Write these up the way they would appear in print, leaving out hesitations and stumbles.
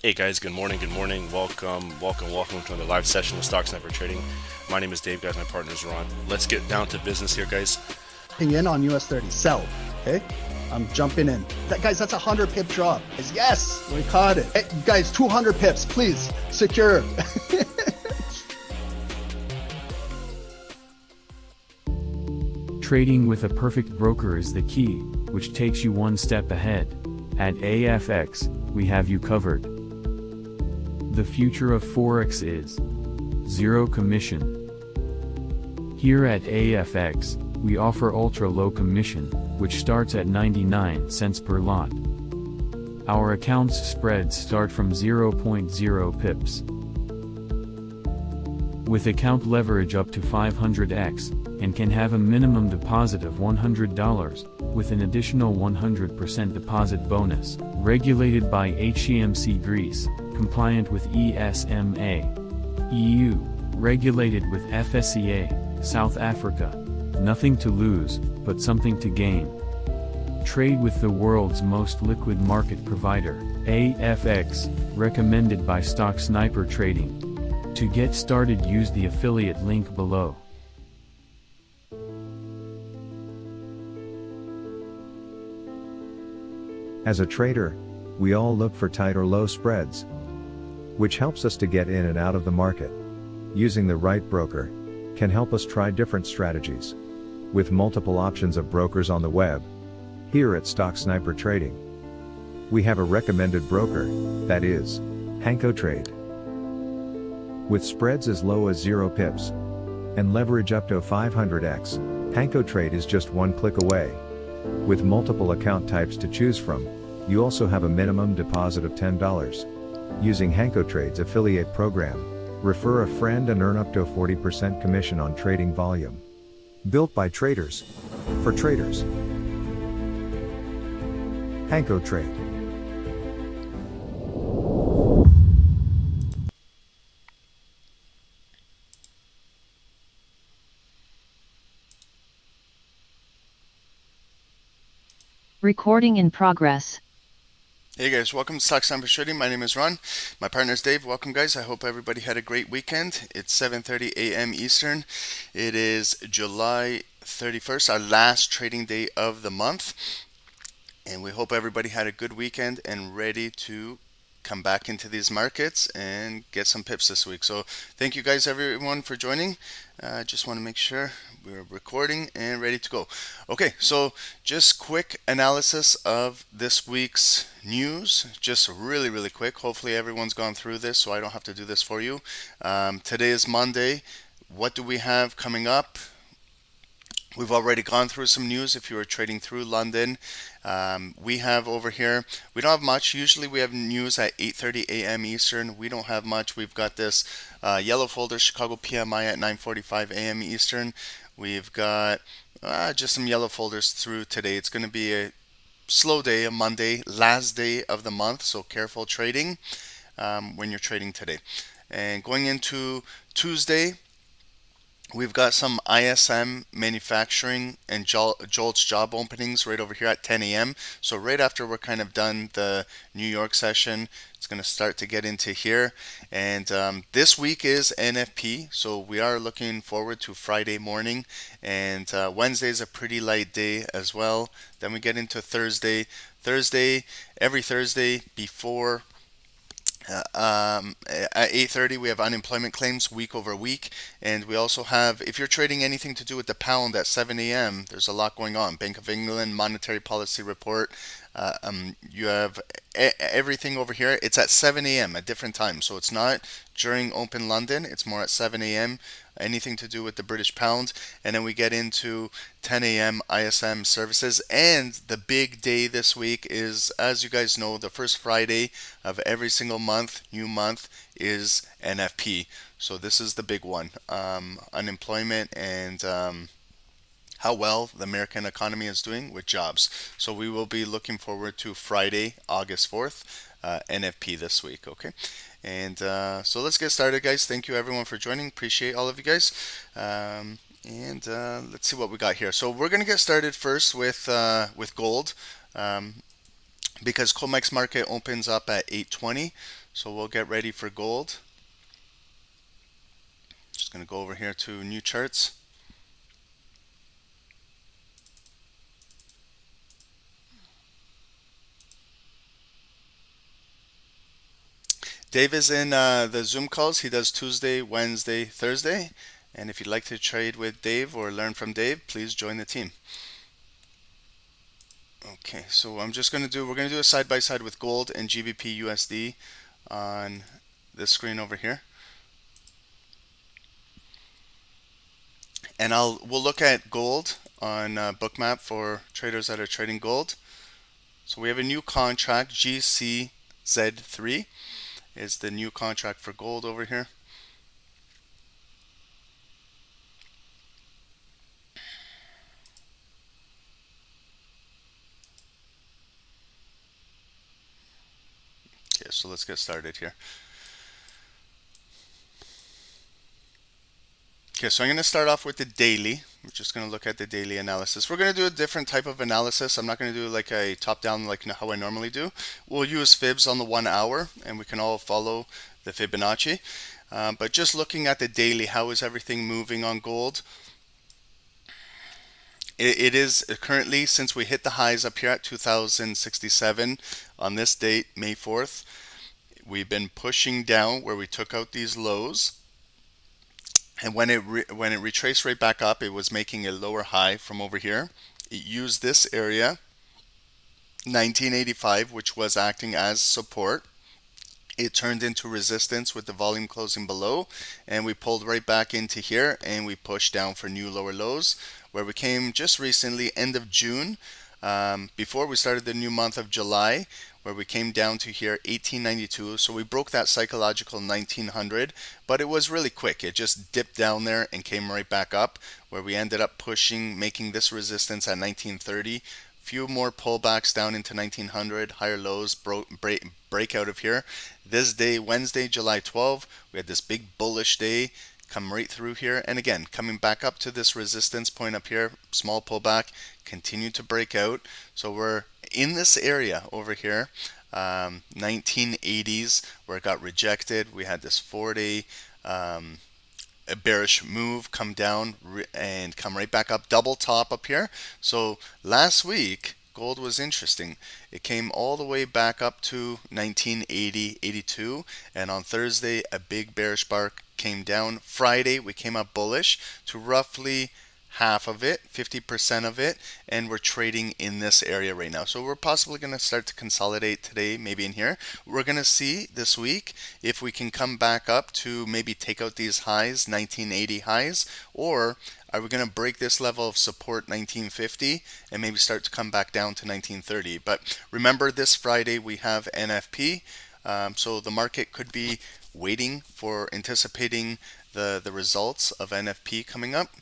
Hey guys, good morning, welcome to another live session of Stocksnipertrading. My name is Dave, guys, my partner's Ron. Let's get down to business here, guys. In on US30, sell, okay? I'm jumping in. Guys, that's a 100 pip drop. Yes, we caught it. Hey, guys, 200 pips, please, secure. Trading with a perfect broker is the key, which takes you one step ahead. At AAAFx, we have you covered. The future of Forex is zero commission. Here at AAAFx, we offer ultra-low commission, which starts at 99 cents per lot. Our accounts spreads start from 0.0 pips. With account leverage up to 500x, and can have a minimum deposit of $100, with an additional 100% deposit bonus, regulated by HCMC Greece, compliant with ESMA. EU, regulated with FSCA, South Africa. Nothing to lose, but something to gain. Trade with the world's most liquid market provider, AFX, recommended by Stocksnipertrading. To get started, use the affiliate link below. As a trader, we all look for tight or low spreads, which helps us to get in and out of the market. Using the right broker can help us try different strategies. With multiple options of brokers on the web, here at Stocksnipertrading, we have a recommended broker, that is, HankoTrade. With spreads as low as 0 pips and leverage up to 500x, HankoTrade is just one click away. With multiple account types to choose from, you also have a minimum deposit of $10. Using HankoTrade's affiliate program, refer a friend and earn up to a 40% commission on trading volume. Built by traders, for traders. HankoTrade. Recording in progress. Hey guys, welcome to Stocksnipertrading. My name is Ron. My partner is Dave. Welcome, guys. I hope everybody had a great weekend. It's 7:30 a.m. Eastern. It is July 31st, our last trading day of the month. And we hope everybody had a good weekend and ready to come back into these markets and get some pips this week. So thank you guys, everyone, for joining. Just want to make sure we're recording and ready to go. Okay, so just quick analysis of this week's news. Just really quick. Hopefully everyone's gone through this so I don't have to do this for you. Today is Monday. What do we have coming up? We've already gone through some news if you were trading through London. We have over here, we don't have much. Usually we have news at 8:30 a.m. Eastern. We don't have much. We've got this yellow folder, Chicago PMI at 9:45 a.m. Eastern. We've got just some yellow folders through today. It's going to be a slow day, a Monday, last day of the month. So careful trading when you're trading today. And going into Tuesday, we've got some ISM manufacturing and Jolt's job openings right over here at 10 a.m. So right after we're kind of done the New York session, it's going to start to get into here. And this week is NFP, so we are looking forward to Friday morning. And Wednesday is a pretty light day as well. Then we get into Thursday. Every Thursday before at 8:30 we have unemployment claims week over week, and we also have, if you're trading anything to do with the pound at 7 a.m., there's a lot going on. Bank of England monetary policy report. You have everything over here. It's at 7 a.m. at different times, so it's not during open London. It's more at 7 a.m. Anything to do with the British pound, and then we get into 10 a.m. ISM services. And the big day this week is, as you guys know, the first Friday of every single month, new month, is NFP. So this is the big one, unemployment and how well the American economy is doing with jobs. So we will be looking forward to Friday, August 4th, NFP this week, okay? And so let's get started, guys. Thank you everyone for joining. Appreciate all of you guys. And let's see what we got here. So we're gonna get started first with gold, because Comex market opens up at 8:20. So we'll get ready for gold. Just going to go over here to new charts. Dave is in the Zoom calls. He does Tuesday, Wednesday, Thursday. And if you'd like to trade with Dave or learn from Dave, please join the team. Okay, so we're going to do a side by side with gold and GBP USD on this screen over here. And we'll look at gold on Bookmap for traders that are trading gold. So we have a new contract, GCZ3 is the new contract for gold over here. Okay, so let's get started here. Okay, so I'm going to start off with the daily. We're just going to look at the daily analysis. We're going to do a different type of analysis. I'm not going to do like a top-down like how I normally do. We'll use fibs on the 1 hour, and we can all follow the Fibonacci. But just looking at the daily, how is everything moving on gold? It is currently, since we hit the highs up here at 2067 on this date, May 4th, we've been pushing down where we took out these lows. And when it retraced right back up, it was making a lower high from over here. It used this area, 1985, which was acting as support. It turned into resistance with the volume closing below, and we pulled right back into here, and we pushed down for new lower lows, where we came just recently, end of June, before we started the new month of July, where we came down to here 1892. So we broke that psychological 1900, but it was really quick. It just dipped down there and came right back up, where we ended up pushing, making this resistance at 1930. Few more pullbacks down into 1900, higher lows, break out of here. This day, Wednesday, July 12, we had this big bullish day come right through here, and again coming back up to this resistance point up here, small pullback, continue to break out. So we're in this area over here, 1980s, where it got rejected. We had this 4-day a bearish move, come down and come right back up, double top up here. So last week gold was interesting. It came all the way back up to 1980, 82, and on Thursday a big bearish bar came down. Friday we came up bullish to roughly half of it, 50% of it, and we're trading in this area right now. So we're possibly going to start to consolidate today, maybe in here. We're going to see this week if we can come back up to maybe take out these highs, 1980 highs, or are we going to break this level of support 1950 and maybe start to come back down to 1930. But remember, this Friday we have NFP, so the market could be waiting for, anticipating the results of NFP coming up.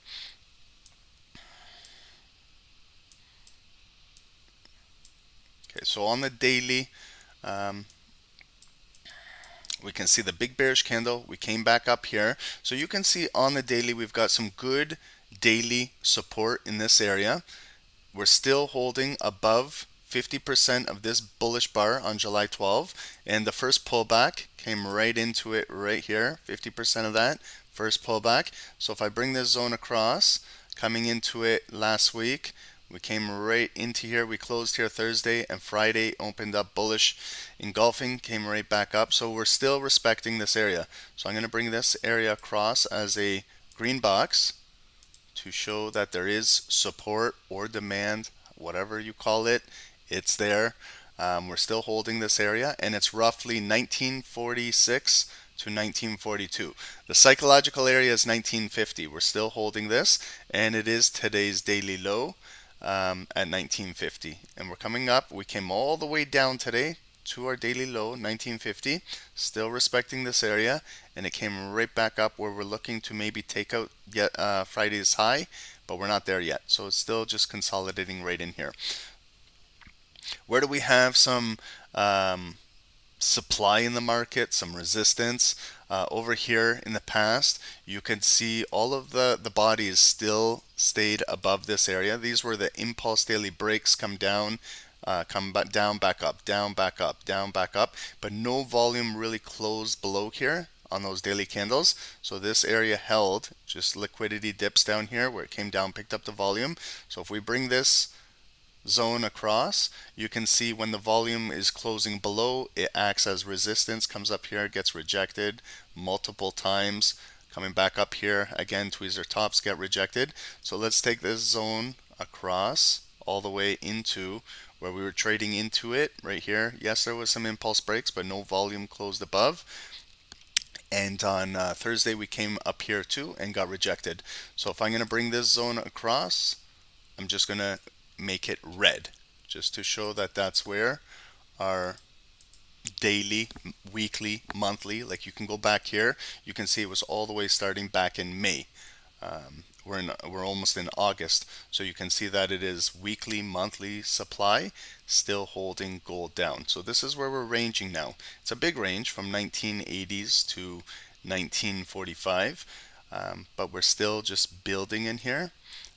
Okay, so on the daily, we can see the big bearish candle. We came back up here. So you can see on the daily, we've got some good daily support in this area. We're still holding above 50% of this bullish bar on July 12, and the first pullback came right into it right here, 50% of that first pullback. So if I bring this zone across, coming into it last week, we came right into here. We closed here Thursday, and Friday opened up bullish, engulfing, came right back up. So we're still respecting this area. So I'm going to bring this area across as a green box to show that there is support or demand, whatever you call it, it's there. We're still holding this area, and it's roughly 1946 to 1942. The psychological area is 1950. We're still holding this, and it is today's daily low at 1950. And we're coming up. We came all the way down today to our daily low, 1950, still respecting this area, and it came right back up where we're looking to maybe take out yet Friday's high, but we're not there yet. So it's still just consolidating right in here. Where do we have some supply in the market, some resistance? Over here in the past, you can see all of the bodies still stayed above this area. These were the impulse daily breaks come down come back down, back up, down, back up, down, back up, but no volume really closed below here on those daily candles. So this area held, just liquidity dips down here where it came down, picked up the volume. So if we bring this zone across, you can see when the volume is closing below, it acts as resistance, comes up here, gets rejected multiple times, coming back up here again, tweezer tops get rejected. So let's take this zone across all the way into where we were trading into it right here. Yes, there was some impulse breaks, but no volume closed above. And on Thursday we came up here too and got rejected. So if I'm going to bring this zone across, I'm just going to make it red just to show that that's where our daily, weekly, monthly, like you can go back here, you can see it was all the way starting back in May. We're almost in August, so you can see that it is weekly, monthly supply still holding gold down. So this is where we're ranging now. It's a big range from 1980s to 1945, but we're still just building in here,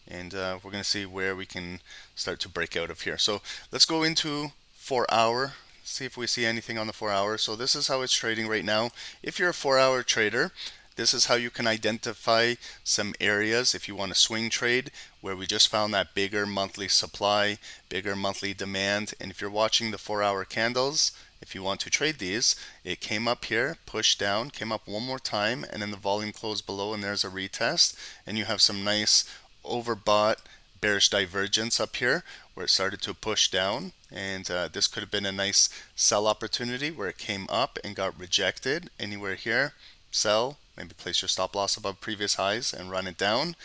and we're going to see where we can start to break out of here. So let's go into 4 hour, see if we see anything on the 4 hour. So this is how it's trading right now. If you're a 4 hour trader, this is how you can identify some areas if you want to swing trade, where we just found that bigger monthly supply, bigger monthly demand. And if you're watching the 4 hour candles, if you want to trade these, it came up here, pushed down, came up one more time, and then the volume closed below, and there's a retest, and you have some nice overbought bearish divergence up here where it started to push down, and this could have been a nice sell opportunity where it came up and got rejected. Anywhere here, sell, maybe place your stop loss above previous highs and run it down.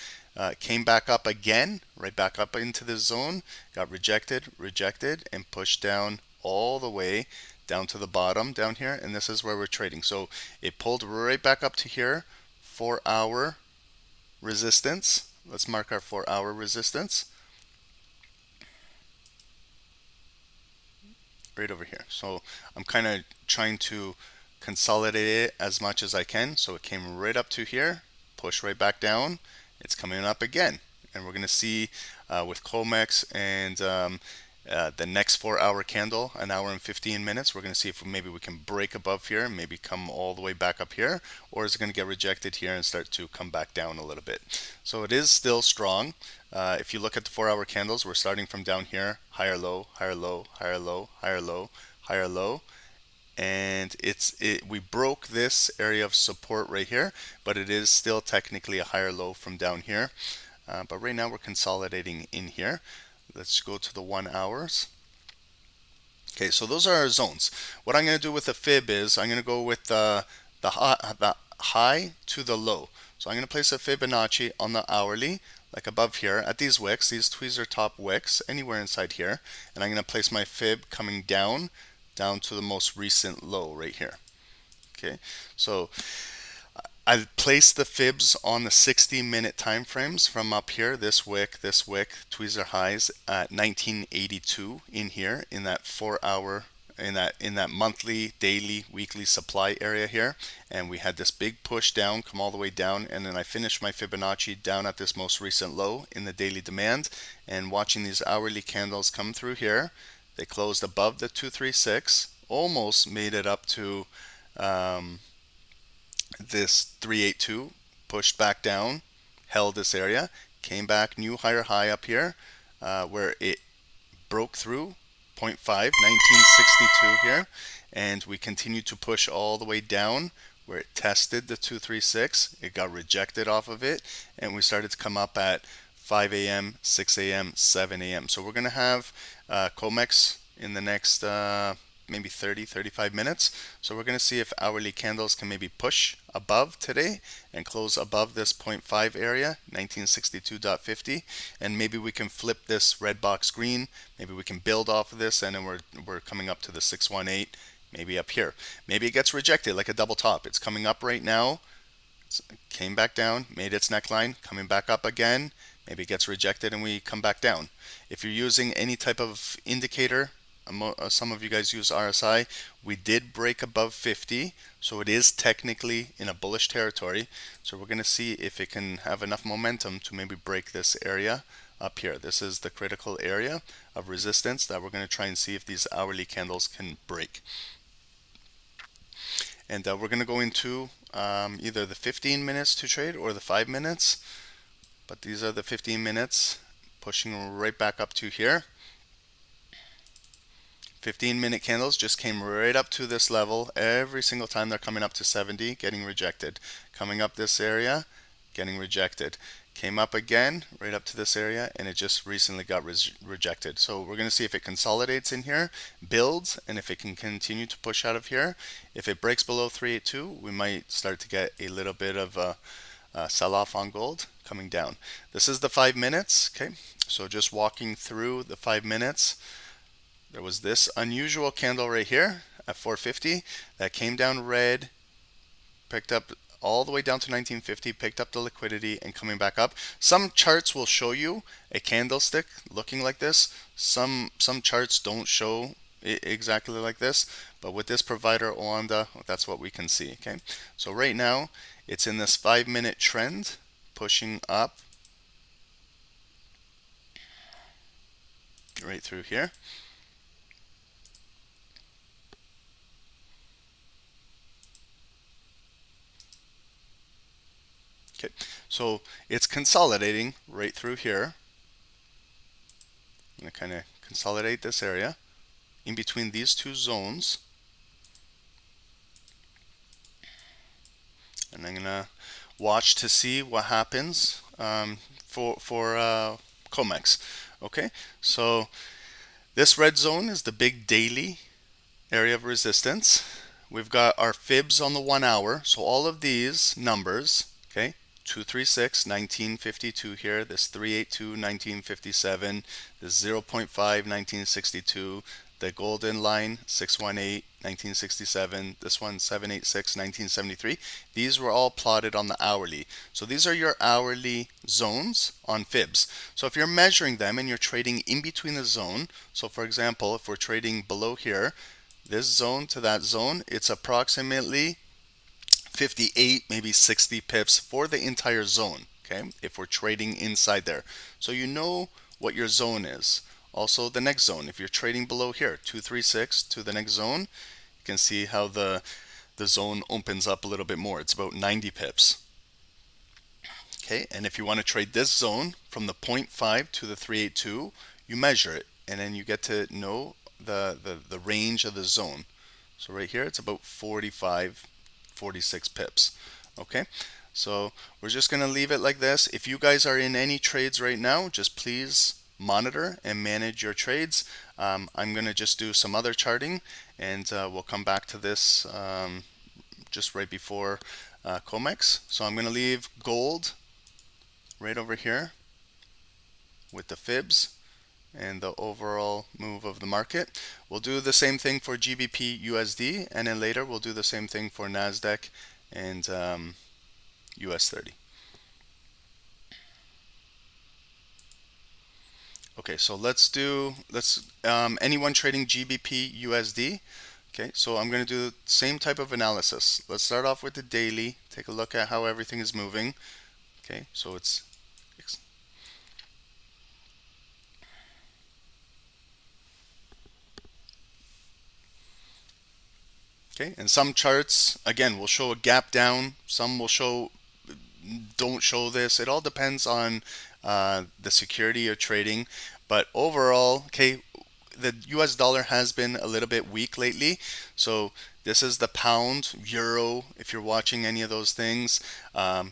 Came back up again, right back up into the zone, got rejected, and pushed down all the way down to the bottom down here, and this is where we're trading. So it pulled right back up to here, 4 hour resistance. Let's mark our 4 hour resistance right over here. So I'm kind of trying to consolidate it as much as I can. So it came right up to here, push right back down, it's coming up again, and we're going to see with Comex and the next 4 hour candle, an hour and 15 minutes, we're going to see if maybe we can break above here, maybe come all the way back up here, or is it going to get rejected here and start to come back down a little bit. So it is still strong. If you look at the 4 hour candles, we're starting from down here, higher low, higher low, higher low, higher low, higher low, and we broke this area of support right here, but it is still technically a higher low from down here. But right now we're consolidating in here. Let's go to the 1 hours. Okay, so those are our zones. What I'm going to do with the fib is I'm going to go with the high to the low. So I'm going to place a Fibonacci on the hourly, like above here at these wicks, these tweezer top wicks, anywhere inside here, and I'm going to place my fib coming down to the most recent low right here. Okay, so I placed the fibs on the 60-minute time frames from up here, this wick, tweezer highs at 1982 in here, in that 4 hour, in that monthly, daily, weekly supply area here, and we had this big push down, come all the way down, and then I finished my Fibonacci down at this most recent low in the daily demand, and watching these hourly candles come through here. They closed above the 236, almost made it up to this 382, pushed back down, held this area, came back, new higher high up here, where it broke through 0.5, 1962 here, and we continued to push all the way down where it tested the 236. It got rejected off of it, and we started to come up at 5 a.m., 6 a.m., 7 a.m. So we're going to have Comex in the next maybe 35 minutes. So we're going to see if hourly candles can maybe push above today and close above this 0.5 area, 1962.50, and maybe we can flip this red box green. Maybe we can build off of this, and then we're coming up to the 618, maybe up here. Maybe it gets rejected like a double top. It's coming up right now. It came back down, made its neckline, coming back up again. Maybe it gets rejected and we come back down. If you're using any type of indicator, some of you guys use RSI, we did break above 50, so it is technically in a bullish territory. So we're going to see if it can have enough momentum to maybe break this area up here. This is the critical area of resistance that we're going to try and see if these hourly candles can break. And we're going to go into either the 15 minutes to trade or the 5 minutes. But these are the 15 minutes pushing right back up to here. 15-minute candles just came right up to this level. Every single time they're coming up to 70, getting rejected. Coming up this area, getting rejected. Came up again, right up to this area, and it just recently got rejected. So we're going to see if it consolidates in here, builds, and if it can continue to push out of here. If it breaks below 382, we might start to get a little bit of a sell-off on gold coming down. This is the 5 minutes, okay? So just walking through the 5 minutes. There was this unusual candle right here at 450 that came down red, picked up all the way down to 1950, picked up the liquidity and coming back up. Some charts will show you a candlestick looking like this. Some charts don't show it exactly like this, but with this provider Oanda, that's what we can see. Okay, so right now it's in this 5-minute trend pushing up right through here. Okay, so it's consolidating right through here. I'm going to kind of consolidate this area in between these two zones. And I'm going to watch to see what happens for Comex. Okay, so this red zone is the big daily area of resistance. We've got our fibs on the 1 hour. So all of these numbers, okay, 236, 1952 here, this 382, 1957, this 0.5, 1962, the golden line, 618, 1967, this one, 786, 1973. These were all plotted on the hourly. So these are your hourly zones on fibs. So if you're measuring them and you're trading in between the zone, so for example, if we're trading below here, this zone to that zone, it's approximately 58, maybe 60 pips for the entire zone, okay, if we're trading inside there. So you know what your zone is. Also the next zone, if you're trading below here, 236 to the next zone, you can see how the zone opens up a little bit more. It's about 90 pips. Okay, and if you want to trade this zone from the 0.5 to the 382, you measure it, and then you get to know the range of the zone. So right here, it's about 45, 46 pips. Okay, so we're just going to leave it like this. If you guys are in any trades right now, just please monitor and manage your trades. I'm going to just do some other charting, and we'll come back to this just right before Comex. So I'm going to leave gold right over here with the fibs and the overall move of the market. We'll do the same thing for GBP USD, and then later we'll do the same thing for NASDAQ and US30. Okay, so let's anyone trading GBP USD. Okay, so I'm going to do the same type of analysis. Let's start off with the daily, take a look at how everything is moving. Okay, so it's okay, and some charts again will show a gap down, some will don't show this. It all depends on the security you're trading, but overall, okay, the US dollar has been a little bit weak lately. So this is the pound, euro. If you're watching any of those things,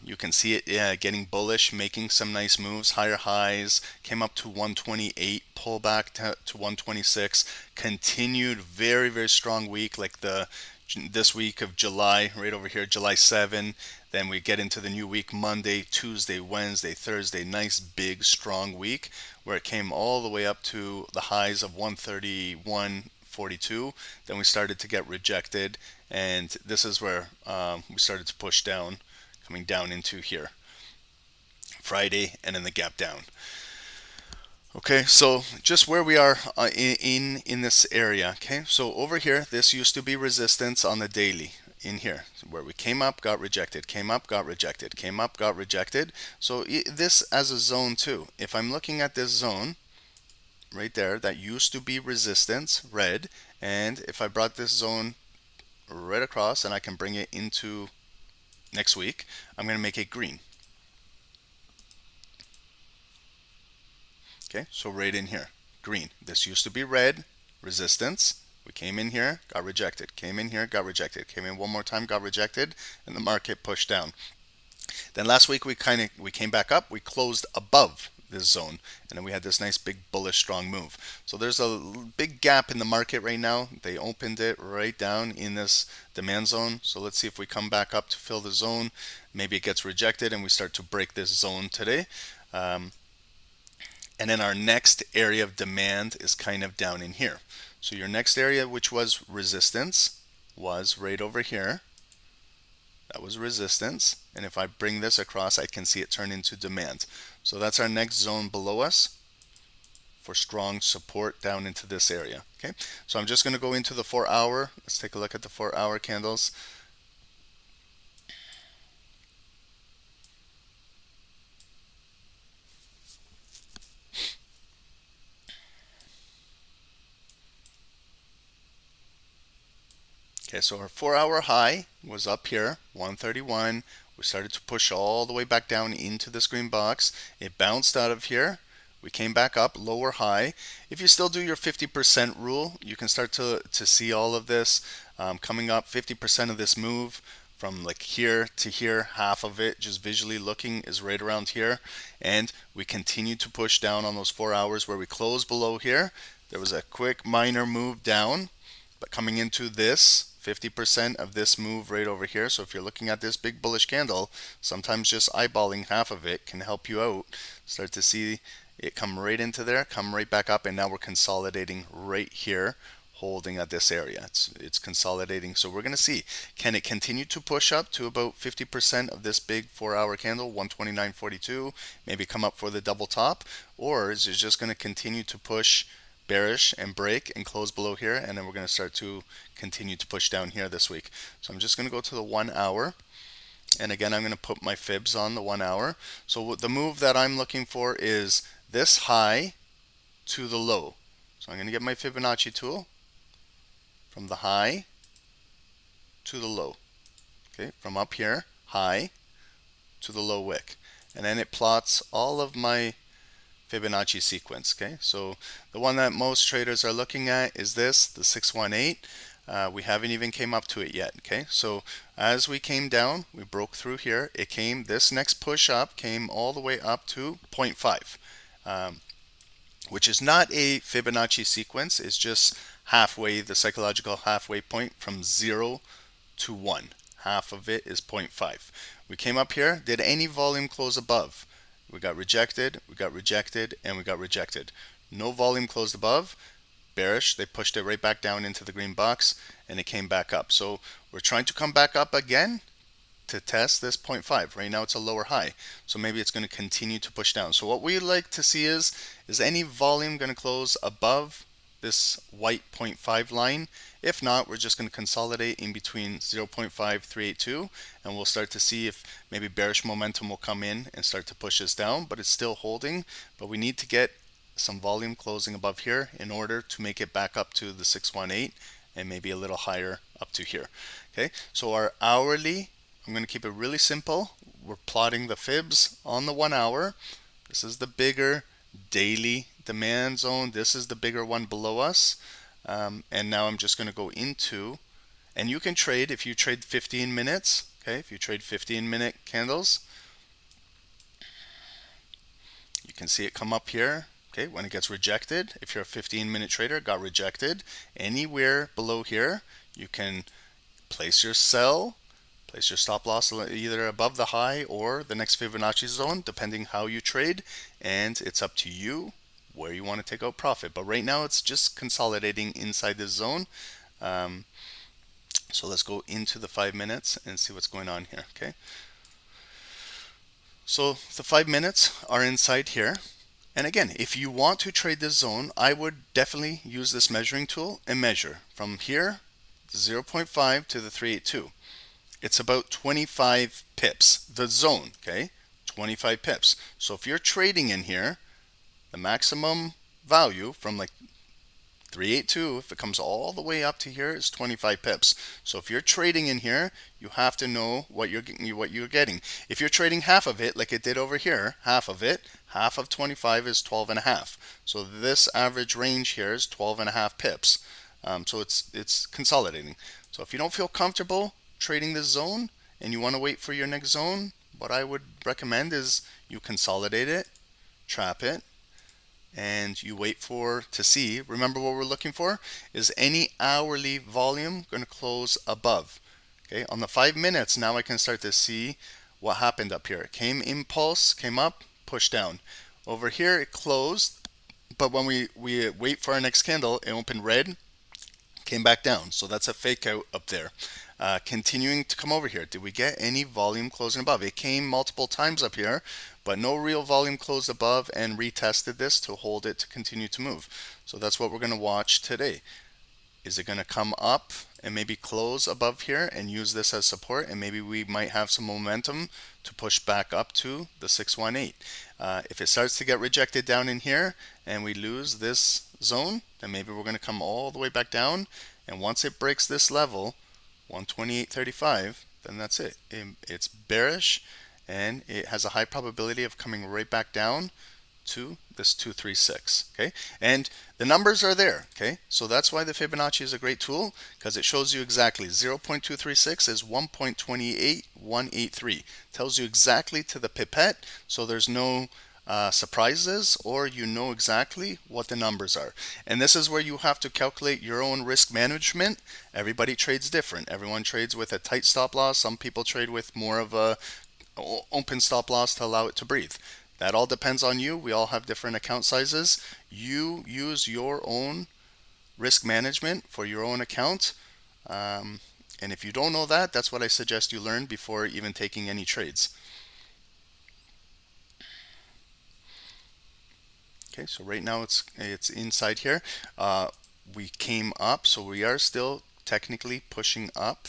you can see it getting bullish, making some nice moves, higher highs, came up to 128, pull back to 126, continued very, very strong week like this week of July, right over here, July 7. Then we get into the new week, Monday, Tuesday, Wednesday, Thursday, nice big strong week where it came all the way up to the highs of 131.42. Then we started to get rejected, and this is where we started to push down, coming down into here. Friday, and then the gap down. Okay, so just where we are in this area. Okay, so over here, this used to be resistance on the daily. in here, where we came up, got rejected, came up, got rejected, came up, got rejected. So this as a zone too. If I'm looking at this zone right there, that used to be resistance, red, and if I brought this zone right across and I can bring it into next week, I'm going to make it green. Okay, so right in here, green. This used to be red, resistance. We came in here, got rejected, came in here, got rejected, came in one more time, got rejected, and the market pushed down. Then last week we came back up, we closed above this zone, and then we had this nice big bullish strong move. So there's a big gap in the market right now. They opened it right down in this demand zone. So let's see if we come back up to fill the zone. Maybe it gets rejected and we start to break this zone today. And then our next area of demand is kind of down in here. So your next area, which was resistance, was right over here. That was resistance. And if I bring this across, I can see it turn into demand. So that's our next zone below us for strong support down into this area. Okay, so I'm just going to go into the 4 hour. Let's take a look at the 4 hour candles. Okay, so our 4 hour high was up here, 131. We started to push all the way back down into this green box. It bounced out of here. We came back up, lower high. If you still do your 50% rule, you can start to see all of this coming up. 50% of this move from like here to here, half of it just visually looking is right around here. And we continue to push down on those 4 hours where we closed below here. There was a quick minor move down, but coming into this, 50% of this move right over here. So if you're looking at this big bullish candle, sometimes just eyeballing half of it can help you out. Start to see it come right into there, come right back up, and now we're consolidating right here, holding at this area. It's consolidating. So we're going to see, can it continue to push up to about 50% of this big 4 hour candle, 129.42, maybe come up for the double top, or is it just going to continue to push bearish and break and close below here, and then we're going to start to continue to push down here this week. So I'm just going to go to the 1 hour, and again I'm going to put my fibs on the 1 hour. So the move that I'm looking for is this high to the low. So I'm going to get my Fibonacci tool from the high to the low. Okay, from up here, high to the low wick, and then it plots all of my Fibonacci sequence. Okay, so the one that most traders are looking at is this, the 618. We haven't even came up to it yet. Okay, so as we came down, we broke through here. It came, this next push up came all the way up to 0.5, which is not a Fibonacci sequence. It's just halfway, the psychological halfway point from 0 to 1. Half of it is 0.5. We came up here. Did any volume close above? We got rejected, we got rejected, and we got rejected. No volume closed above. Bearish, they pushed it right back down into the green box, and it came back up. So we're trying to come back up again to test this 0.5. Right now it's a lower high, so maybe it's going to continue to push down. So what we like to see is any volume going to close above this white 0.5 line? If not, we're just going to consolidate in between 0.5382, and we'll start to see if maybe bearish momentum will come in and start to push us down, but it's still holding. But we need to get some volume closing above here in order to make it back up to the 618 and maybe a little higher up to here. Okay, so our hourly, I'm going to keep it really simple. We're plotting the fibs on the 1 hour. This is the bigger daily demand zone. This is the bigger one below us. And now I'm just going to go into, and you can trade if you trade 15 minutes. Okay, if you trade 15-minute candles, you can see it come up here. Okay, when it gets rejected, if you're a 15-minute trader, got rejected anywhere below here, you can place your sell, place your stop loss either above the high or the next Fibonacci zone, depending how you trade, and it's up to you where you want to take out profit. But right now it's just consolidating inside this zone. So let's go into the 5 minutes and see what's going on here. Okay, so the 5 minutes are inside here, and again, if you want to trade this zone, I would definitely use this measuring tool and measure from here 0.5 to the 382. It's about 25 pips, the zone, okay? 25 pips. So if you're trading in here, the maximum value from like 382, if it comes all the way up to here, is 25 pips. So if you're trading in here, you have to know what you're getting. If you're trading half of it, like it did over here, half of 25 is 12 and a half. So this average range here is 12 and a half pips. So it's consolidating. So if you don't feel comfortable trading this zone and you want to wait for your next zone, what I would recommend is you consolidate it, trap it, and you wait to see. Remember, what we're looking for is any hourly volume going to close above. Okay, on the 5 minutes, now I can start to see what happened up here. It came impulse, came up, pushed down. Over here it closed, but when we wait for our next candle, it opened red, came back down. So that's a fake out up there. Continuing to come over here, did we get any volume closing above? It came multiple times up here, but no real volume closed above, and retested this to hold it to continue to move. So that's what we're going to watch today. Is it going to come up and maybe close above here and use this as support, and maybe we might have some momentum to push back up to the 618. If it starts to get rejected down in here and we lose this zone, then maybe we're going to come all the way back down, and once it breaks this level, 128.35, then that's it. It's bearish, and it has a high probability of coming right back down to this 236. Okay, and the numbers are there. Okay, so that's why the Fibonacci is a great tool, because it shows you exactly 0.236 is 1.28183. Tells you exactly to the pipette, so there's no surprises, or you know exactly what the numbers are. And this is where you have to calculate your own risk management. Everybody trades different. Everyone trades with a tight stop loss. Some people trade with more of a open stop loss to allow it to breathe. That all depends on you. We all have different account sizes. You use your own risk management for your own account. And if you don't know that, that's what I suggest you learn before even taking any trades. Okay, so right now it's inside here. We came up, so we are still technically pushing up.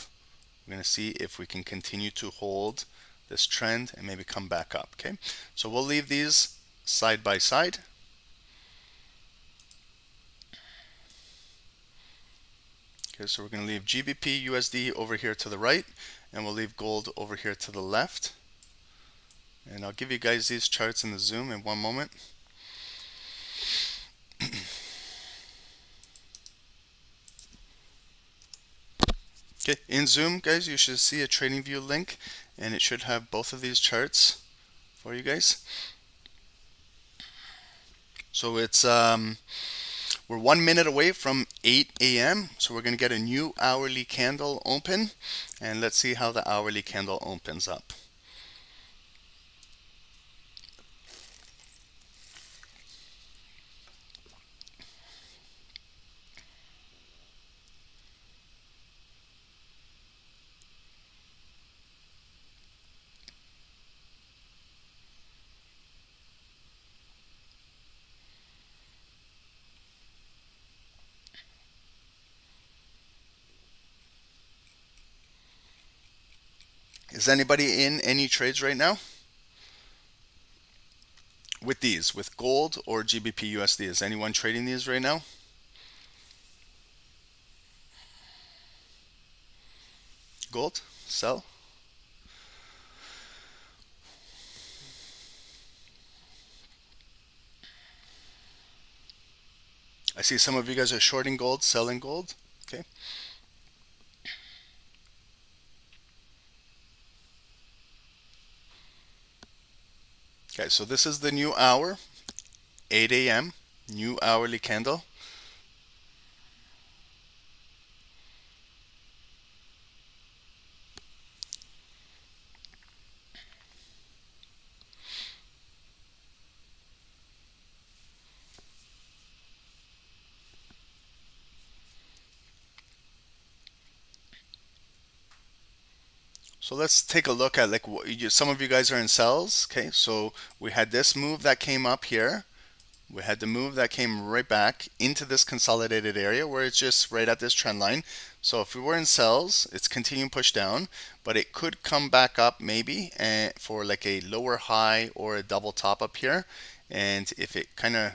We're going to see if we can continue to hold this trend and maybe come back up. Okay, so we'll leave these side by side. Okay, so we're going to leave GBP USD over here to the right, and we'll leave gold over here to the left. And I'll give you guys these charts in the Zoom in one moment. Okay, in Zoom, guys, you should see a TradingView link, and it should have both of these charts for you guys. So it's we're 1 minute away from 8 a.m. So we're going to get a new hourly candle open, and let's see how the hourly candle opens up. Is anybody in any trades right now? With these, with gold or GBP USD, is anyone trading these right now? Gold, sell. I see some of you guys are shorting gold, selling gold. Okay. Okay, so this is the new hour, 8 a.m., new hourly candle. So let's take a look at some of you guys are in sells. Okay, so we had this move that came up here. We had the move that came right back into this consolidated area where it's just right at this trend line. So if we were in sells, it's continuing push down, but it could come back up maybe for like a lower high or a double top up here. And if it kind of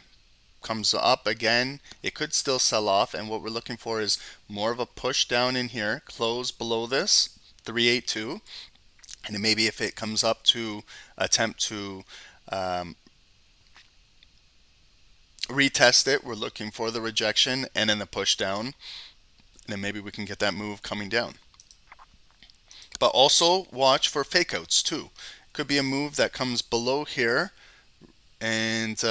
comes up again, it could still sell off, and what we're looking for is more of a push down in here, close below this 382, and then maybe if it comes up to attempt to retest it, we're looking for the rejection and then the push down, and then maybe we can get that move coming down. But also watch for fake outs too. Could be a move that comes below here, and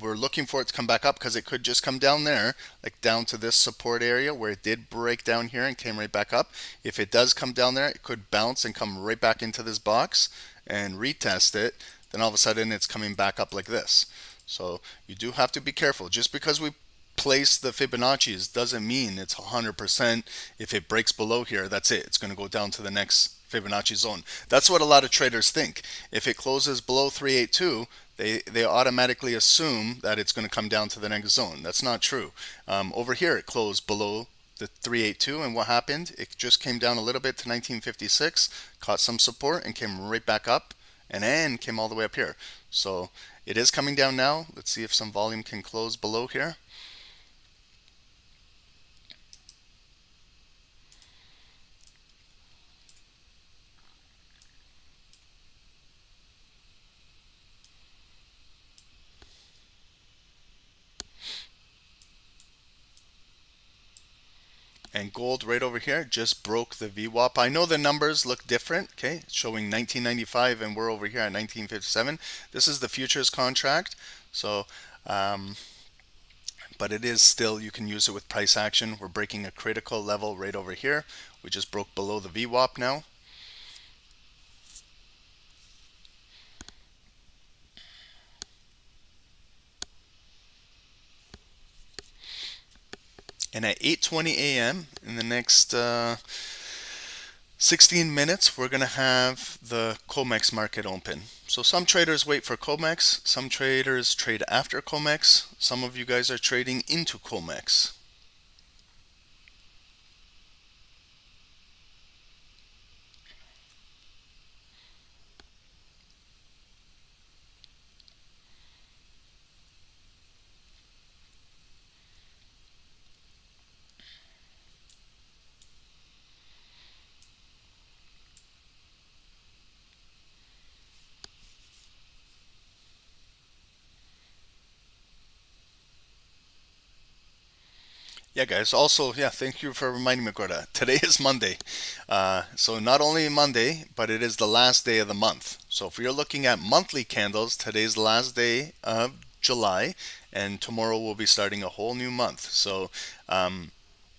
we're looking for it to come back up because it could just come down there, like down to this support area where it did break down here and came right back up. If it does come down there, it could bounce and come right back into this box and retest it. Then all of a sudden it's coming back up like this. So you do have to be careful. Just because we place the Fibonacci's doesn't mean it's 100%. If it breaks below here, that's it. It's going to go down to the next Fibonacci zone. That's what a lot of traders think. If it closes below 382, they automatically assume that it's going to come down to the next zone. That's not true. Over here, it closed below the 382, and what happened? It just came down a little bit to 1956, caught some support, and came right back up, and then came all the way up here. So it is coming down now. Let's see if some volume can close below here. And gold right over here just broke the VWAP. I know the numbers look different, okay? It's showing 1995 and we're over here at 1957. This is the futures contract. So, but it is still, you can use it with price action. We're breaking a critical level right over here. We just broke below the VWAP now. And at 8:20 a.m. in the next 16 minutes, we're going to have the Comex market open. So some traders wait for Comex, some traders trade after Comex, some of you guys are trading into Comex. Yeah, guys. Also, yeah, thank you for reminding me, Gorda. Today is Monday. So not only Monday, but it is the last day of the month. So if you're looking at monthly candles, today's the last day of July, and tomorrow we'll be starting a whole new month. So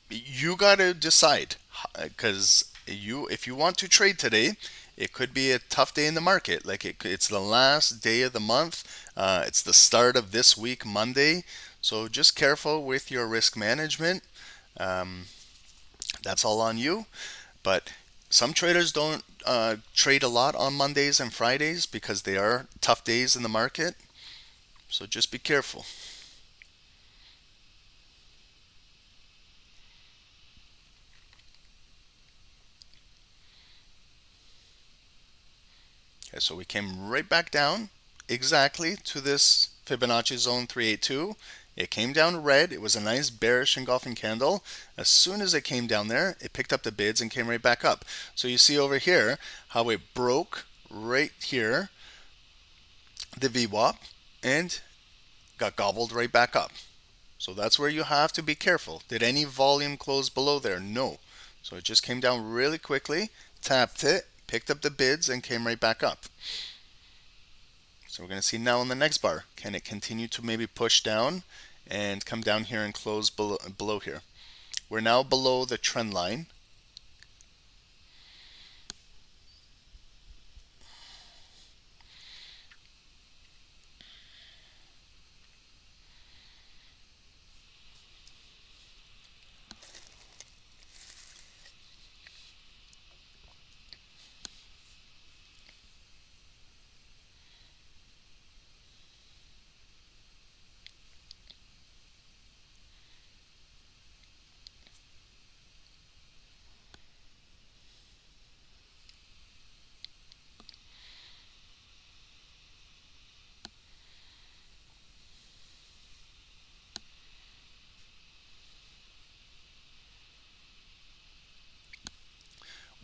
you got to decide, because if you want to trade today, it could be a tough day in the market. Like it's the last day of the month. It's the start of this week, Monday. So just careful with your risk management. That's all on you. But some traders don't trade a lot on Mondays and Fridays because they are tough days in the market. So just be careful. Okay, so we came right back down exactly to this Fibonacci zone 382. It came down red. It was a nice bearish engulfing candle. As soon as it came down there, it picked up the bids and came right back up. So you see over here how it broke right here, the VWAP, and got gobbled right back up. So that's where you have to be careful. Did any volume close below there? No. So it just came down really quickly, tapped it, picked up the bids, and came right back up. So we're going to see now in the next bar, can it continue to maybe push down and come down here and close below here? We're now below the trend line.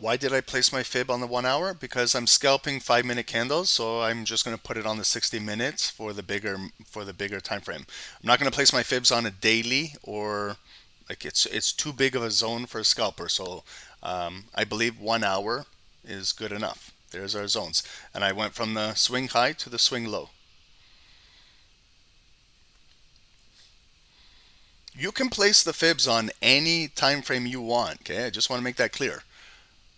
Why did I place my fib on the 1 hour? Because I'm scalping 5-minute candles, so I'm just going to put it on the 60 minutes for the bigger time frame. I'm not going to place my fibs on a daily, or like it's too big of a zone for a scalper. So I believe 1 hour is good enough. There's our zones, and I went from the swing high to the swing low. You can place the fibs on any time frame you want. Okay, I just want to make that clear.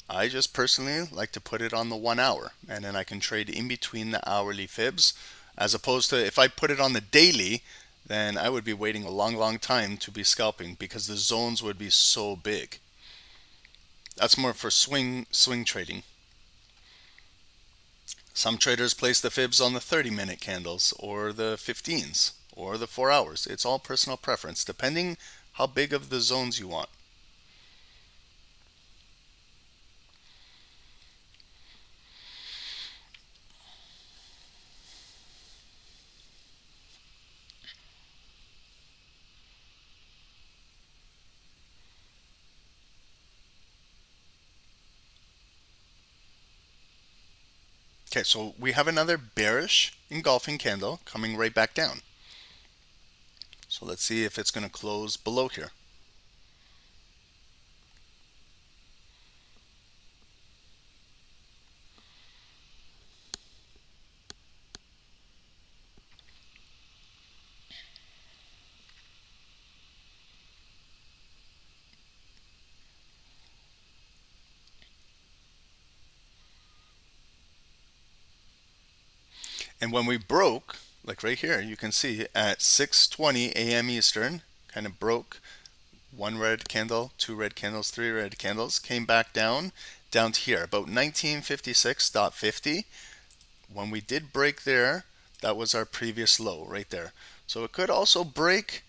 I just personally like to put it on the 1 hour, and then I can trade in between the hourly fibs, as opposed to if I put it on the daily, then I would be waiting a long time to be scalping because the zones would be so big. That's more for swing trading. Some traders place the fibs on the 30-minute candles or the 15s or the 4 hours. It's all personal preference, depending how big of the zones you want. Okay, so we have another bearish engulfing candle coming right back down. So let's see if it's going to close below here. And when we broke, like right here, you can see at 6:20 a.m. Eastern, kind of broke. One red candle, two red candles, three red candles, came back down to here, about 1956.50. When we did break there, that was our previous low right there. So it could also break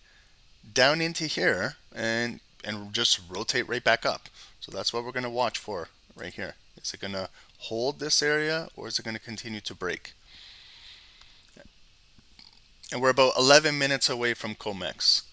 down into here and just rotate right back up. So that's what we're going to watch for right here. Is it going to hold this area, or is it going to continue to break? And we're about 11 minutes away from Comex.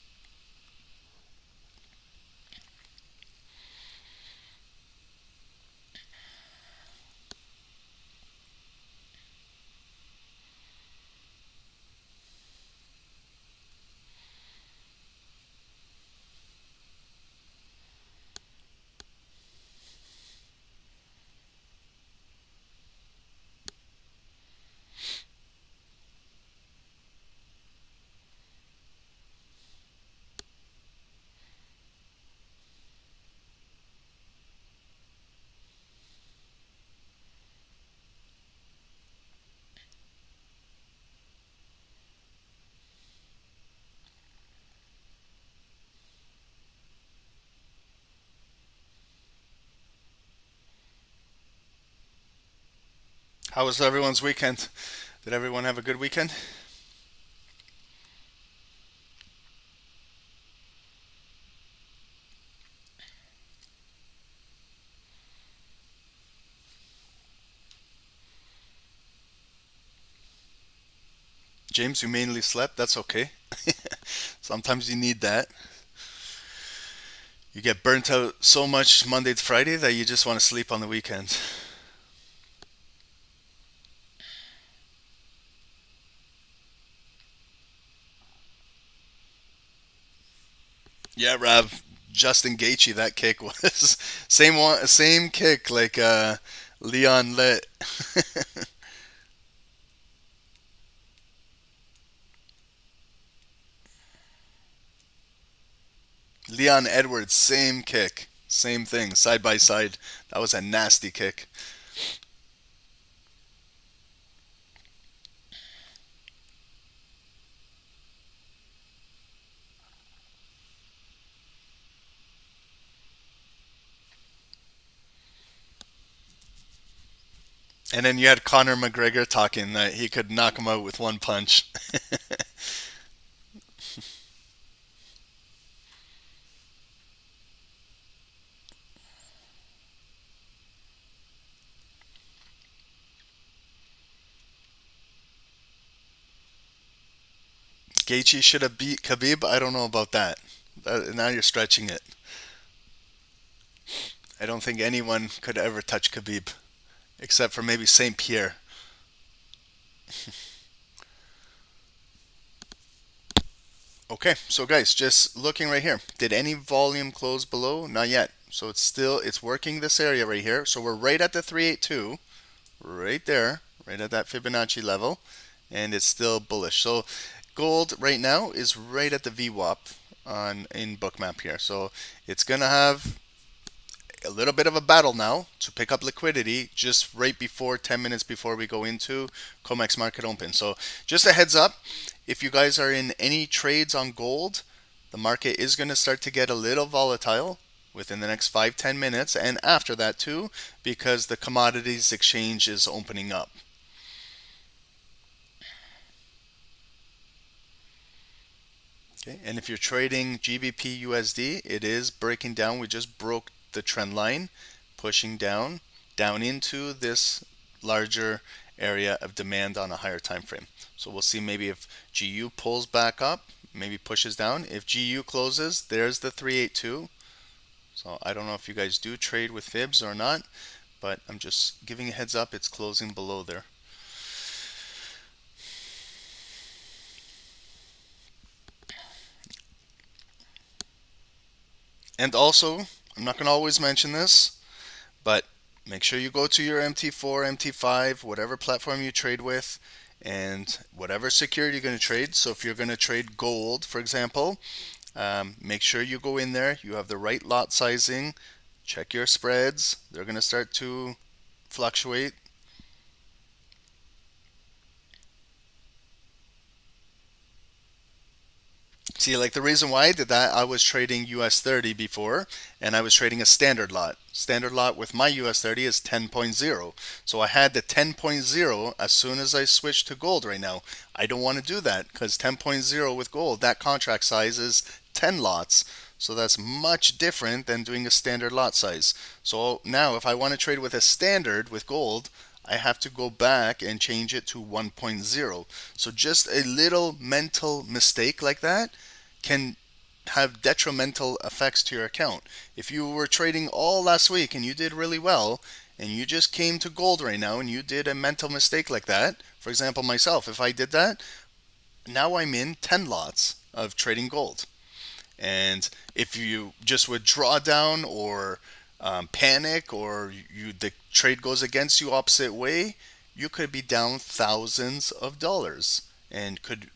How was everyone's weekend? Did everyone have a good weekend? James, you mainly slept. That's okay. Sometimes you need that. You get burnt out so much Monday to Friday that you just want to sleep on the weekend. Yeah, Rav, Justin Gaethje, that kick was same kick like Leon Lit. Leon Edwards, same kick, same thing, side by side. That was a nasty kick. And then you had Conor McGregor talking that he could knock him out with one punch. Gaethje should have beat Khabib. I don't know about that. Now you're stretching it. I don't think anyone could ever touch Khabib, except for maybe St. Pierre. Okay, so guys, just looking right here. Did any volume close below? Not yet. So it's working this area right here. So we're right at the 382, right there, right at that Fibonacci level, and it's still bullish. So gold right now is right at the VWAP in Bookmap here. So it's gonna have a little bit of a battle now to pick up liquidity just right before 10 minutes before we go into Comex market open. So just a heads up, if you guys are in any trades on gold, the market is going to start to get a little volatile within the next 5-10 minutes, and after that too, because the commodities exchange is opening up. Okay, and if you're trading GBP USD, it is breaking down. We just broke the trend line, pushing down into this larger area of demand on a higher time frame. So we'll see maybe if GU pulls back up, maybe pushes down. If GU closes, there's the 382. So I don't know if you guys do trade with fibs or not, but I'm just giving a heads up, it's closing below there. And also, I'm not going to always mention this, but make sure you go to your MT4, MT5, whatever platform you trade with, and whatever security you're going to trade. So if you're going to trade gold, for example, make sure you go in there, you have the right lot sizing, check your spreads. They're going to start to fluctuate. See, like the reason why I did that, I was trading US30 before, and I was trading a standard lot. Standard lot with my US30 is 10.0. So I had the 10.0 as soon as I switched to gold right now. I don't want to do that because 10.0 with gold, that contract size is 10 lots. So that's much different than doing a standard lot size. So now if I want to trade with a standard with gold, I have to go back and change it to 1.0. So just a little mental mistake like that can have detrimental effects to your account. If you were trading all last week and you did really well, and you just came to gold right now and you did a mental mistake like that, for example, myself, if I did that, now I'm in 10 lots of trading gold. And if you just would draw down or panic, or the trade goes against you opposite way, you could be down thousands of dollars and could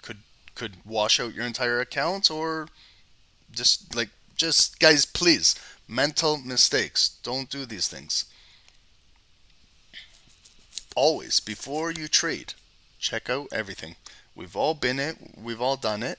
wash out your entire account, or just guys, please, mental mistakes, don't do these things. Always before you trade, check out everything. We've all been it, we've all done it.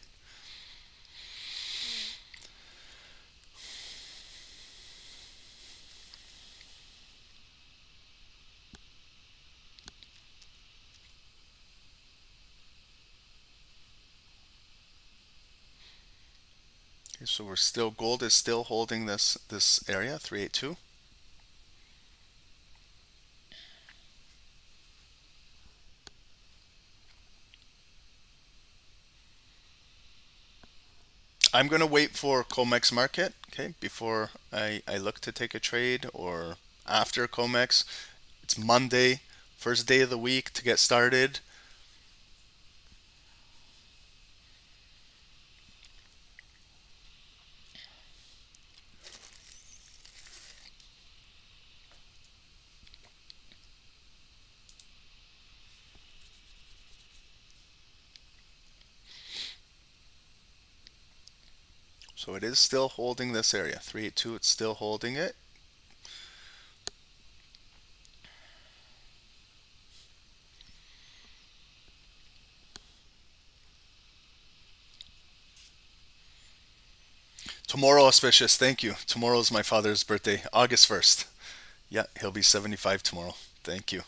Okay, so we're still, gold is still holding this area, 382. I'm going to wait for Comex market, okay, before I look to take a trade, or after Comex. It's Monday, first day of the week to get started. So it is still holding this area, 382, it's still holding it. Tomorrow, auspicious, thank you. Tomorrow is my father's birthday, August 1st. Yeah, he'll be 75 tomorrow. Thank you.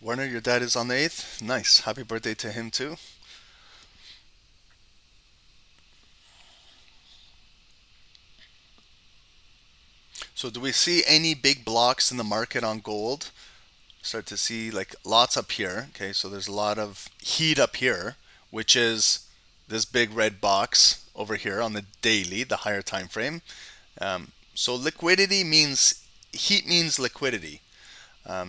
Werner, your dad is on the 8th. Nice. Happy birthday to him too. So do we see any big blocks in the market on gold? Start to see like lots up here. Okay, so there's a lot of heat up here, which is this big red box over here on the daily, the higher time frame. So liquidity means, heat means liquidity.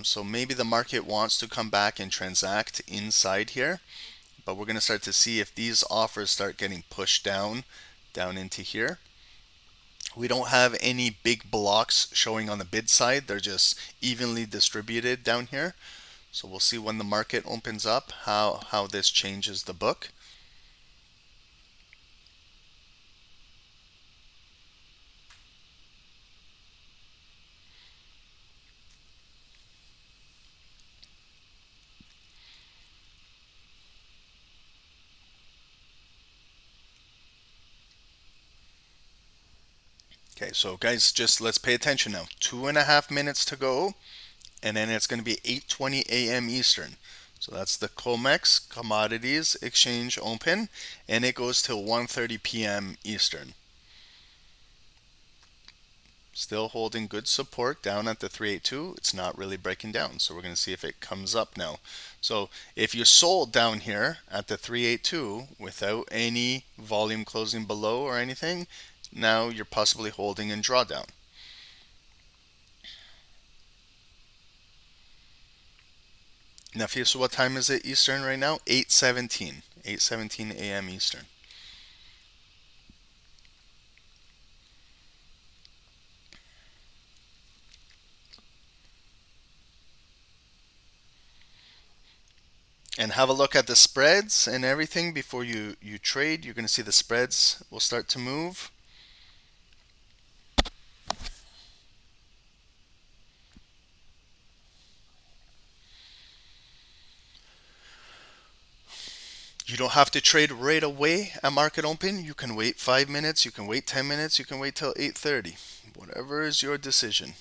So maybe the market wants to come back and transact inside here, but we're going to start to see if these offers start getting pushed down into here. We don't have any big blocks showing on the bid side. They're just evenly distributed down here. So we'll see when the market opens up how this changes the book. Okay, so guys, just let's pay attention now. 2.5 minutes to go, and then it's going to be 8:20 a.m. Eastern. So that's the Comex Commodities Exchange Open, and it goes till 1:30 p.m. Eastern. Still holding good support down at the 382. It's not really breaking down, so we're going to see if it comes up now. So if you sold down here at the 382 without any volume closing below or anything, now you're possibly holding in drawdown. Now, so what time is it Eastern right now? 8:17. 8:17 a.m. Eastern. And have a look at the spreads and everything before you trade. You're going to see the spreads will start to move. You don't have to trade right away at market open. You can wait 5 minutes, you can wait 10 minutes, you can wait till 8:30. Whatever is your decision.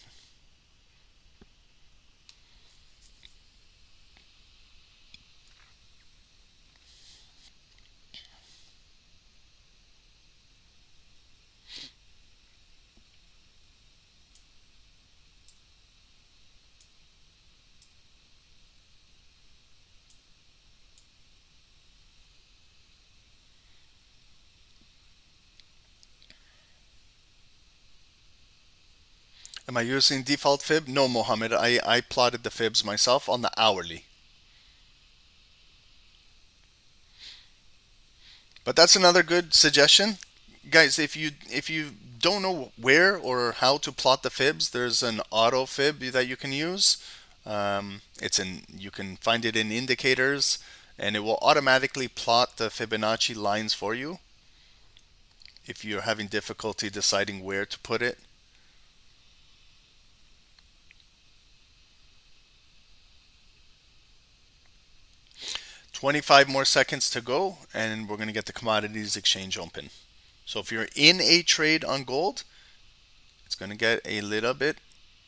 Am I using default fib? No, Mohammed. I plotted the fibs myself on the hourly. But that's another good suggestion. Guys, if you don't know where or how to plot the fibs, there's an auto fib that you can use. You can find it in indicators, and it will automatically plot the Fibonacci lines for you if you're having difficulty deciding where to put it. "25 more seconds to go, and we're going to get the commodities exchange open." So if you're in a trade on gold, it's going to get a little bit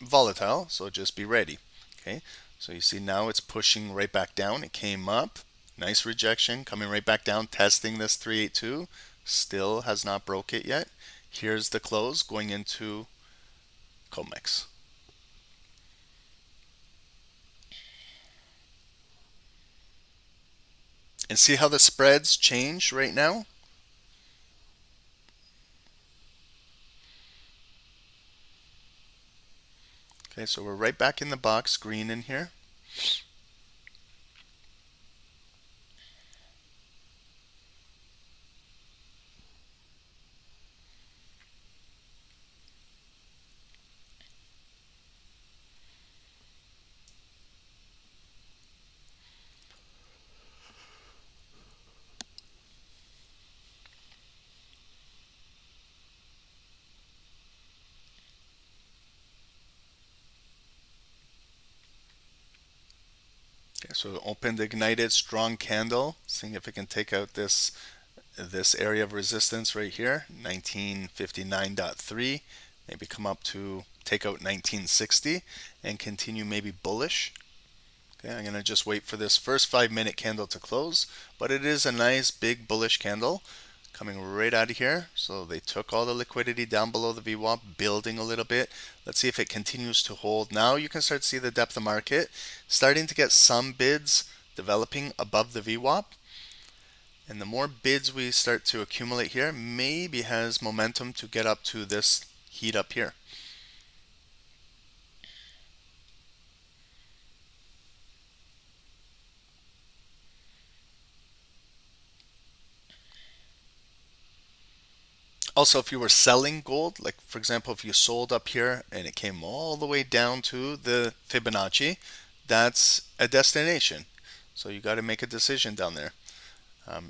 volatile, so just be ready. Okay, so you see now it's pushing right back down. It came up, nice rejection, coming right back down, testing this 382. Still has not broke it yet. Here's the close going into Comex. And see how the spreads change right now? Okay, so we're right back in the box, green in here. Okay, so opened, ignited, strong candle, seeing if it can take out this area of resistance right here, 1959.3, maybe come up to take out 1960 and continue maybe bullish. Okay, I'm going to just wait for this first 5-minute candle to close, but it is a nice big bullish candle coming right out of here. So they took all the liquidity down below the VWAP, building a little bit. Let's see if it continues to hold. Now you can start to see the depth of market starting to get some bids developing above the VWAP. And the more bids we start to accumulate here, maybe has momentum to get up to this heat up here. Also, if you were selling gold, like for example, if you sold up here and it came all the way down to the Fibonacci, that's a destination. So you got to make a decision down there.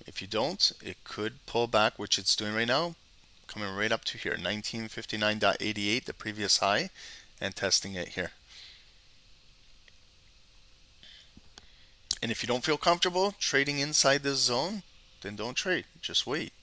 If you don't, it could pull back, which it's doing right now, coming right up to here, 1959.88, the previous high, and testing it here. And if you don't feel comfortable trading inside this zone, then don't trade. Just wait.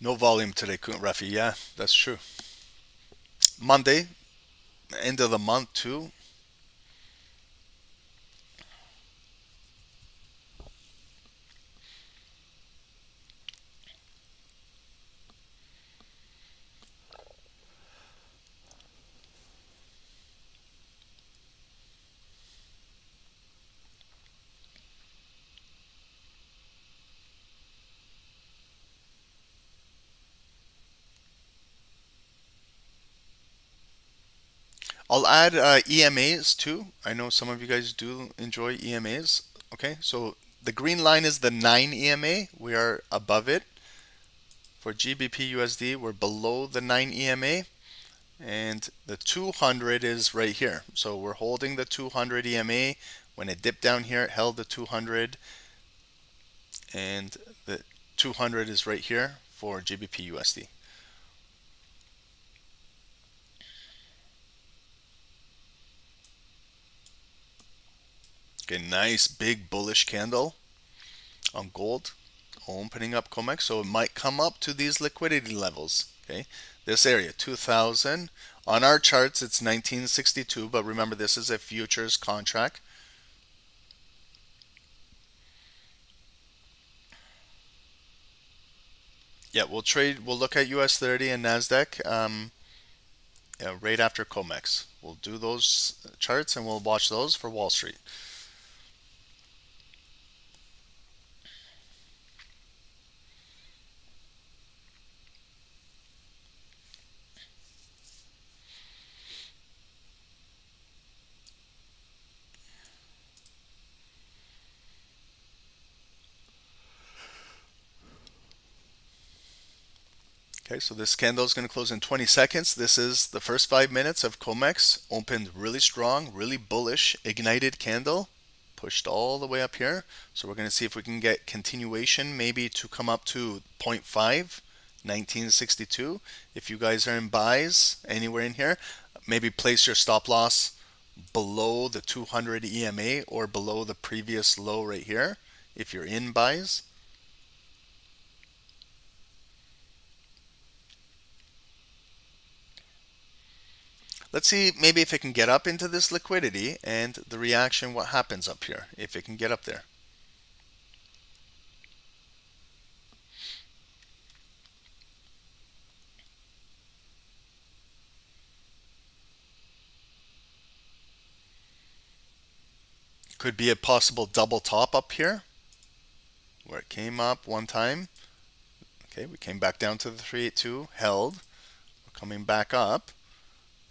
No volume today, Rafi. Yeah, that's true. Monday, end of the month too. I'll add EMAs too. I know some of you guys do enjoy EMAs. Okay, so the green line is the 9 EMA. We are above it. For GBP USD, we're below the 9 EMA. And the 200 is right here. So we're holding the 200 EMA. When it dipped down here, it held the 200. And the 200 is right here for GBP USD. Okay, nice big bullish candle on gold, opening up Comex, so it might come up to these liquidity levels. Okay, this area 2000 on our charts, it's 1962, but remember this is a futures contract. Yeah, we'll look at US30 and NASDAQ right after Comex. We'll do those charts and we'll watch those for Wall Street. Okay, so this candle is going to close in 20 seconds. This is the first 5 minutes of Comex. Opened really strong, really bullish, ignited candle, pushed all the way up here. So we're going to see if we can get continuation, maybe to come up to 0.5, 1962. If you guys are in buys anywhere in here, maybe place your stop loss below the 200 EMA or below the previous low right here if you're in buys. Let's see maybe if it can get up into this liquidity and the reaction, what happens up here, if it can get up there. Could be a possible double top up here, where it came up one time. Okay, we came back down to the 382, held. We're coming back up.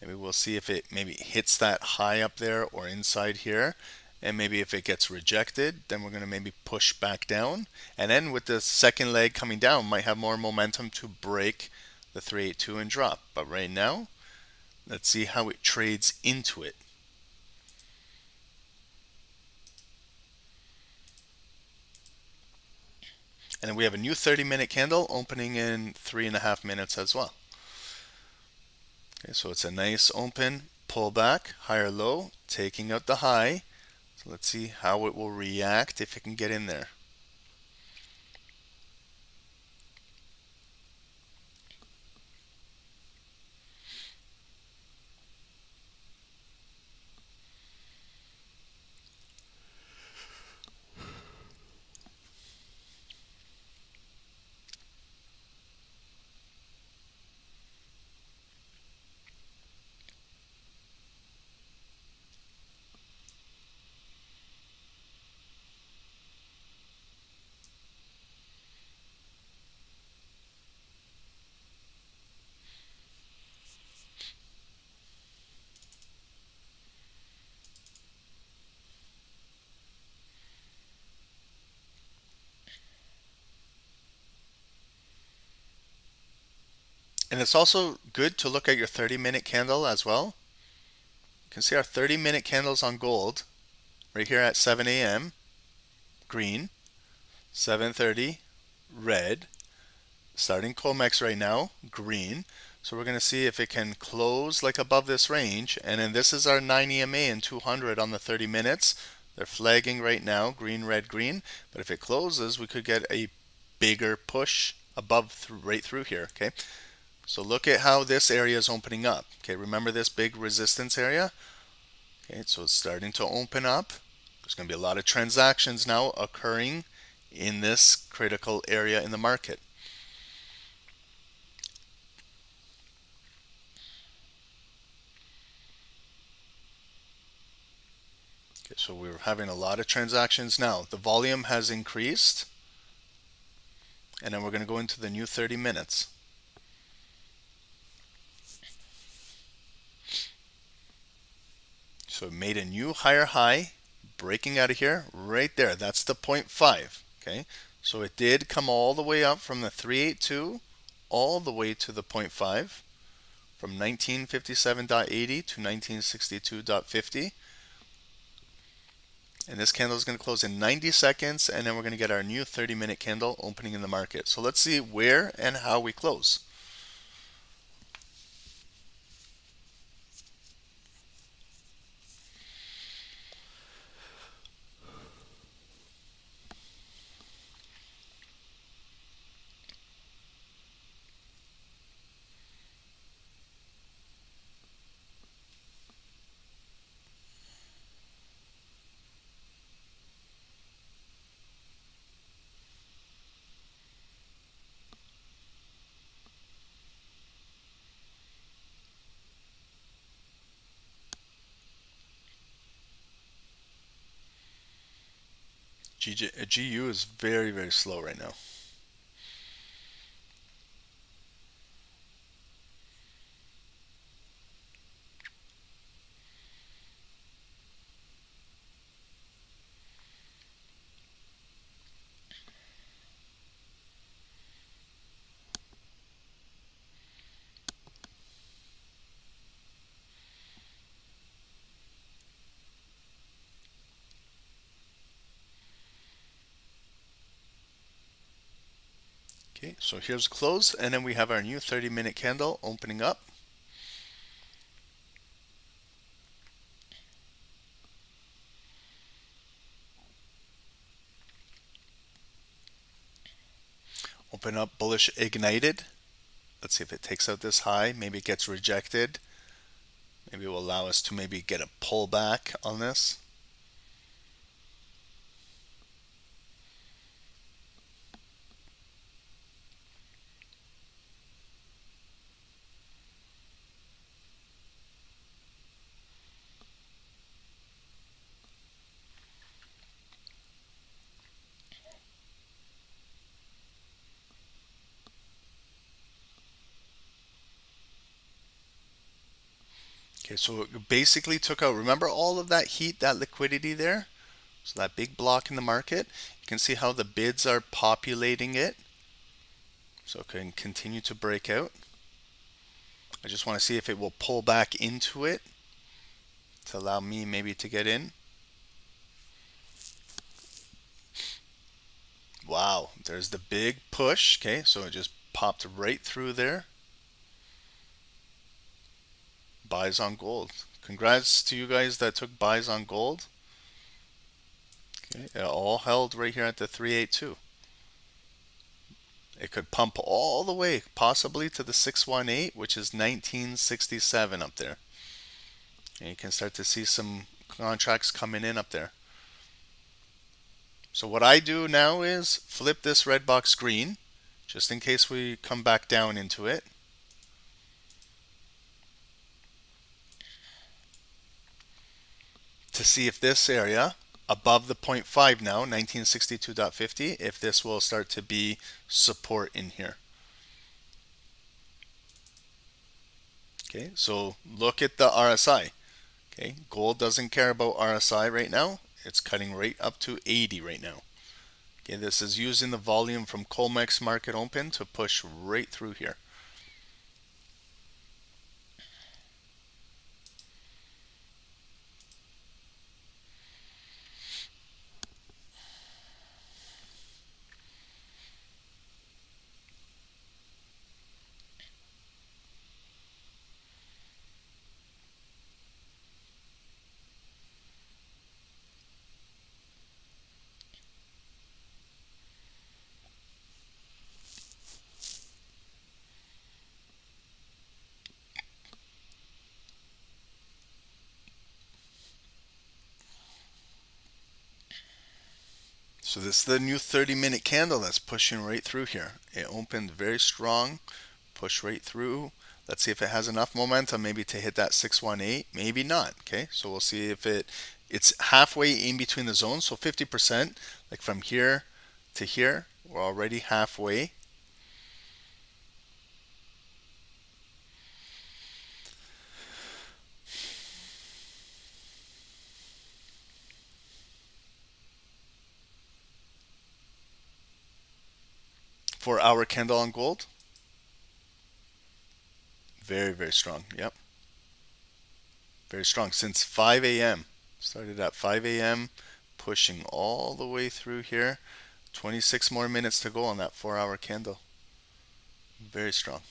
Maybe we'll see if it maybe hits that high up there or inside here. And maybe if it gets rejected, then we're going to maybe push back down. And then with the second leg coming down, might have more momentum to break the 382 and drop. But right now, let's see how it trades into it. And then we have a new 30-minute candle opening in 3.5 minutes as well. Okay, so it's a nice open pullback, higher low, taking out the high. So let's see how it will react if it can get in there. And it's also good to look at your 30-minute candle as well. You can see our 30-minute candles on gold right here at 7 a.m. green, 7:30 red, starting Comex right now green. So we're going to see if it can close like above this range. And then this is our 9 EMA and 200 on the 30 minutes. They're flagging right now, green, red, green. But if it closes, we could get a bigger push above right through here. Okay. So look at how this area is opening up. Okay, remember this big resistance area? Okay, so it's starting to open up. There's going to be a lot of transactions now occurring in this critical area in the market. Okay, so we're having a lot of transactions now. The volume has increased. And then we're going to go into the new 30 minutes. So it made a new higher high, breaking out of here, right there. That's the 0.5. Okay, so it did come all the way up from the 382 all the way to the 0.5, from 1957.80 to 1962.50. And this candle is going to close in 90 seconds, and then we're going to get our new 30-minute candle opening in the market. So let's see where and how we close. GU is very, very slow right now. Okay, so here's close, and then we have our new 30-minute candle opening up. Open up bullish ignited. Let's see if it takes out this high. Maybe it gets rejected. Maybe it will allow us to maybe get a pullback on this. Okay, so it basically took out, remember all of that heat, that liquidity there? So that big block in the market, you can see how the bids are populating it. So it can continue to break out. I just want to see if it will pull back into it to allow me maybe to get in. Wow. Wow, there's the big push. Okay, so it just popped right through there. Buys on gold. Congrats to you guys that took buys on gold. Okay, it all held right here at the 382. It could pump all the way, possibly to the 618, which is 1967 up there. And you can start to see some contracts coming in up there. So what I do now is flip this red box green, just in case we come back down into it. To see if this area above the 0.5 now, 1962.50, if this will start to be support in here. Okay, so look at the RSI. Okay, gold doesn't care about RSI right now. It's cutting right up to 80 right now. Okay, this is using the volume from Comex market open to push right through here. So this is the new 30-minute candle that's pushing right through here. It opened very strong, push right through. Let's see if it has enough momentum maybe to hit that 618, maybe not. Okay, so we'll see if it's halfway in between the zones, so 50%, like from here to here, we're already halfway. For our candle on gold, very, very strong. Yep. Very strong since 5 a.m. Started at 5 a.m. pushing all the way through here. 26 more minutes to go on that 4-hour candle. Very strong.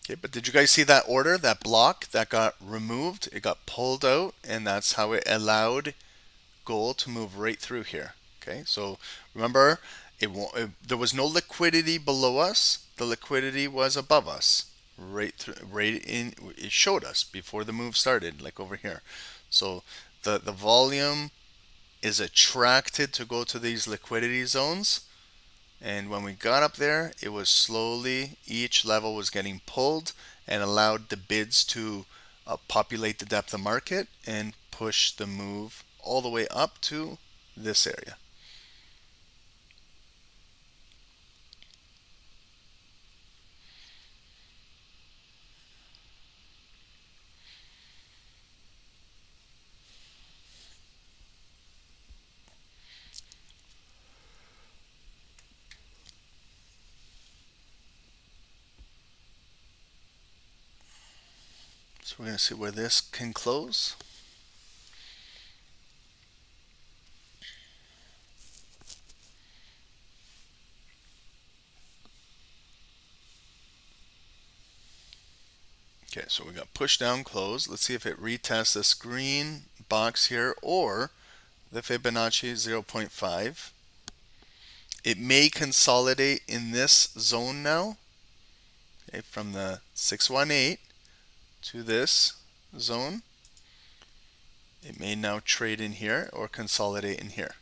Okay, but did you guys see that order, that block that got removed? It got pulled out, and that's how it allowed gold to move right through here. Okay, so remember, there was no liquidity below us. The liquidity was above us. Right in, it showed us before the move started, like over here. So the volume is attracted to go to these liquidity zones. And when we got up there, it was slowly, each level was getting pulled and allowed the bids to populate the depth of market and push the move all the way up to this area. So we're going to see where this can close. Okay, so we got push down, close. Let's see if it retests this green box here or the Fibonacci 0.5. It may consolidate in this zone now. Okay, from the 618 to this zone. It may now trade in here or consolidate in here.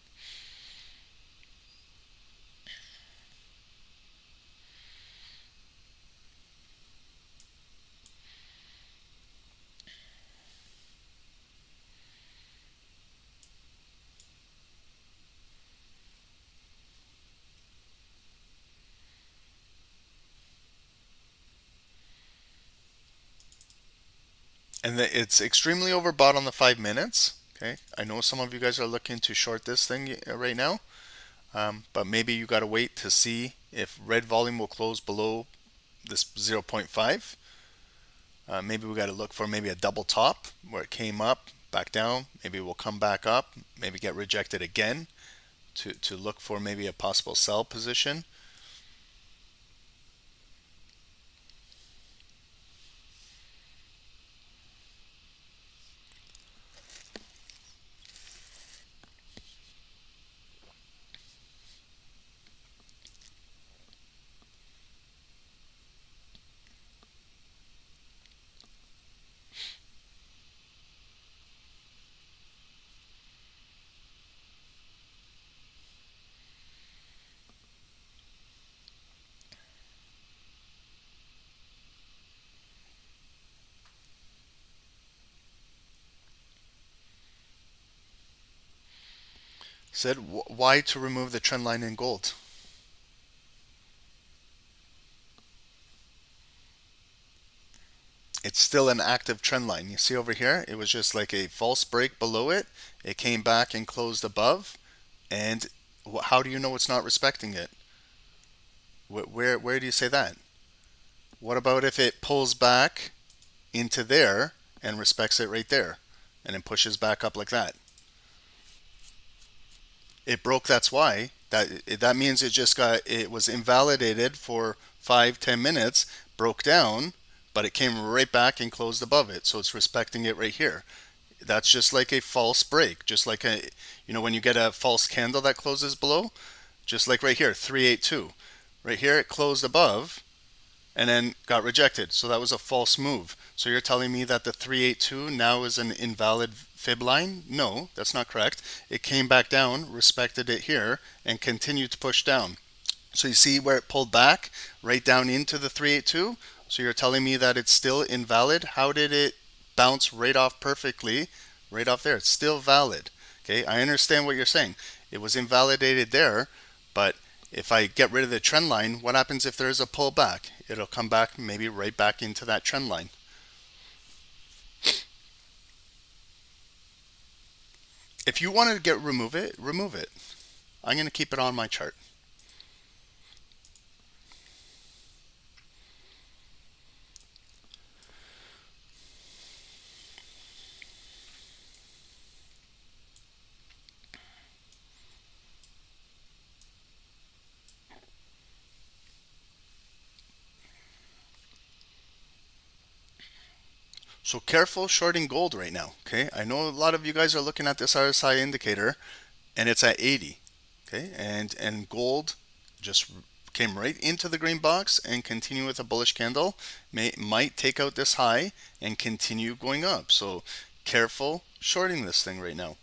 And it's extremely overbought on the 5 minutes. Okay, I know some of you guys are looking to short this thing right now, but maybe you got to wait to see if red volume will close below this 0.5. Maybe we got to look for maybe a double top where it came up, back down. Maybe we'll come back up, maybe get rejected again to look for maybe a possible sell position. Said why to remove the trend line in gold? It's still an active trend line. You see over here, it was just like a false break below it. It came back and closed above. And how do you know it's not respecting it? Where do you say that? What about if it pulls back into there and respects it right there and then pushes back up like that? It broke, that's why. That means it was invalidated for 5-10 minutes, broke down, but it came right back and closed above it. So it's respecting it right here. That's just like a false break, just like when you get a false candle that closes below, just like right here, 382. Right here it closed above and then got rejected. So that was a false move. So you're telling me that the 382 now is an invalid fib line? No, that's not correct. It came back down, respected it here, and continued to push down. So you see where it pulled back right down into the 382? So you're telling me that it's still invalid? How did it bounce right off perfectly, right off there? It's still valid. Okay, I understand what you're saying. It was invalidated there, but if I get rid of the trend line, what happens if there's a pullback? It'll come back maybe right back into that trend line. If you want to remove it, remove it. I'm going to keep it on my chart. So careful shorting gold right now, okay? I know a lot of you guys are looking at this RSI indicator and it's at 80, okay? And gold just came right into the green box and continue with a bullish candle. Might take out this high and continue going up. So careful shorting this thing right now.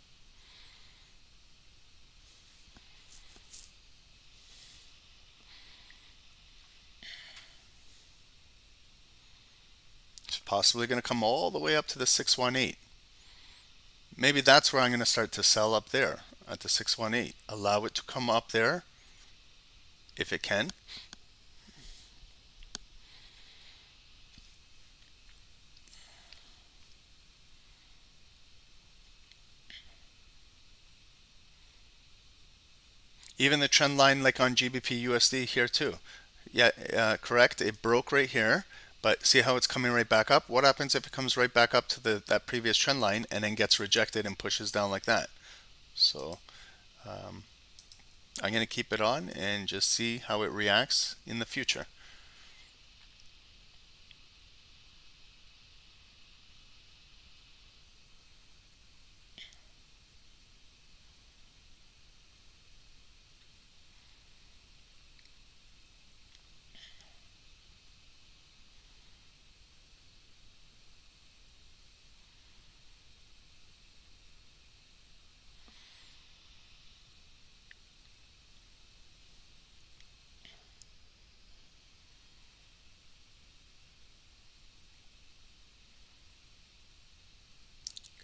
Possibly going to come all the way up to the 618. Maybe that's where I'm going to start to sell up there at the 618. Allow it to come up there if it can. Even the trend line like on GBP USD here too. Yeah, correct. It broke right here. But see how it's coming right back up? What happens if it comes right back up to that previous trend line and then gets rejected and pushes down like that? So I'm going to keep it on and just see how it reacts in the future.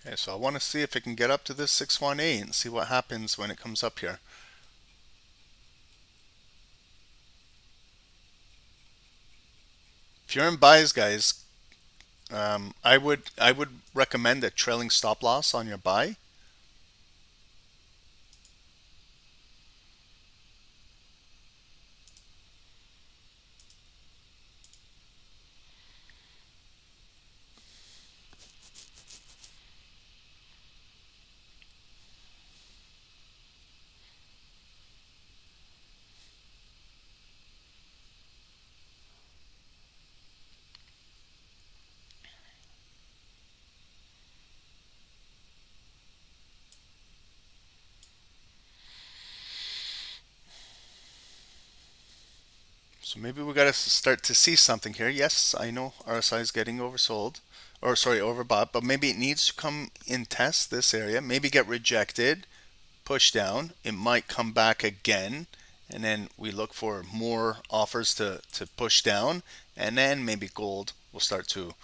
Okay, so I want to see if it can get up to this 618 and see what happens when it comes up here. If you're in buys, guys, I would recommend a trailing stop loss on your buy. So maybe we got to start to see something here. Yes, I know RSI is getting oversold, or sorry, overbought, but maybe it needs to come in test this area, maybe get rejected, push down. It might come back again, and then we look for more offers to push down, and then maybe gold will start to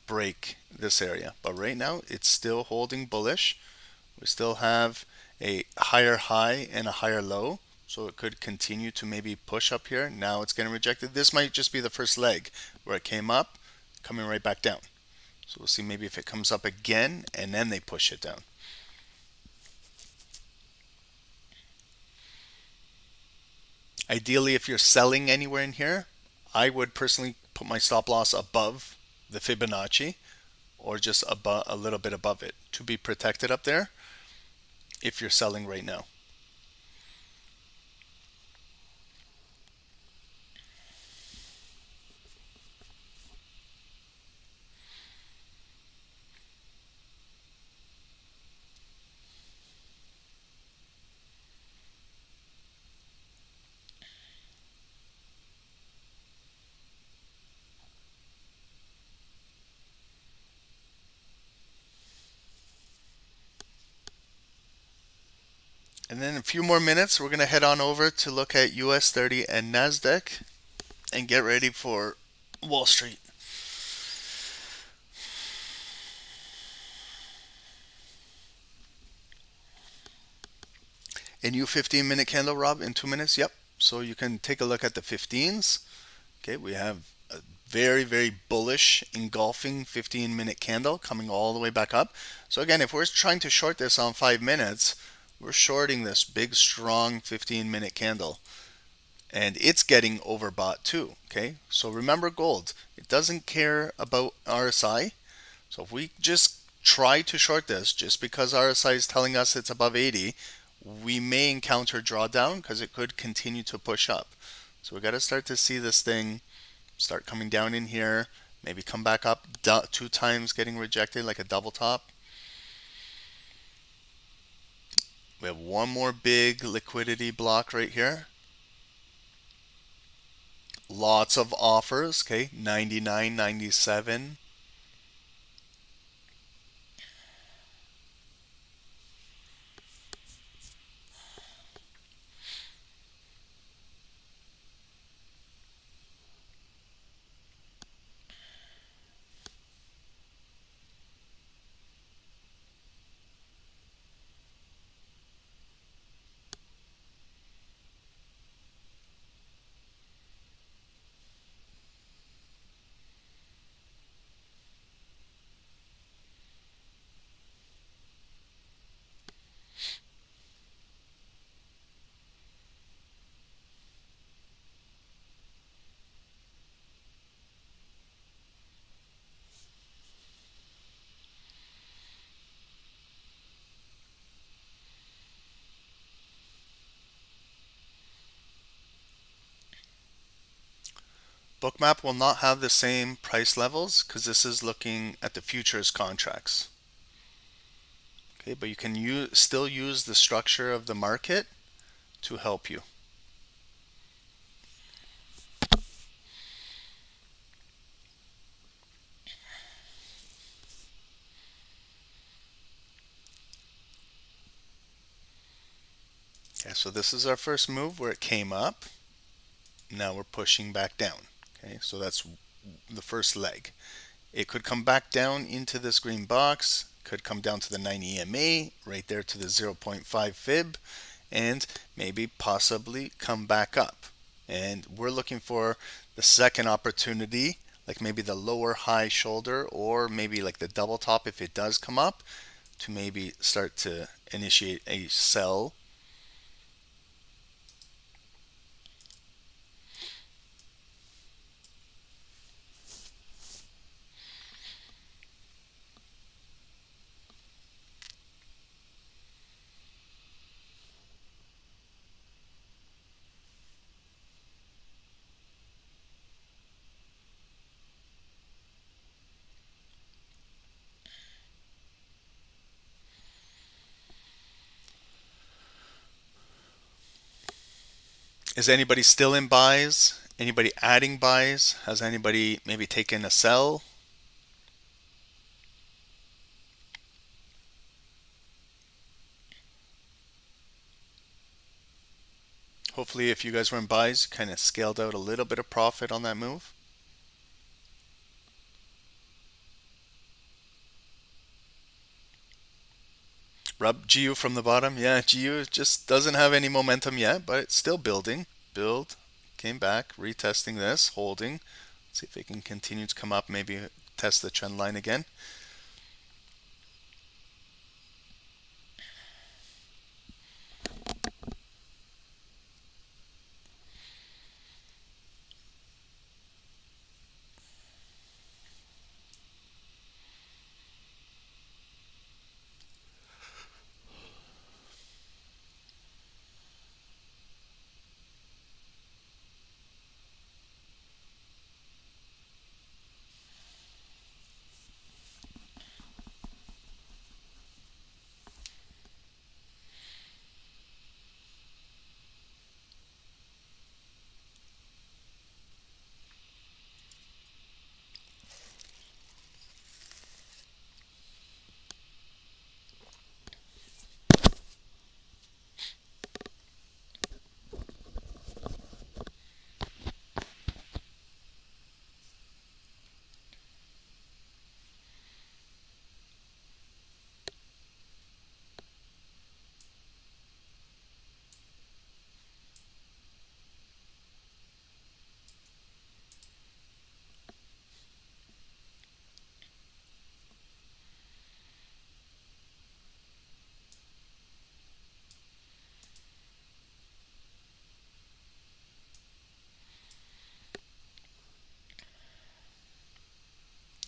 break this area. But right now, it's still holding bullish. We still have a higher high and a higher low. So it could continue to maybe push up here. Now it's getting rejected. This might just be the first leg where it came up, coming right back down. So we'll see maybe if it comes up again and then they push it down. Ideally, if you're selling anywhere in here, I would personally put my stop loss above the Fibonacci or just above, a little bit above it to be protected up there if you're selling right now. And then in a few more minutes, we're going to head on over to look at US30 and NASDAQ and get ready for Wall Street. A new 15-minute candle, Rob, in 2 minutes? Yep. So you can take a look at the 15s. Okay, we have a very, very bullish engulfing 15-minute candle coming all the way back up. So again, if we're trying to short this on 5 minutes, we're shorting this big, strong 15-minute candle. And it's getting overbought too, okay? So remember gold, it doesn't care about RSI. So if we just try to short this just because RSI is telling us it's above 80, we may encounter drawdown because it could continue to push up. So we got to start to see this thing start coming down in here, maybe come back up 2 times getting rejected like a double top. We have one more big liquidity block right here. Lots of offers, okay, 99, 97. Bookmap will not have the same price levels because this is looking at the futures contracts. Okay, but you can still use the structure of the market to help you. Okay, so this is our first move where it came up. Now we're pushing back down. Okay, so that's the first leg. It could come back down into this green box, could come down to the 9 EMA, right there to the 0.5 fib, and maybe possibly come back up. And we're looking for the second opportunity, like maybe the lower high shoulder or maybe like the double top if it does come up, to maybe start to initiate a sell. Is anybody still in buys Anybody adding buys? Has anybody maybe taken a sell? Hopefully if you guys were in buys, kind of scaled out a little bit of profit on that move. Rub GU from the bottom. Yeah, GU just doesn't have any momentum yet, but it's still building. Build, came back, retesting this, holding. Let's see if it can continue to come up, maybe test the trend line again.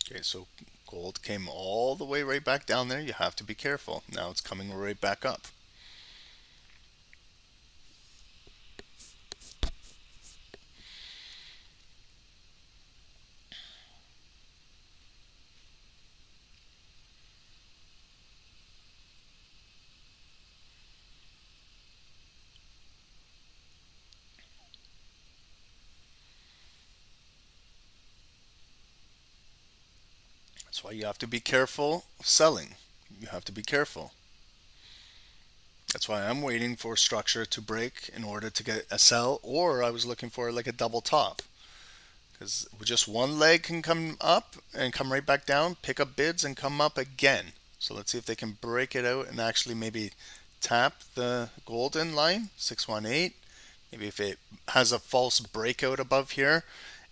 Okay, so gold came all the way right back down there. You have to be careful. Now it's coming right back up. That's why you have to be careful selling. You have to be careful. That's why I'm waiting for structure to break in order to get a sell, or I was looking for like a double top. Because just one leg can come up and come right back down, pick up bids and come up again. So let's see if they can break it out and actually maybe tap the golden line, 618. Maybe if it has a false breakout above here,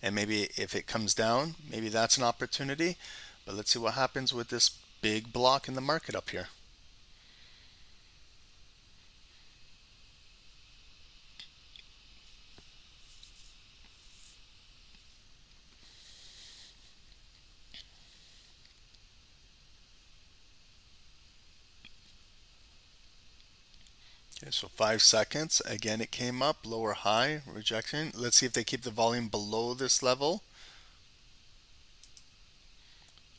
and maybe if it comes down, maybe that's an opportunity. But let's see what happens with this big block in the market up here. Okay, so 5 seconds. Again, it came up, lower high, rejection. Let's see if they keep the volume below this level.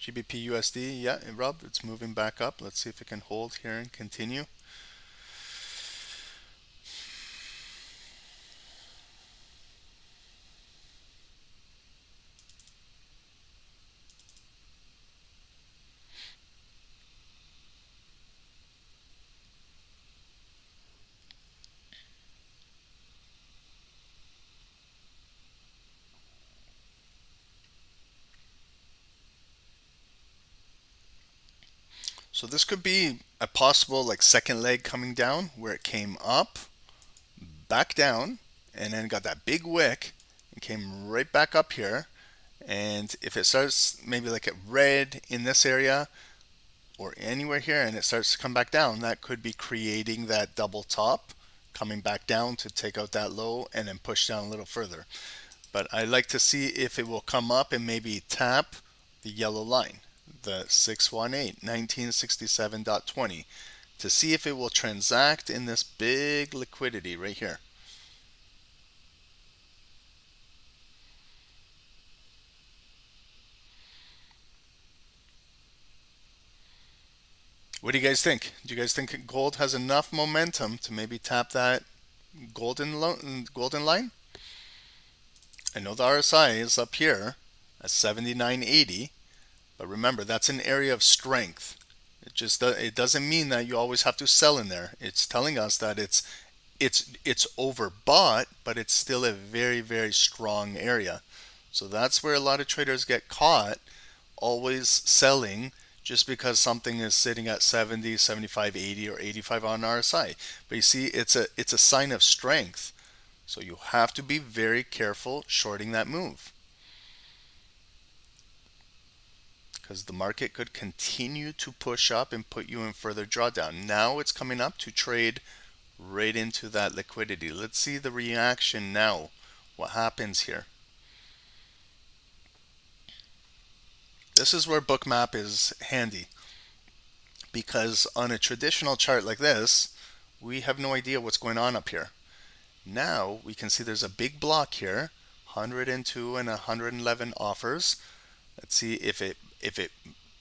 GBP USD, yeah, Rob, it's moving back up. Let's see if it can hold here and continue. So this could be a possible like second leg coming down where it came up, back down, and then got that big wick and came right back up here. And if it starts maybe like a red in this area or anywhere here and it starts to come back down, that could be creating that double top coming back down to take out that low and then push down a little further. But I'd like to see if it will come up and maybe tap the yellow line, the 618, 1967.20, to see if it will transact in this big liquidity right here. What do you guys think? Do you guys think gold has enough momentum to maybe tap that golden line? I know the RSI is up here at 79.80, but remember that's an area of strength. It doesn't mean that you always have to sell in there. It's telling us that it's overbought, but it's still a very, very strong area. So that's where a lot of traders get caught, always selling just because something is sitting at 70, 75, 80, or 85 on RSI. But you see, it's a sign of strength. So you have to be very careful shorting that move, because the market could continue to push up and put you in further drawdown. Now it's coming up to trade right into that liquidity. Let's see the reaction now. What happens here? This is where Bookmap is handy, because on a traditional chart like this, we have no idea what's going on up here. Now we can see there's a big block here, 102 and 111 offers. Let's see if it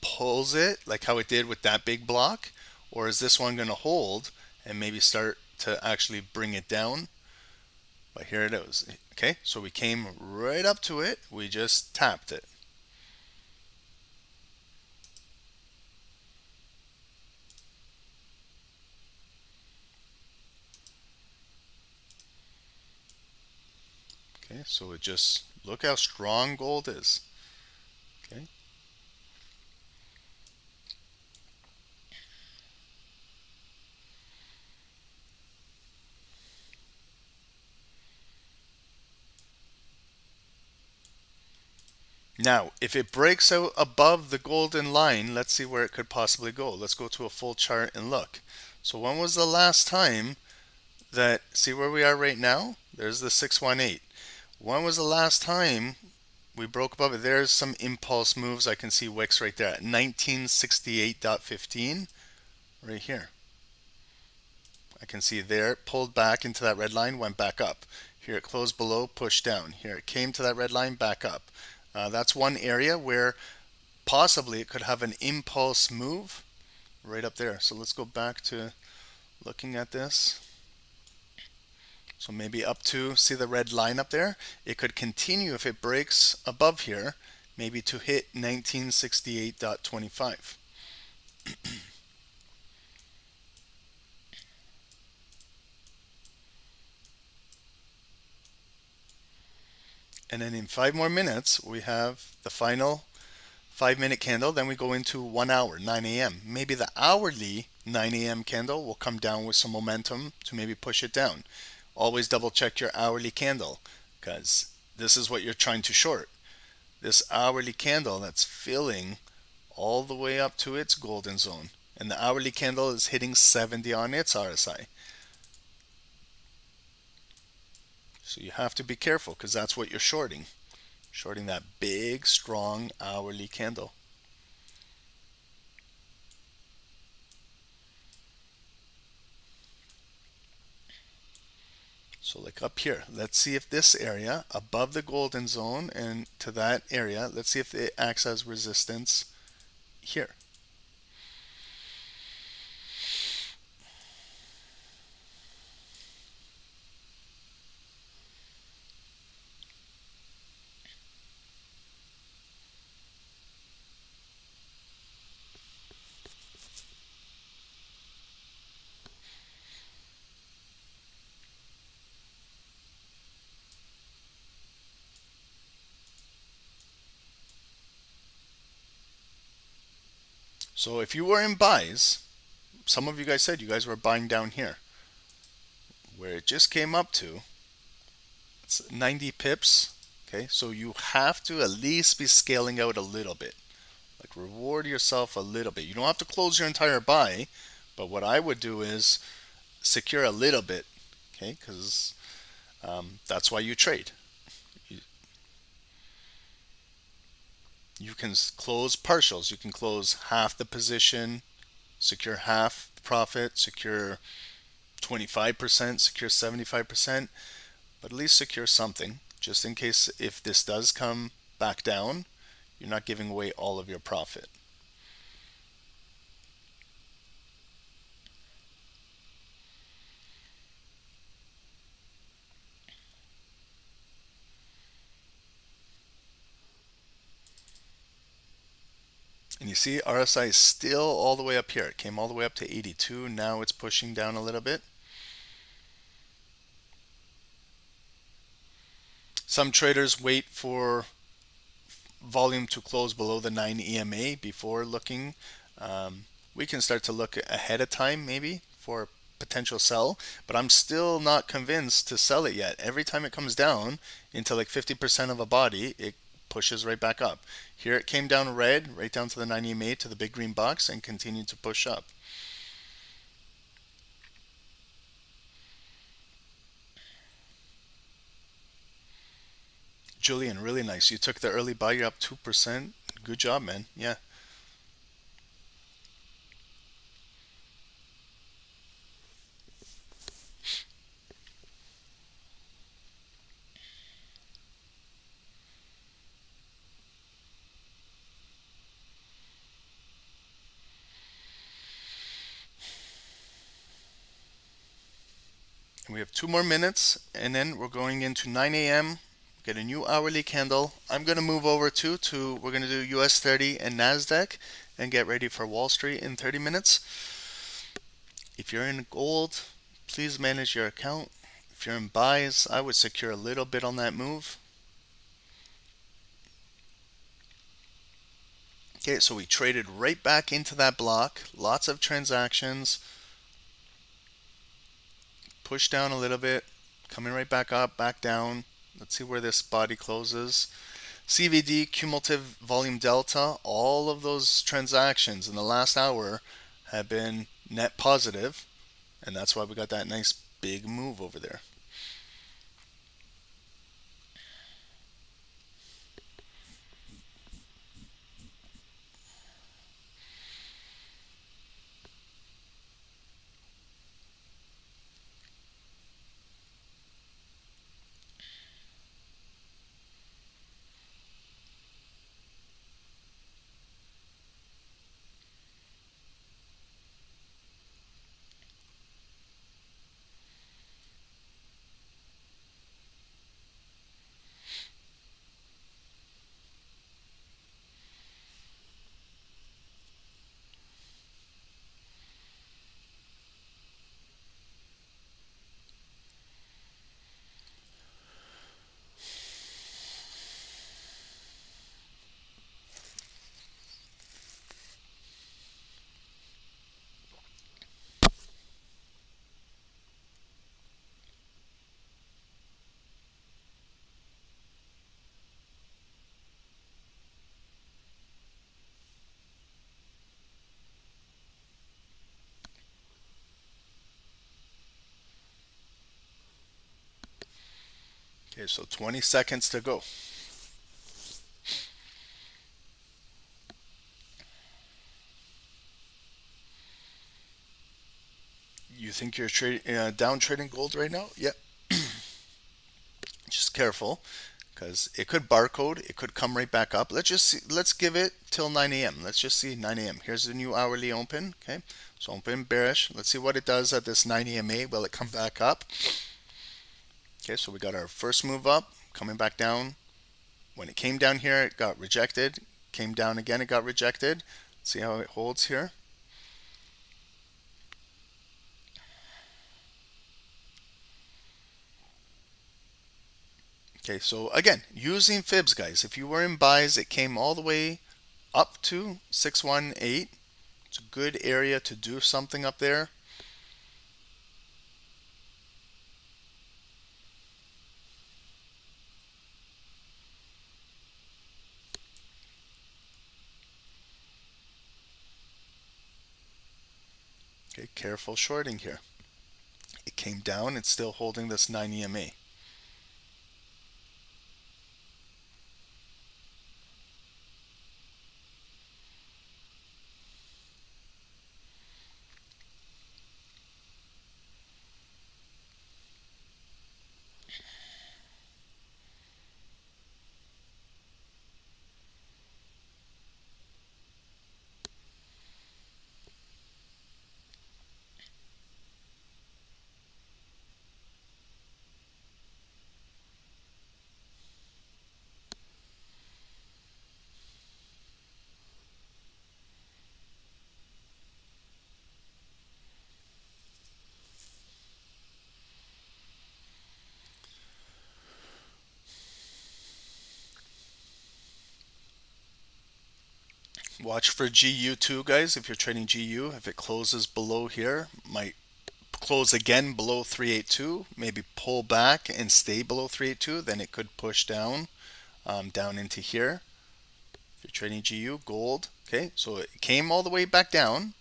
pulls it like how it did with that big block, or is this one going to hold and maybe start to actually bring it down? But here it is. Okay, so we came right up to it, we just tapped it. Okay, so it just, look how strong gold is. Okay. Now, if it breaks out above the golden line, let's see where it could possibly go. Let's go to a full chart and look. So when was the last time that, see where we are right now? There's the 618. When was the last time we broke above it? There's some impulse moves. I can see wicks right there at 1968.15 right here. I can see there, pulled back into that red line, went back up. Here it closed below, pushed down. Here it came to that red line, back up. That's one area where possibly it could have an impulse move right up there. So let's go back to looking at this. So maybe up to, see the red line up there? It could continue if it breaks above here, maybe to hit 1968.25. And then in 5 more minutes, we have the final 5-minute candle. Then we go into 1 hour, 9 a.m. Maybe the hourly 9 a.m. candle will come down with some momentum to maybe push it down. Always double check your hourly candle, because this is what you're trying to short. This hourly candle that's filling all the way up to its golden zone. And the hourly candle is hitting 70 on its RSI. So you have to be careful, because that's what you're shorting. Shorting that big, strong hourly candle. So like up here, let's see if this area above the golden zone and to that area, let's see if it acts as resistance here. So if you were in buys, some of you guys said you guys were buying down here, where it just came up to, it's 90 pips. Okay, so you have to at least be scaling out a little bit. Like, reward yourself a little bit. You don't have to close your entire buy, but what I would do is secure a little bit. Okay, because that's why you trade. You can close partials. You can close half the position, secure half the profit, secure 25%, secure 75%, but at least secure something, just in case if this does come back down, you're not giving away all of your profit. you see RSI is still all the way up here. It came all the way up to 82. Now it's pushing down a little bit. Some traders wait for volume to close below the 9 EMA before looking. We can start to look ahead of time maybe for potential sell, but I'm still not convinced to sell it yet. Every time it comes down into like 50% of a body, it pushes right back up. Here it came down red, right down to the 9 EMA, to the big green box, and continued to push up. Julian, really nice. You took the early buy, you're up 2%. Good job, man. Yeah. And we have 2 more minutes, and then we're going into 9 a.m. Get a new hourly candle. I'm going to move over to we're going to do US30 and NASDAQ and get ready for Wall Street in 30 minutes. If you're in gold, please manage your account. If you're in buys, I would secure a little bit on that move. Okay, so we traded right back into that block. Lots of transactions. Push down a little bit, coming right back up, back down. Let's see where this body closes. CVD, cumulative volume delta, all of those transactions in the last hour have been net positive, and that's why we got that nice big move over there. Okay, so 20 seconds to go. You think you're down trading gold right now? Yep. Just careful, because it could barcode, it could come right back up. Let's just see, let's give it till 9 a.m. Let's just see 9 a.m. Here's the new hourly open. Okay, so open bearish. Let's see what it does at this 9 EMA. Will it come back up? Okay, so we got our first move up, coming back down. When it came down here, it got rejected. Came down again, it got rejected. Let's see how it holds here. Okay, so again, using fibs, guys. If you were in buys, it came all the way up to 618. It's a good area to do something up there. Okay, careful shorting here. It came down, it's still holding this 9 EMA. Watch for GU too, guys. If you're trading GU, if it closes below here, might close again below 382, maybe pull back and stay below 382, then it could push down, down into here. If you're trading GU, gold, okay, so it came all the way back down,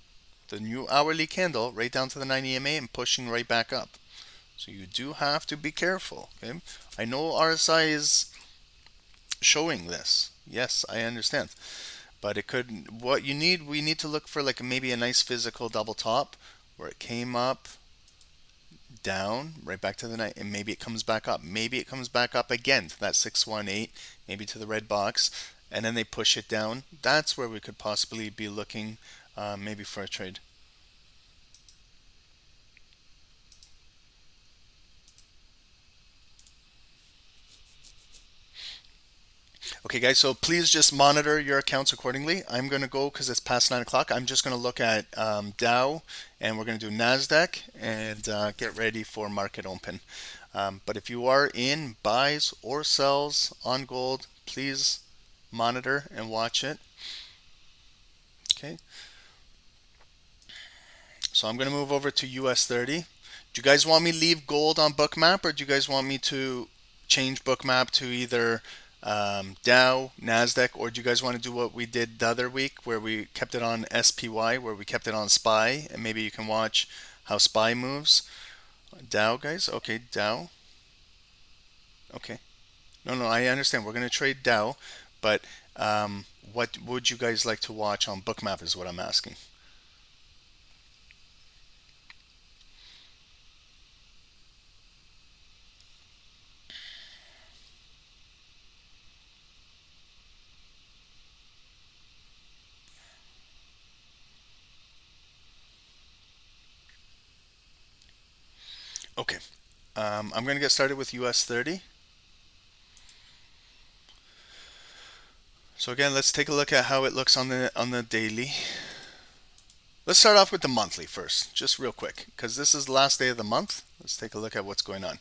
the new hourly candle, right down to the 90 EMA and pushing right back up. So you do have to be careful, okay? I know RSI is showing this. Yes, I understand. But it could, we need to look for like maybe a nice physical double top where it came up, down, right back to the night, and maybe it comes back up. Maybe it comes back up again to that 618, maybe to the red box, and then they push it down. That's where we could possibly be looking maybe for a trade. Okay, guys, so please just monitor your accounts accordingly. I'm going to go, because it's past 9 o'clock, I'm just going to look at Dow, and we're going to do NASDAQ, and get ready for market open. But if you are in buys or sells on gold, please monitor and watch it. Okay. So I'm going to move over to US30. Do you guys want me to leave gold on Bookmap, or do you guys want me to change Bookmap to either Dow, NASDAQ, or do you guys want to do what we did the other week where we kept it on SPY, where we kept it on SPY, and maybe you can watch how SPY moves? Dow, guys? Okay, Dow. Okay. No, I understand. We're going to trade Dow, but what would you guys like to watch on Bookmap is what I'm asking. Okay, I'm going to get started with US30. So again, let's take a look at how it looks on the daily. Let's start off with the monthly first, just real quick, because this is the last day of the month. Let's take a look at what's going on.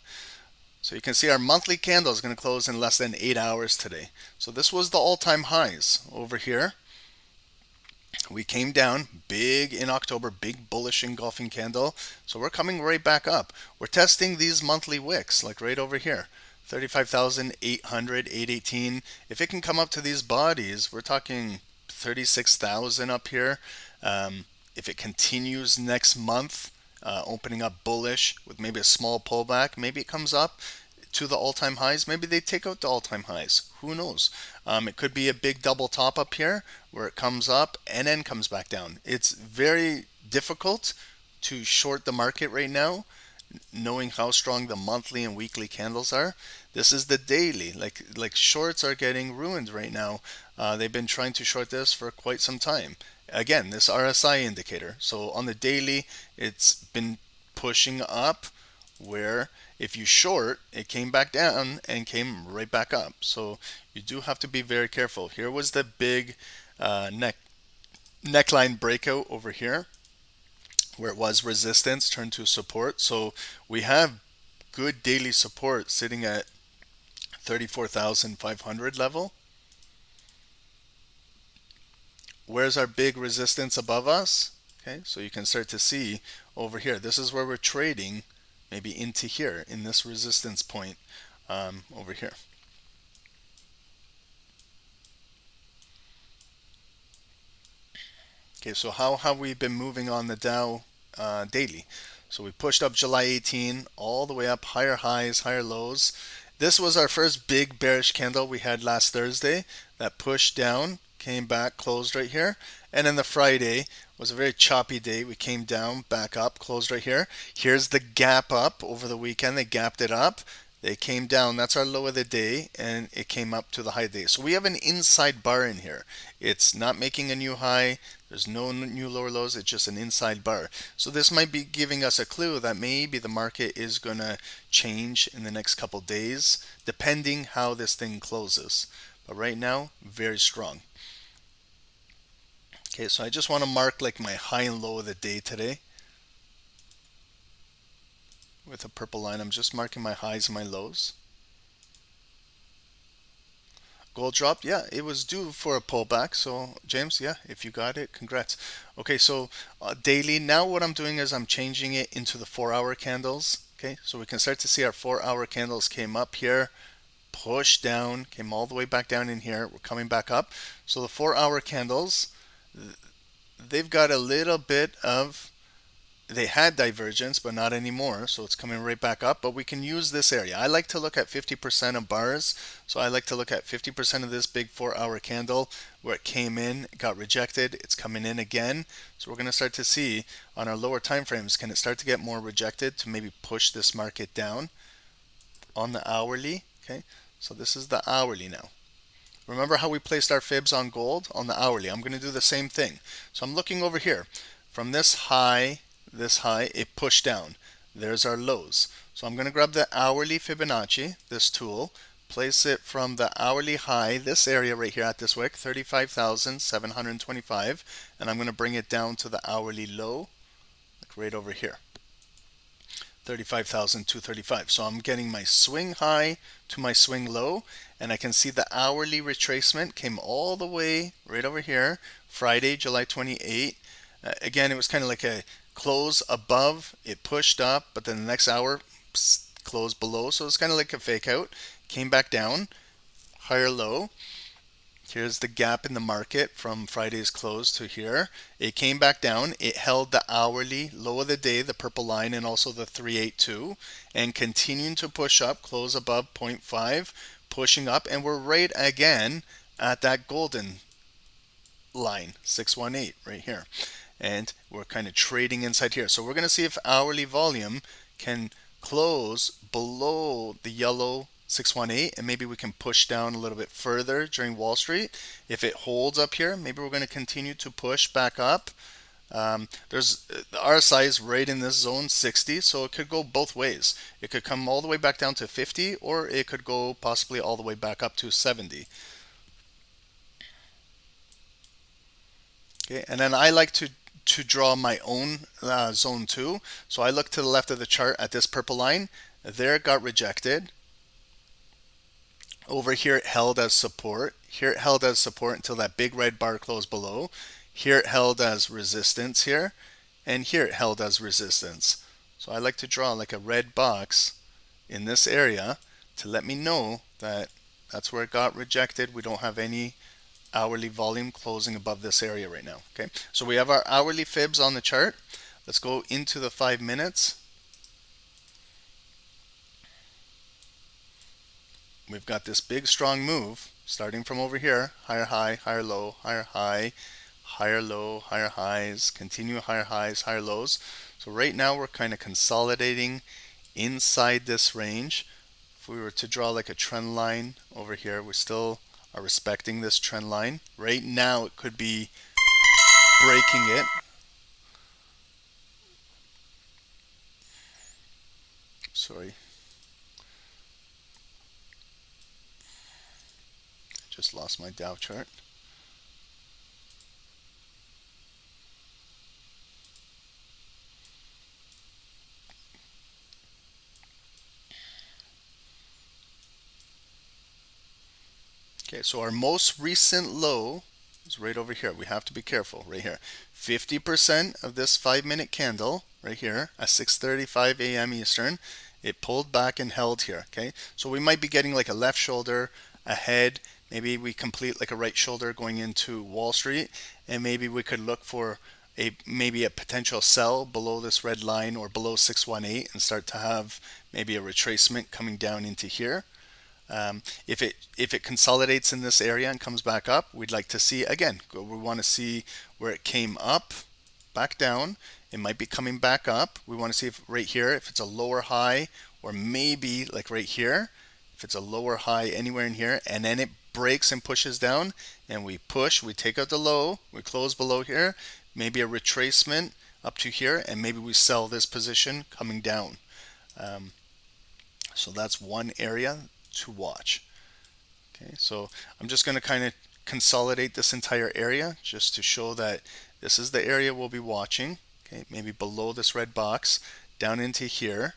So you can see our monthly candle is going to close in less than 8 hours today. So this was the all-time highs over here. We came down big in October, big bullish engulfing candle. So we're coming right back up. We're testing these monthly wicks, like right over here. 35,800, 818. If it can come up to these bodies, we're talking 36,000 up here. If it continues next month, opening up bullish with maybe a small pullback, maybe it comes up to the all-time highs. Maybe they take out the all-time highs. Who knows? It could be a big double top up here where it comes up and then comes back down. It's very difficult to short the market right now, knowing how strong the monthly and weekly candles are. This is the daily. Like shorts are getting ruined right now. They've been trying to short this for quite some time. Again, this RSI indicator. So on the daily, it's been pushing up, where if you short, it came back down and came right back up. So you do have to be very careful. Here was the big neckline breakout over here, where it was resistance turned to support. So we have good daily support sitting at 34,500 level. Where's our big resistance above us? Okay, so you can start to see over here. This is where we're trading, maybe into here in this resistance point over here. Okay, so how have we been moving on the Dow daily? So we pushed up July 18 all the way up, higher highs, higher lows. This was our first big bearish candle we had last Thursday that pushed down, came back, closed right here. And then the Friday was a very choppy day. We came down, back up, closed right here. Here's the gap up over the weekend. They gapped it up. They came down. That's our low of the day, and it came up to the high day. So we have an inside bar in here. It's not making a new high. There's no new lower lows. It's just an inside bar. So this might be giving us a clue that maybe the market is going to change in the next couple days, depending how this thing closes. But right now, very strong. Okay, so I just want to mark like my high and low of the day today. With a purple line, I'm just marking my highs and my lows. Gold dropped. Yeah, it was due for a pullback. So James, yeah, if you got it, congrats. Okay, so daily, now what I'm doing is I'm changing it into the 4-hour candles. Okay, so we can start to see our 4-hour candles came up here, pushed down, came all the way back down in here. We're coming back up. So the 4-hour candles, they've got a little bit of, they had divergence, but not anymore. So it's coming right back up, but we can use this area. I like to look at 50% of bars. So I like to look at 50% of this big 4-hour candle where it came in, got rejected. It's coming in again. So we're going to start to see on our lower time frames, can it start to get more rejected to maybe push this market down on the hourly? Okay. So this is the hourly now. Remember how we placed our fibs on gold on the hourly? I'm going to do the same thing. So I'm looking over here from this high, it pushed down. There's our lows. So I'm going to grab the hourly Fibonacci, this tool, place it from the hourly high, this area right here at this wick, 35,725, and I'm going to bring it down to the hourly low, like right over here. 35,235. So I'm getting my swing high to my swing low, and I can see the hourly retracement came all the way right over here, Friday, July 28. Again, it was kind of like a close above, it pushed up, but then the next hour closed below. So it's kind of like a fake out, came back down, higher low. Here's the gap in the market from Friday's close to here. It came back down. It held the hourly low of the day, the purple line, and also the 382, and continuing to push up, close above 0.5, pushing up, and we're right again at that golden line, 618 right here. And we're kind of trading inside here. So we're going to see if hourly volume can close below the yellow 618, and maybe we can push down a little bit further during Wall Street. If it holds up here, maybe we're going to continue to push back up. There's the RSI is right in this zone 60, so it could go both ways. It could come all the way back down to 50, or it could go possibly all the way back up to 70. Okay, and then I like to draw my own zone 2. So I look to the left of the chart at this purple line. There it got rejected. Over here it held as support. Here it held as support until that big red bar closed below. Here it held as resistance here. And here it held as resistance. So I like to draw like a red box in this area to let me know that that's where it got rejected. We don't have any hourly volume closing above this area right now. Okay, so we have our hourly fibs on the chart. Let's go into the 5 minutes. We've got this big strong move starting from over here, higher high, higher low, higher high, higher low, higher highs, continue higher highs, higher lows. So right now we're kind of consolidating inside this range. If we were to draw like a trend line over here, we still are respecting this trend line. Right now it could be breaking it. Sorry. Just lost my Dow chart. Okay, so our most recent low is right over here. We have to be careful right here. 50% of this 5-minute candle right here at 6:35 a.m. Eastern, it pulled back and held here. Okay, so we might be getting like a left shoulder ahead. Maybe we complete like a right shoulder going into Wall Street, and maybe we could look for maybe a potential sell below this red line or below 618 and start to have maybe a retracement coming down into here. If it consolidates in this area and comes back up, we'd like to see again. We want to see where it came up, back down. It might be coming back up. We want to see if right here, if it's a lower high, or maybe like right here, if it's a lower high anywhere in here, and then it breaks and pushes down, and we push, we take out the low, we close below here, maybe a retracement up to here, and maybe we sell this position coming down. So that's one area to watch. Okay, so I'm just going to kind of consolidate this entire area just to show that this is the area we'll be watching. Okay, maybe below this red box down into here,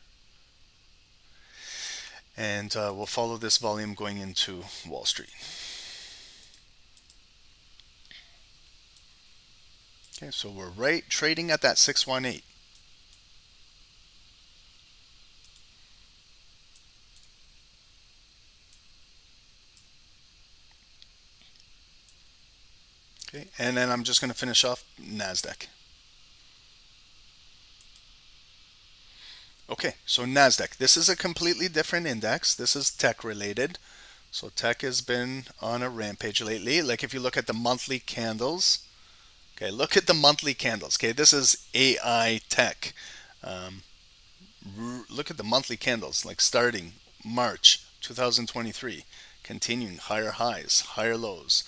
and we'll follow this volume going into Wall Street. Okay, so we're right trading at that 618. Okay, and then I'm just going to finish off NASDAQ. Okay, so NASDAQ. This is a completely different index. This is tech related. So tech has been on a rampage lately. Like if you look at the monthly candles, okay, look at the monthly candles. Okay, this is AI tech. Um, Look at the monthly candles, like starting March 2023, continuing higher highs, higher lows.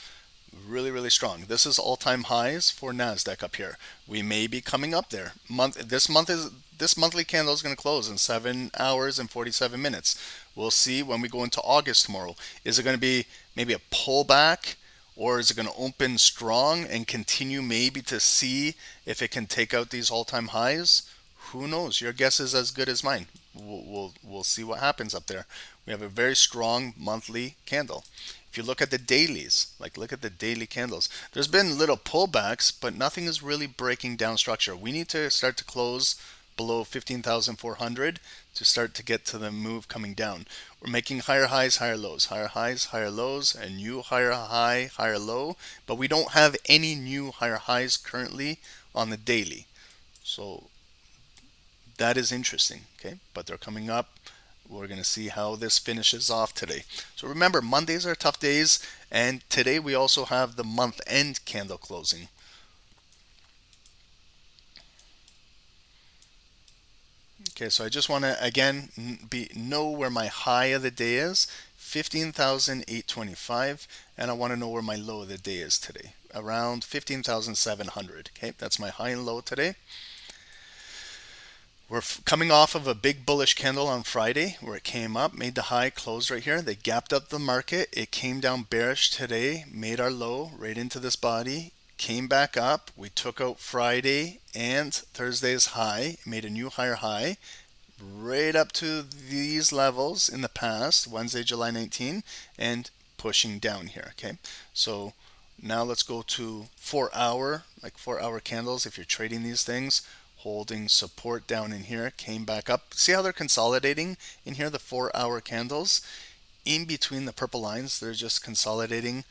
Really, really strong. This is all-time highs for NASDAQ up here. We may be coming up there. This monthly candle is going to close in 7 hours and 47 minutes. We'll see when we go into August tomorrow. Is it going to be maybe a pullback, or is it going to open strong and continue maybe to see if it can take out these all-time highs? Who knows? Your guess is as good as mine. We'll see what happens up there. We have a very strong monthly candle. If you look at the dailies, like look at the daily candles, there's been little pullbacks, but nothing is really breaking down structure. We need to start to close below 15,400 to start to get to the move coming down. We're making higher highs, higher lows, higher highs, higher lows, a new higher high, higher low, but we don't have any new higher highs currently on the daily. So that is interesting, okay? But they're coming up. We're going to see how this finishes off today. So remember, Mondays are tough days, and today we also have the month-end candle closing. Okay, so I just want to again know where my high of the day is, 15,825, and I want to know where my low of the day is today, around 15,700. Okay, that's my high and low today. We're coming off of a big bullish candle on Friday where it came up, made the high, closed right here. They gapped up the market. It came down bearish today, made our low right into this body, came back up. We took out Friday and Thursday's high, made a new higher high right up to these levels in the past, Wednesday, July 19, and pushing down here. Okay, so now let's go to 4-hour, like 4-hour candles. If you're trading these things, holding support down in here, came back up. See how they're consolidating in here, the 4-hour candles in between the purple lines, they're just consolidating.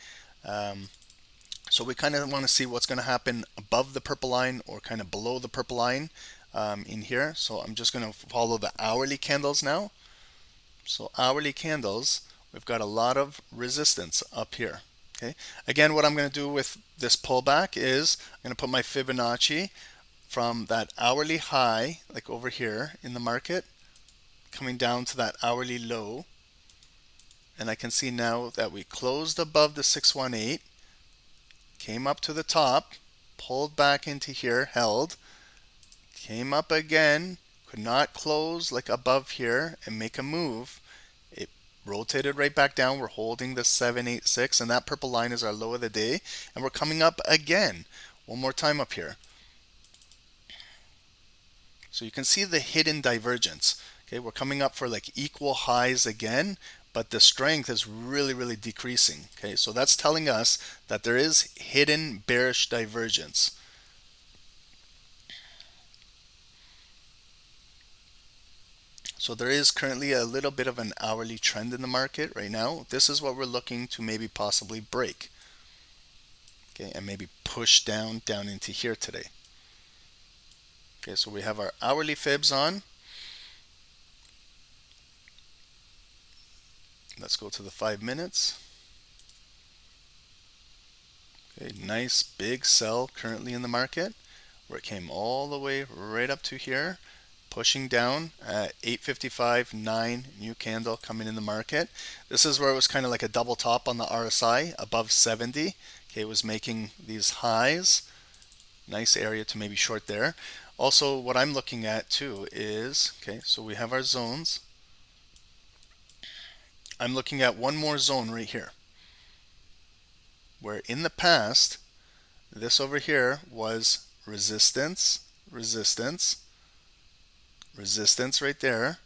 So we kind of want to see what's going to happen above the purple line or kind of below the purple line in here. So I'm just going to follow the hourly candles now. So hourly candles, we've got a lot of resistance up here. Okay, again, what I'm going to do with this pullback is I'm going to put my Fibonacci from that hourly high, like over here in the market, coming down to that hourly low. And I can see now that we closed above the 618, came up to the top, pulled back into here, held, came up again, could not close like above here and make a move. It rotated right back down. We're holding the 786, and that purple line is our low of the day. And we're coming up again, one more time up here. So you can see the hidden divergence. Okay, we're coming up for like equal highs again, but the strength is really, really decreasing. Okay, so that's telling us that there is hidden bearish divergence. So there is currently a little bit of an hourly trend in the market right now. This is what we're looking to maybe possibly break. Okay, and maybe push down into here today. Okay, so we have our hourly fibs on. Let's go to the 5 minutes. Okay, nice big sell currently in the market where it came all the way right up to here, pushing down at 855.9, new candle coming in the market. This is where it was kind of like a double top on the RSI above 70. Okay, it was making these highs. Nice area to maybe short there. Also, what I'm looking at too is, okay, so we have our zones. I'm looking at one more zone right here, where in the past, this over here was resistance, resistance, resistance right there,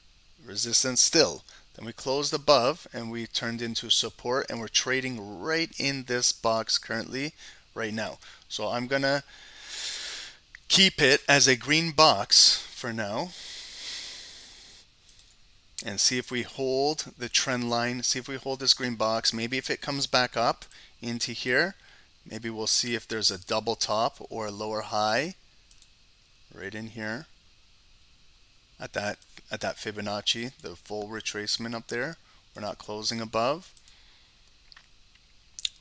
resistance still. Then we closed above and we turned into support, and we're trading right in this box currently right now. So I'm gonna keep it as a green box for now and see if we hold the trend line, see if we hold this green box. Maybe if it comes back up into here, maybe we'll see if there's a double top or a lower high right in here at that Fibonacci, the full retracement up there. We're not closing above.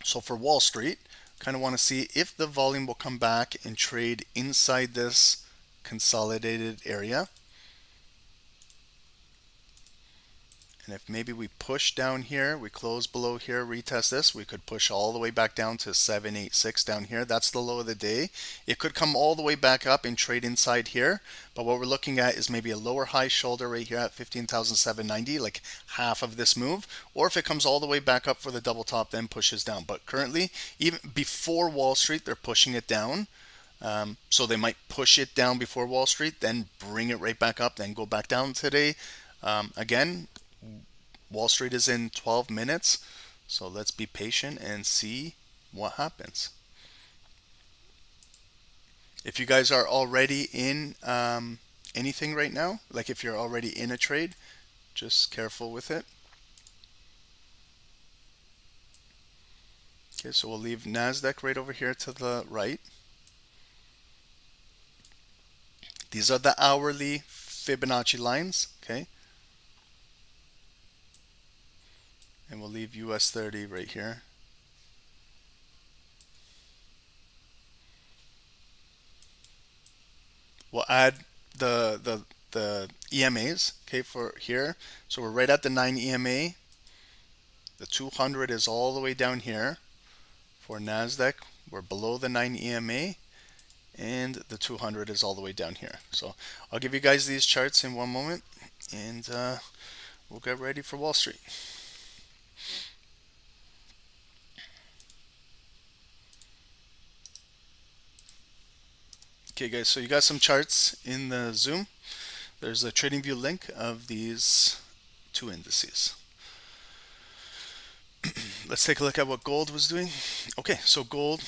So for Wall Street, kind of want to see if the volume will come back and trade inside this consolidated area. And if maybe we push down here, we close below here, retest this, we could push all the way back down to 786 down here. That's the low of the day. It could come all the way back up and trade inside here. But what we're looking at is maybe a lower high shoulder right here at 15,790, like half of this move. Or if it comes all the way back up for the double top, then pushes down. But currently, even before Wall Street, they're pushing it down. So they might push it down before Wall Street, then bring it right back up, then go back down today. Again, Wall Street is in 12 minutes, so let's be patient and see what happens. If you guys are already in anything right now, like if you're already in a trade, just careful with it. Okay, so we'll leave NASDAQ right over here to the right. These are the hourly Fibonacci lines, okay? And we'll leave US30 right here. We'll add the EMAs, okay, for here. So we're right at the 9 EMA. The 200 is all the way down here. For NASDAQ, we're below the 9 EMA. And the 200 is all the way down here. So I'll give you guys these charts in one moment. And we'll get ready for Wall Street. Okay guys, so you got some charts in the Zoom. There's a TradingView link of these two indices. Let's take a look at what gold was doing. Okay, so gold,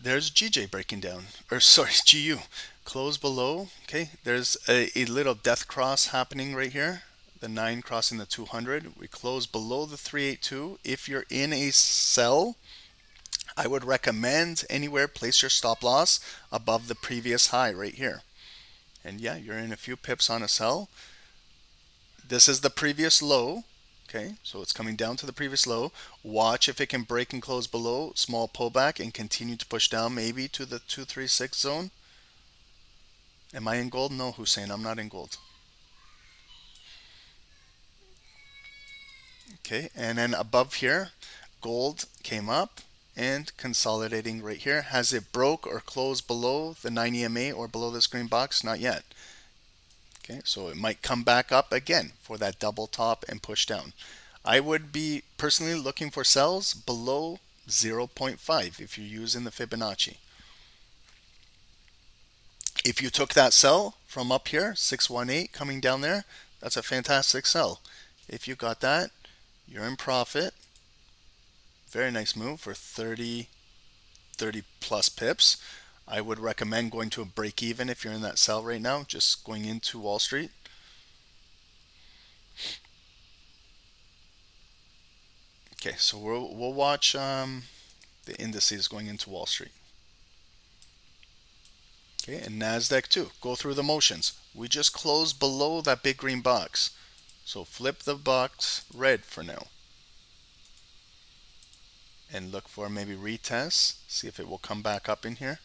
there's GJ breaking down, or sorry, GU. Close below, okay, there's a little death cross happening right here. The 9 crossing the 200. We close below the 382. If you're in a sell, I would recommend anywhere place your stop loss above the previous high right here. And yeah, you're in a few pips on a sell. This is the previous low. Okay, so it's coming down to the previous low. Watch if it can break and close below, small pullback, and continue to push down maybe to the 236 zone. Am I in gold? No, Hussein, I'm not in gold. Okay, and then above here, gold came up and consolidating right here. Has it broke or closed below the 9 EMA or below this green box? Not yet. Okay, so it might come back up again for that double top and push down. I would be personally looking for sells below 0.5 if you're using the Fibonacci. If you took that sell from up here, 618 coming down there, that's a fantastic sell. If you got that, you're in profit. Very nice move for 30 plus pips. I would recommend going to a break even if you're in that sell right now, just going into Wall Street. Okay, so we'll watch the indices going into Wall Street. Okay, and NASDAQ too. Go through the motions. We just closed below that big green box. So flip the box red for now. And look for maybe retest, see if it will come back up in here.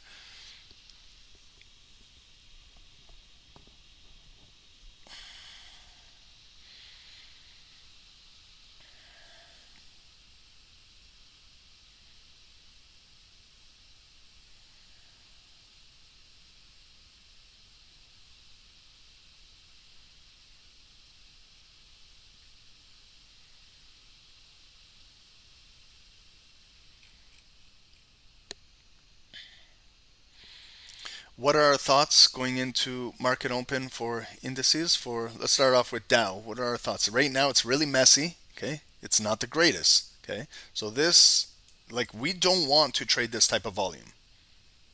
What are our thoughts going into market open for indices? Let's start off with Dow. What are our thoughts? Right now it's really messy, okay? It's not the greatest, okay? So this, like, we don't want to trade this type of volume.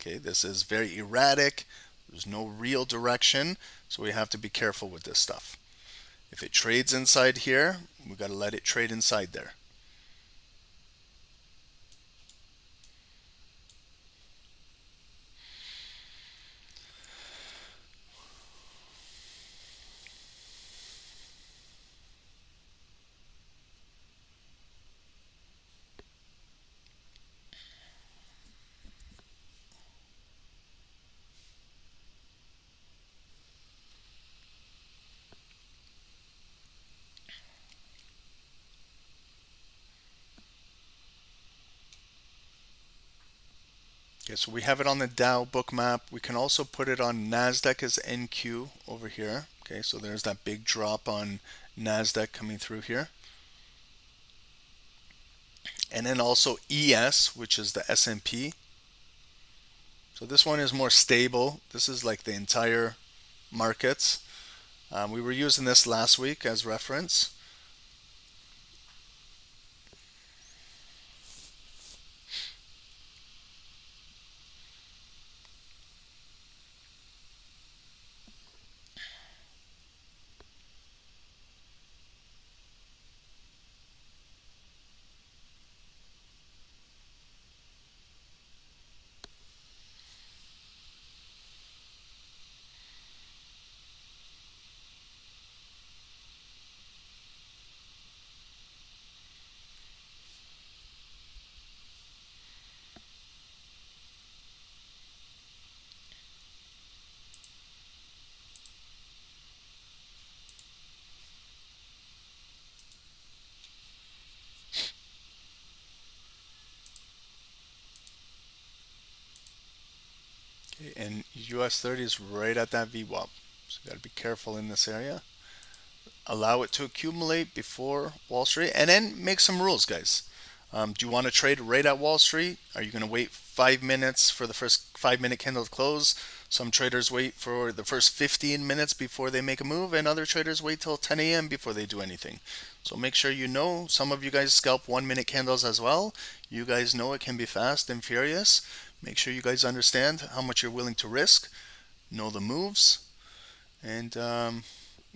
Okay, this is very erratic, There's no real direction, so we have to be careful with this stuff. If it trades inside here, we got to let it trade inside there. Okay, so we have it on the Dow Bookmap. We can also put it on NASDAQ as NQ over here. Okay, so there's that big drop on NASDAQ coming through here. And then also ES, which is the S&P. So this one is more stable. This is like the entire markets. We were using this last week as reference. Okay, and US30 is right at that VWAP. So you got to be careful in this area. Allow it to accumulate before Wall Street, and then make some rules, guys. Do you want to trade right at Wall Street? Are you going to wait 5 minutes for the first 5-minute candle to close? Some traders wait for the first 15 minutes before they make a move, and other traders wait till 10 a.m. before they do anything. So make sure you know. Some of you guys scalp 1-minute candles as well. You guys know it can be fast and furious. Make sure you guys understand how much you're willing to risk. Know the moves. And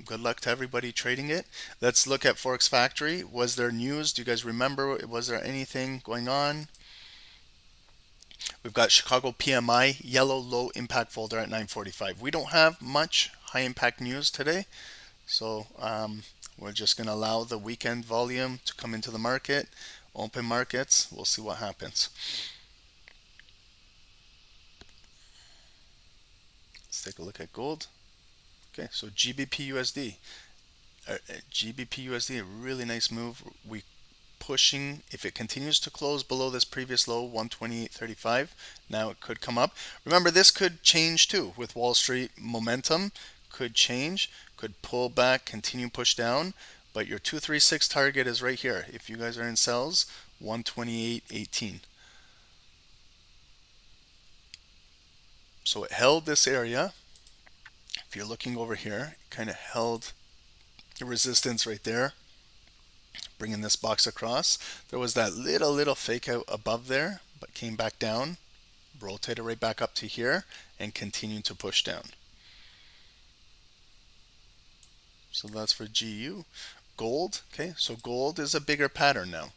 good luck to everybody trading it. Let's look at Forex Factory. Was there news? Do you guys remember? Was there anything going on? We've got Chicago PMI, yellow low impact folder at 9:45. We don't have much high impact news today. So we're just going to allow the weekend volume to come into the market. Open markets. We'll see what happens. Let's take a look at gold. Okay, so GBP USD. GBP USD, a really nice move. We pushing, if it continues to close below this previous low, 128.35, now it could come up. Remember, this could change too with Wall Street momentum. Could change, could pull back, continue push down, but your 236 target is right here. If you guys are in sells, 128.18. So it held this area. If you're looking over here, it kind of held the resistance right there, bringing this box across. There was that little fake out above there, but came back down, rotated right back up to here, and continued to push down. So that's for GU. Gold, okay, so gold is a bigger pattern now.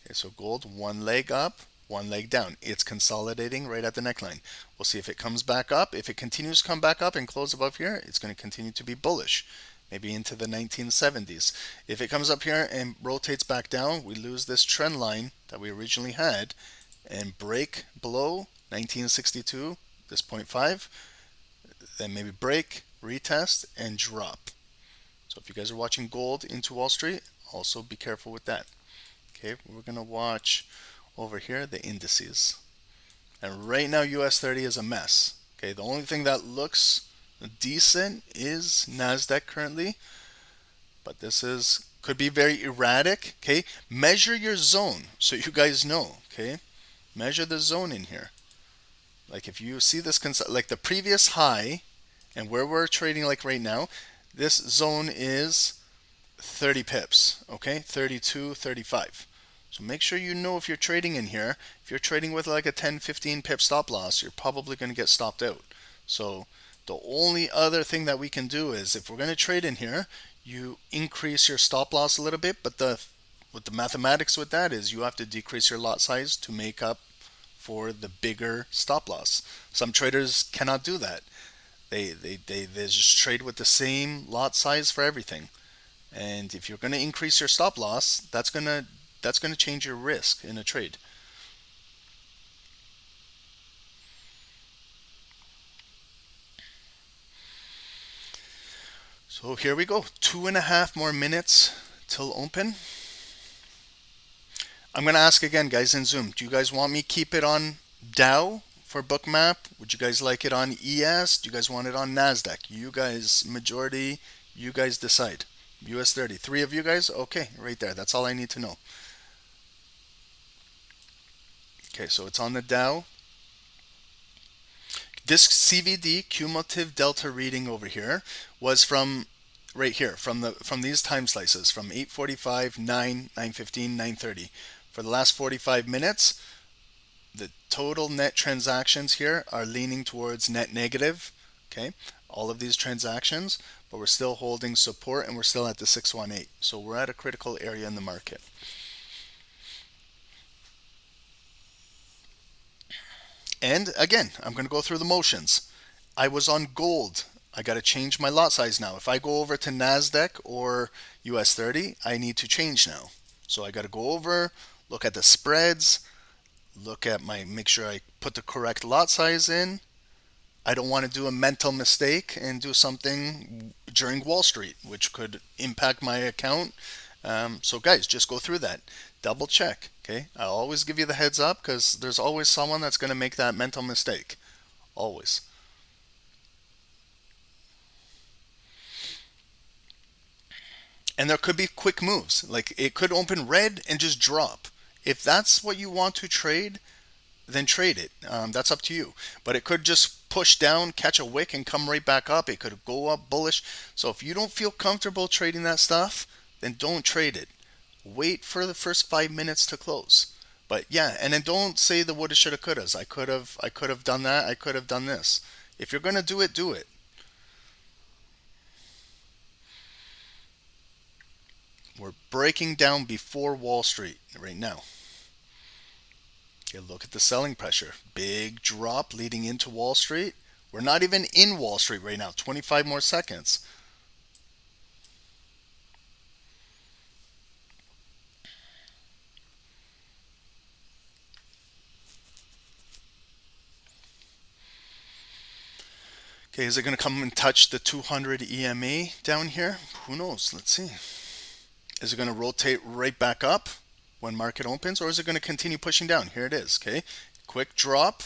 Okay, so gold, one leg up, one leg down. It's consolidating right at the neckline. We'll see if it comes back up. If it continues to come back up and close above here, it's going to continue to be bullish, maybe into the 1970s. If it comes up here and rotates back down, we lose this trend line that we originally had and break below 1962, this 0.5, then maybe break, retest, and drop. So if you guys are watching gold into Wall Street, also be careful with that. Okay, we're going to watch over here the indices, and right now US30 is a mess. Okay, the only thing that looks decent is NASDAQ currently, but this is could be very erratic. Okay, measure your zone so you guys know. Okay, measure the zone in here. Like if you see this like the previous high and where we're trading like right now, this zone is 30 pips. Okay, 32, 35. So make sure you know if you're trading in here. If you're trading with like a 10-15 pip stop loss, you're probably going to get stopped out. So the only other thing that we can do is, if we're going to trade in here, you increase your stop loss a little bit, but what the mathematics with that is you have to decrease your lot size to make up for the bigger stop loss. Some traders cannot do that. They just trade with the same lot size for everything. And if you're going to increase your stop loss, that's going to change your risk in a trade. So here we go. 2.5 more minutes till open. I'm going to ask again, guys, in Zoom. Do you guys want me to keep it on Dow for Bookmap? Would you guys like it on ES? Do you guys want it on NASDAQ? You guys, majority, you guys decide. US30. 3 of you guys? Okay, right there. That's all I need to know. Okay, so it's on the Dow. This CVD, cumulative delta reading over here, was from right here, from these time slices, from 8:45, 9, 9:15, 9:30. For the last 45 minutes, the total net transactions here are leaning towards net negative. Okay, all of these transactions, but we're still holding support and we're still at the 618. So we're at a critical area in the market. And again, I'm going to go through the motions. I was on gold. I got to change my lot size now. If I go over to NASDAQ or US30, I need to change now. So I got to go over, look at the spreads, make sure I put the correct lot size in. I don't want to do a mental mistake and do something during Wall Street, which could impact my account. So guys, just go through that. Double check, okay? I'll always give you the heads up because there's always someone that's going to make that mental mistake. Always. And there could be quick moves. Like it could open red and just drop. If that's what you want to trade, then trade it. That's up to you. But it could just push down, catch a wick, and come right back up. It could go up bullish. So if you don't feel comfortable trading that stuff, then don't trade it. Wait for the first 5 minutes to close. But yeah, and then don't say the woulda, shoulda, couldas. I could have done that. I could have done this. If you're gonna do it, do it. We're breaking down before Wall Street right now. Okay, look at the selling pressure. Big drop leading into Wall Street. We're not even in Wall Street right now. 25 more seconds. Okay, is it going to come and touch the 200 EMA down here? Who knows? Let's see. Is it going to rotate right back up when market opens, or is it going to continue pushing down? Here it is, okay? Quick drop.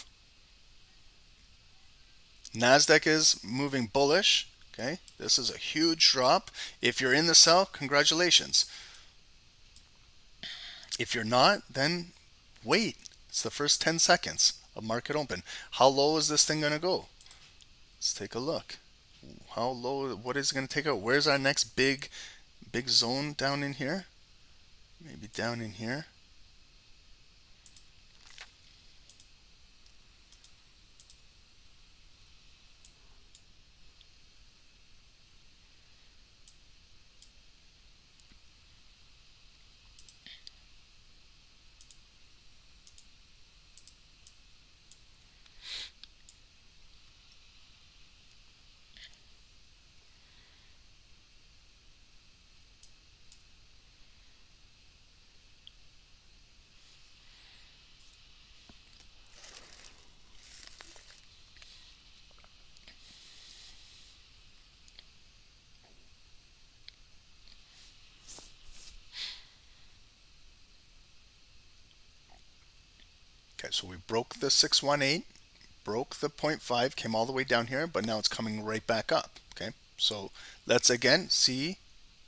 NASDAQ is moving bullish, okay? This is a huge drop. If you're in the sell, congratulations. If you're not, then wait. It's the first 10 seconds of market open. How low is this thing going to go? Let's take a look. How low? What is it going to take out? Where's our next big zone down in here? Maybe down in here. Okay, so we broke the 618, broke the 0.5, came all the way down here, but now it's coming right back up. Okay, so let's again see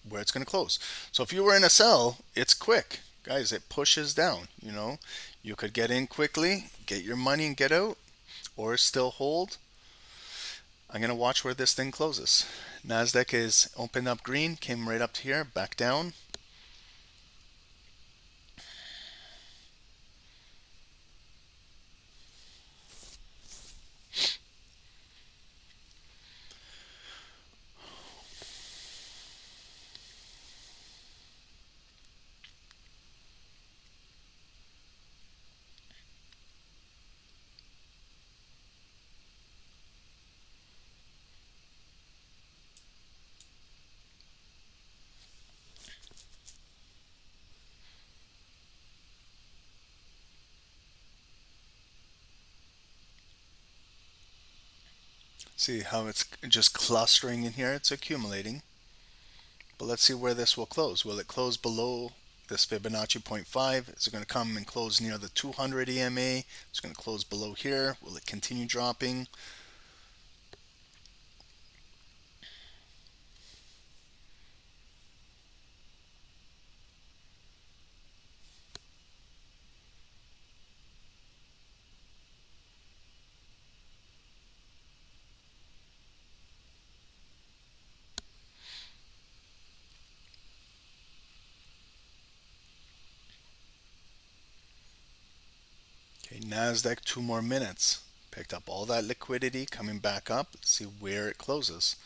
where it's going to close. So if you were in a sell, it's quick. Guys, it pushes down. You know, you could get in quickly, get your money and get out, or still hold. I'm going to watch where this thing closes. NASDAQ is opened up green, came right up to here, back down. See how it's just clustering in here? It's accumulating. But let's see where this will close. Will it close below this Fibonacci 0.5? Is it going to come and close near the 200 EMA? It's going to close below here. Will it continue dropping? Okay, NASDAQ 2 more minutes. Picked up all that liquidity, coming back up. Let's see where it closes.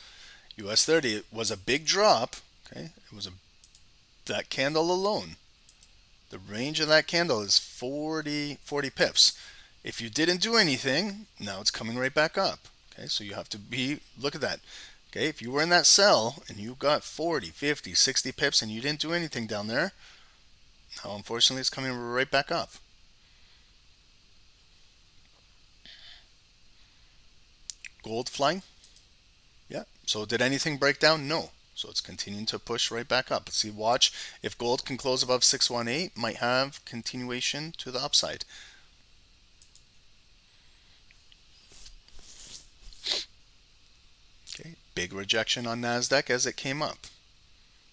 US30, it was a big drop. Okay, it was that candle alone. The range of that candle is 40 pips. If you didn't do anything, now it's coming right back up. Okay, so you have to look at that. Okay, if you were in that sell and you got 40, 50, 60 pips and you didn't do anything down there, now unfortunately it's coming right back up. Gold flying. Yeah. So did anything break down? No. So it's continuing to push right back up. See, watch. If gold can close above 618, might have continuation to the upside. Okay. Big rejection on NASDAQ as it came up.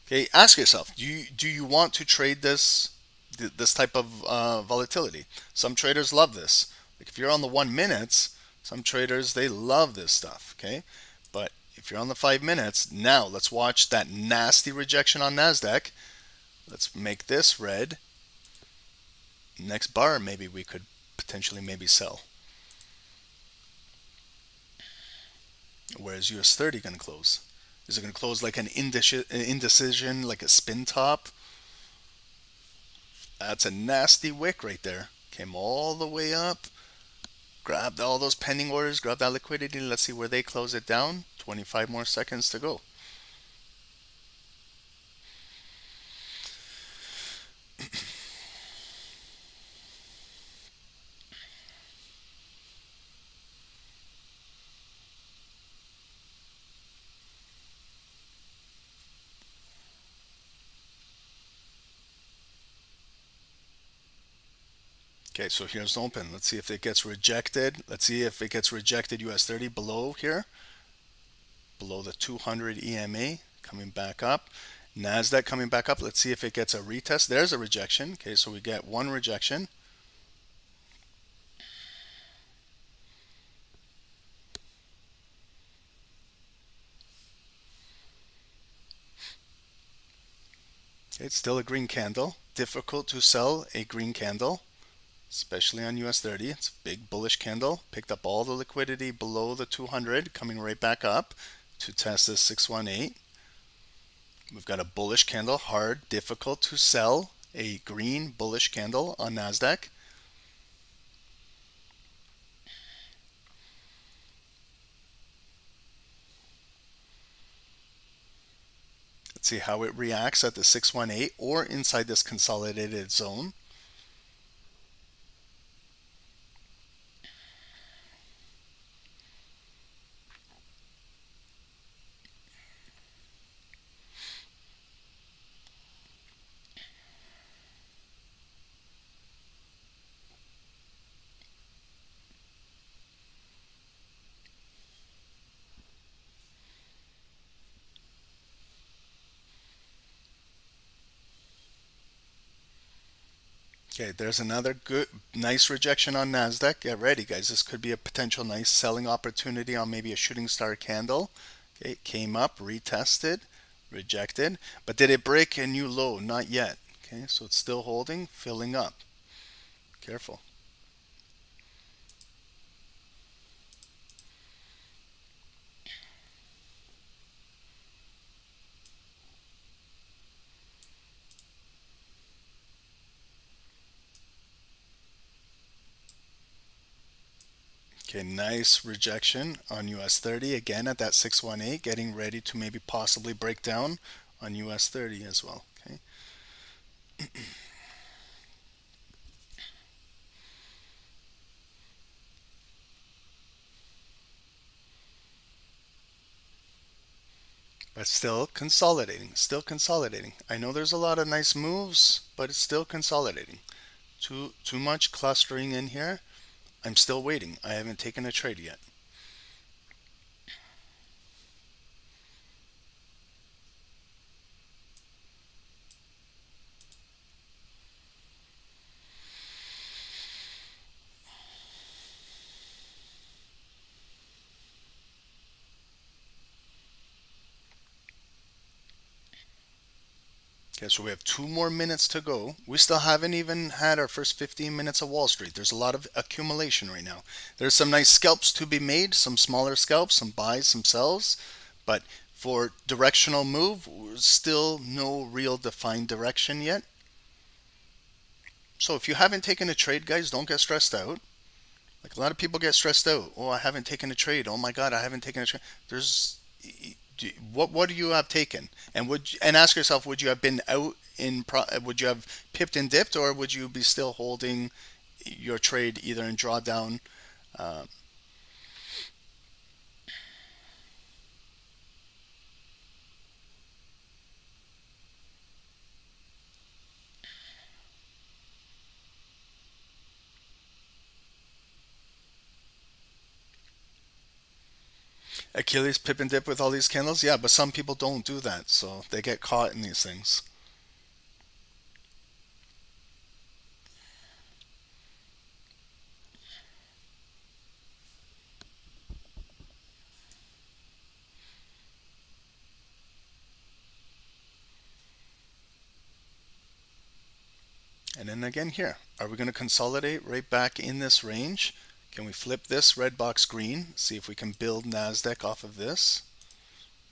Okay. Ask yourself, do you want to trade this type of volatility? Some traders love this. Like if you're on the 1 minutes, some traders, they love this stuff. Okay. But if you're on the 5 minutes, now let's watch that nasty rejection on NASDAQ. Let's make this red. Next bar, maybe we could potentially sell. Where's US30 going to close? Is it going to close like an indecision, like a spin top? That's a nasty wick right there. Came all the way up. Grabbed all those pending orders, grabbed that liquidity. Let's see where they close it down. 25 more seconds to go. Okay, so here's open. Let's see if it gets rejected. Let's see if it gets rejected US30 below here. Below the 200 EMA, coming back up. NASDAQ coming back up. Let's see if it gets a retest. There's a rejection. Okay, so we get one rejection. Okay, it's still a green candle. Difficult to sell a green candle, especially on US30. It's a big bullish candle. Picked up all the liquidity below the 200, coming right back up to test this 618. We've got a bullish candle, hard, difficult to sell a green bullish candle on NASDAQ. Let's see how it reacts at the 618 or inside this consolidated zone. Okay, there's another good, nice rejection on NASDAQ. Get ready, guys. This could be a potential nice selling opportunity on maybe a shooting star candle. Okay, it came up, retested, rejected. But did it break a new low? Not yet. Okay, so it's still holding, filling up. Careful. Okay, nice rejection on US30 again at that 618, getting ready to maybe possibly break down on US30 as well. Okay. But still consolidating, still consolidating. I know there's a lot of nice moves, but it's still consolidating. Too much clustering in here. I'm still waiting. I haven't taken a trade yet. Okay, so we have 2 more minutes to go. We still haven't even had our first 15 minutes of Wall Street. There's a lot of accumulation right now. There's some nice scalps to be made, some smaller scalps, some buys, some sells. But for directional move, still no real defined direction yet. So if you haven't taken a trade, guys, don't get stressed out. Like a lot of people get stressed out. Oh, I haven't taken a trade. Oh my God, I haven't taken a trade. What do you have taken? And ask yourself, would you have been out would you have pipped and dipped, or would you be still holding your trade either in drawdown? Achilles pip and dip with all these candles? Yeah, but some people don't do that, so they get caught in these things. And then again here, are we going to consolidate right back in this range? Can we flip this red box green? See if we can build NASDAQ off of this.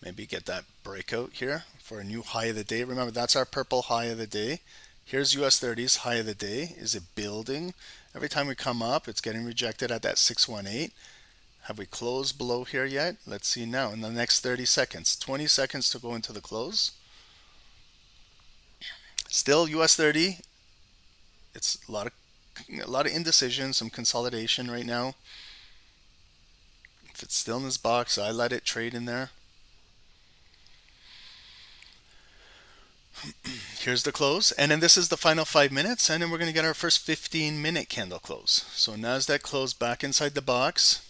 Maybe get that breakout here for a new high of the day. Remember, that's our purple high of the day. Here's US30's high of the day. Is it building? Every time we come up, it's getting rejected at that 618. Have we closed below here yet? Let's see now in the next 30 seconds. 20 seconds to go into the close. Still US30. It's a lot of indecision, some consolidation right now. If it's still in this box, I let it trade in there. Here's the close, and then this is the final 5 minutes, and then we're going to get our first 15-minute candle close. So NASDAQ closed back inside the box.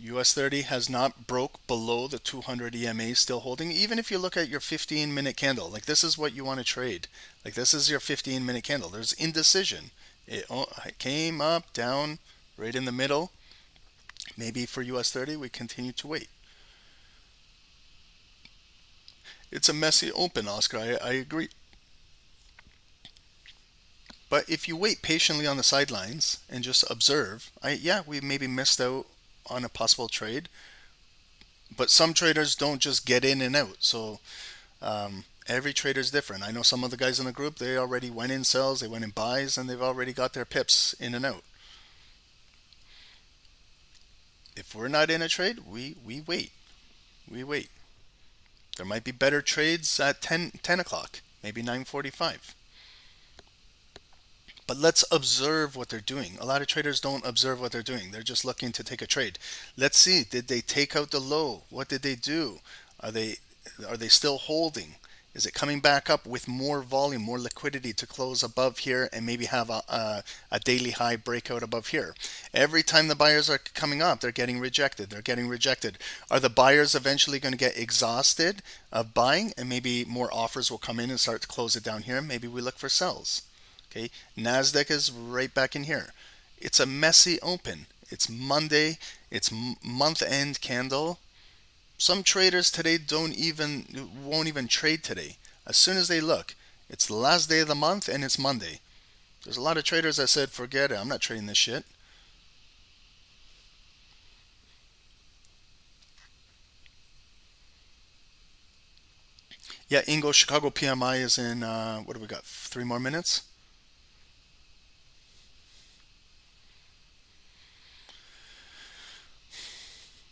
US30 has not broke below the 200 EMA, still holding. Even if you look at your 15-minute candle, like this is what you want to trade. Like this is your 15-minute candle. There's indecision. It came up, down, right in the middle. Maybe for US30, we continue to wait. It's a messy open, Oscar. I agree. But if you wait patiently on the sidelines and just observe, yeah, we maybe missed out on a possible trade. But some traders don't just get in and out. So every trader is different. I know some of the guys in the group, they already went in sells, they went in buys, and they've already got their pips in and out. If we're not in a trade, we wait. We wait. There might be better trades at 10 o'clock, maybe 9:45. But let's observe what they're doing. A lot of traders don't observe what they're doing. They're just looking to take a trade. Let's see, did they take out the low? What did they do? Are they still holding? Is it coming back up with more volume, more liquidity to close above here and maybe have a daily high breakout above here? Every time the buyers are coming up, they're getting rejected. They're getting rejected. Are the buyers eventually going to get exhausted of buying and maybe more offers will come in and start to close it down here? Maybe we look for sells. Okay, NASDAQ is right back in here. It's a messy open. It's Monday. It's month-end candle. Some traders today won't even trade today. As soon as they look, it's the last day of the month and it's Monday. There's a lot of traders that said, forget it, I'm not trading this shit. Yeah, Ingo, Chicago PMI is in, what do we got, 3 more minutes?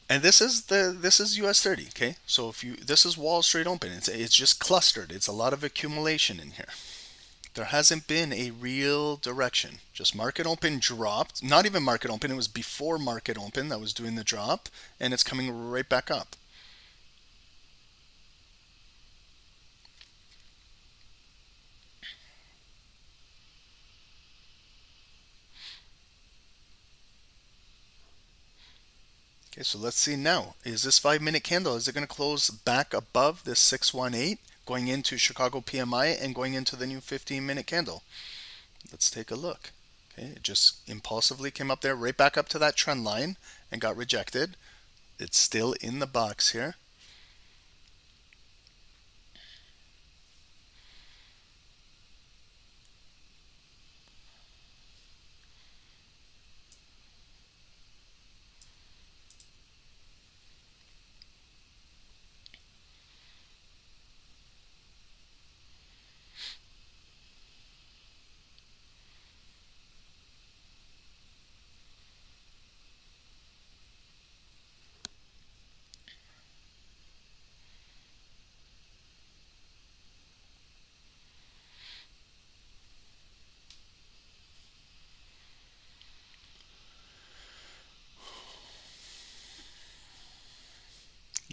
And this is US30, okay? So if this is Wall Street open. It's just clustered. It's a lot of accumulation in here. There hasn't been a real direction. Just market open dropped. Not even market open. It was before market open that was doing the drop, and it's coming right back up. Okay, so let's see now. Is this 5-minute candle, is it going to close back above this 618, going into Chicago PMI and going into the new 15-minute candle? Let's take a look. Okay, it just impulsively came up there, right back up to that trend line and got rejected. It's still in the box here.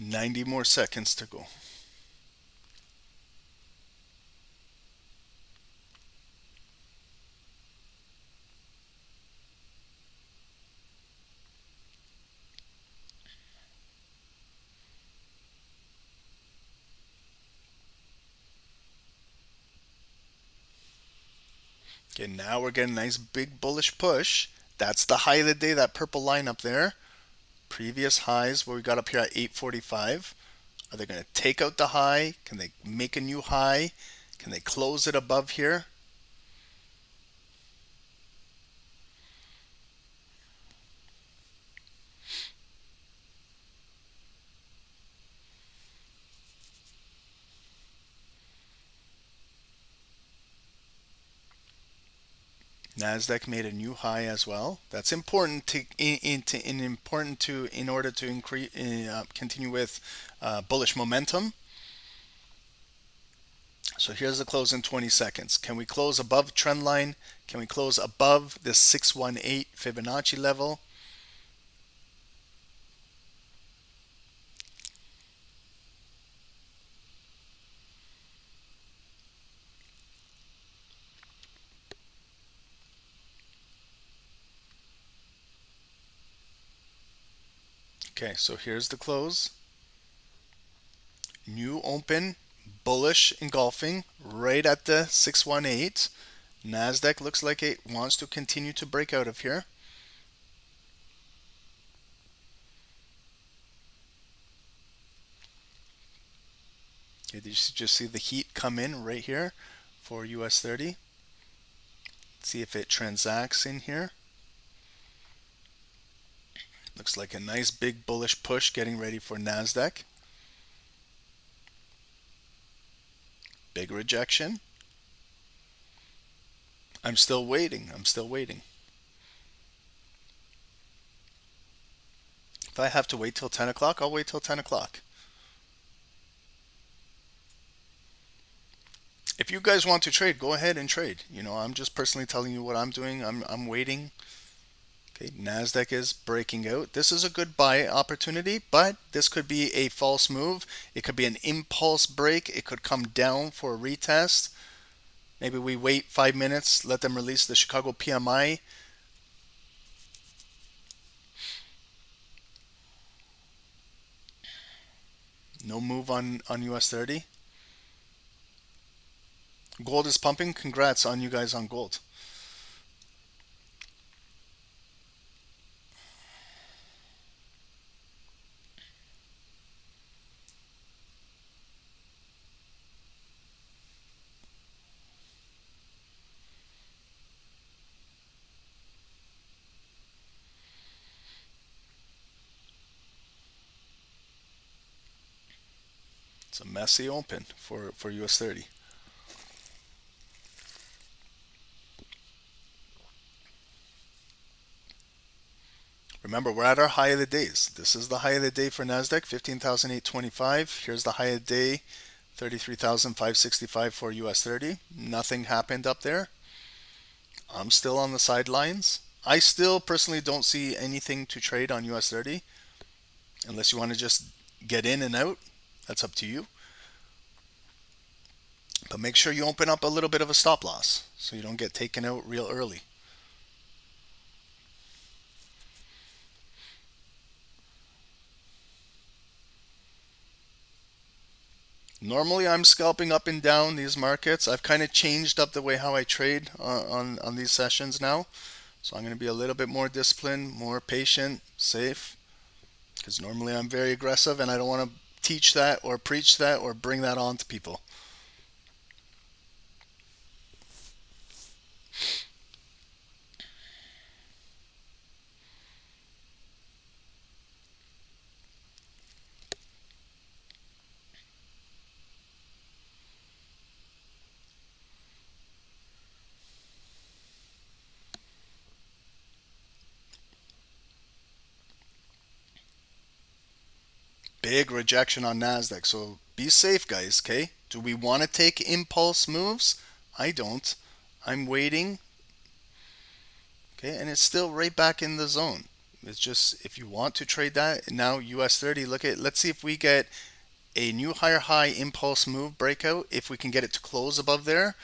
"90 more seconds to go." Okay, now we're getting a nice big bullish push. That's the high of the day, that purple line up there. Previous highs where we got up here at 845. Are they going to take out the high? Can they make a new high? Can they close it above here? NASDAQ made a new high as well. That's important in order to increase, continue with bullish momentum. So here's the close in 20 seconds. Can we close above trend line? Can we close above this 618 Fibonacci level? Okay, so here's the close. New open, bullish engulfing right at the 618. NASDAQ looks like it wants to continue to break out of here. Okay, did you just see the heat come in right here for US30? See if it transacts in here. Looks like a nice big bullish push getting ready for NASDAQ. Big rejection. I'm still waiting. I'm still waiting. If I have to wait till 10 o'clock, I'll wait till 10 o'clock. If you guys want to trade, go ahead and trade. You know, I'm just personally telling you what I'm doing. I'm waiting. Okay, NASDAQ is breaking out. This is a good buy opportunity, but this could be a false move. It could be an impulse break. It could come down for a retest. Maybe we wait 5 minutes, let them release the Chicago PMI. No move on US30. Gold is pumping. Congrats on you guys on gold. It's a messy open for US30. Remember, we're at our high of the days. This is the high of the day for NASDAQ, 15,825. Here's the high of the day, 33,565 for US30. Nothing happened up there. I'm still on the sidelines. I still personally don't see anything to trade on US30 unless you want to just get in and out. That's up to you. But make sure you open up a little bit of a stop loss so you don't get taken out real early. Normally I'm scalping up and down these markets. I've kind of changed up the way how I trade on these sessions now. So I'm going to be a little bit more disciplined, more patient, safe. Because normally I'm very aggressive and I don't want to teach that or preach that or bring that on to people. Big rejection on NASDAQ. So be safe, guys, okay? Do we want to take impulse moves? I don't. I'm waiting. Okay, and it's still right back in the zone. It's just, if you want to trade that, now US30, let's see if we get a new higher high impulse move breakout. If we can get it to close above there,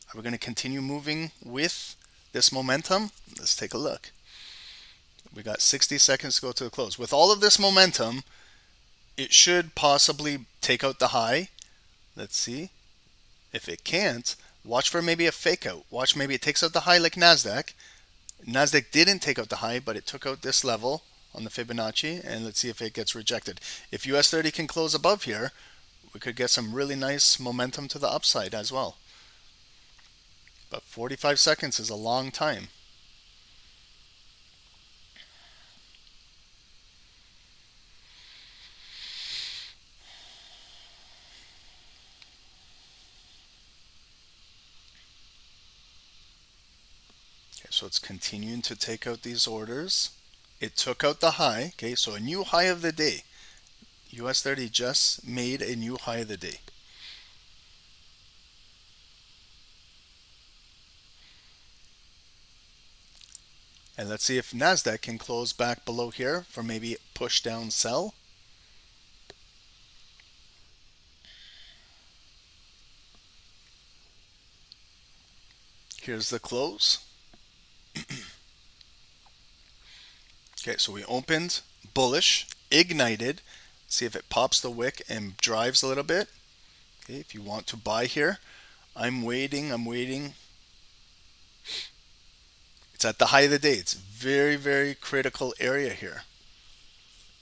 are we going to continue moving with this momentum? Let's take a look. We got 60 seconds to go to the close. With all of this momentum, it should possibly take out the high. Let's see. If it can't, watch for maybe a fake out. Watch maybe it takes out the high like NASDAQ. NASDAQ didn't take out the high, but it took out this level on the Fibonacci, and let's see if it gets rejected. If US30 can close above here, we could get some really nice momentum to the upside as well. But 45 seconds is a long time. So it's continuing to take out these orders. It took out the high. Okay, so a new high of the day. US30 just made a new high of the day. And let's see if NASDAQ can close back below here for maybe push down sell. Here's the close. Okay, so we opened bullish, ignited. See if it pops the wick and drives a little bit. Okay, if you want to buy here, I'm waiting. It's at the high of the day. It's very, very critical area here.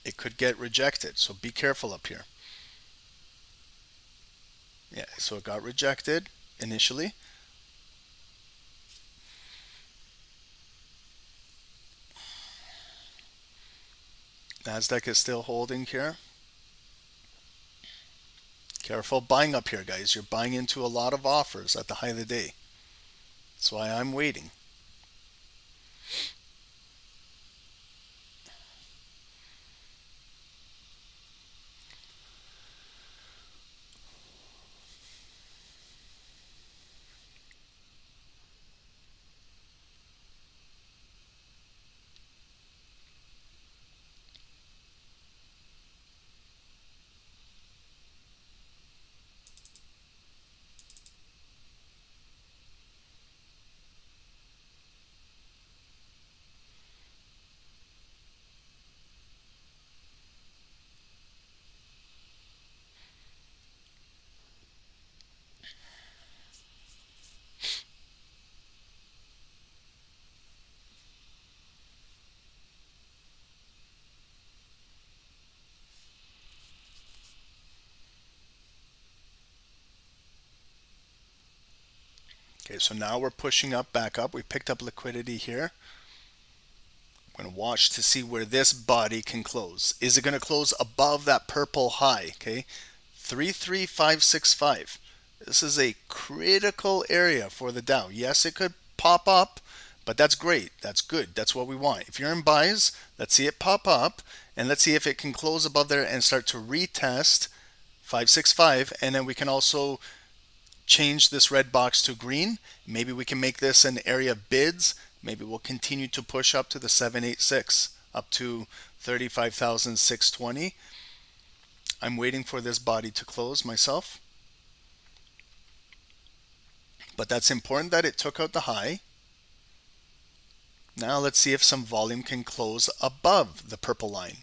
It could get rejected, so be careful up here. Yeah, so it got rejected initially. NASDAQ is still holding here. Careful buying up here, guys. You're buying into a lot of offers at the high of the day. That's why I'm waiting. Okay, so now we're pushing up, back up. We picked up liquidity here. I'm going to watch to see where this body can close. Is it going to close above that purple high? Okay, 33565. This is a critical area for the Dow. Yes, it could pop up, but that's great. That's good. That's what we want. If you're in buys, let's see it pop up, and let's see if it can close above there and start to retest 565, and then we can also change this red box to green. Maybe we can make this an area of bids. Maybe we'll continue to push up to the 786, up to 35,620. I'm waiting for this body to close myself. But that's important that it took out the high. Now let's see if some volume can close above the purple line.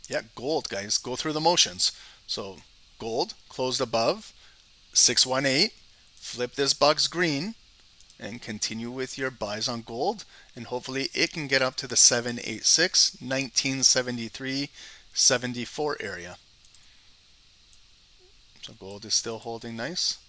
Yeah, gold, guys, go through the motions. So gold closed above 618, flip this box green, and continue with your buys on gold, and hopefully it can get up to the 786, 1973, 74 area. So gold is still holding nice.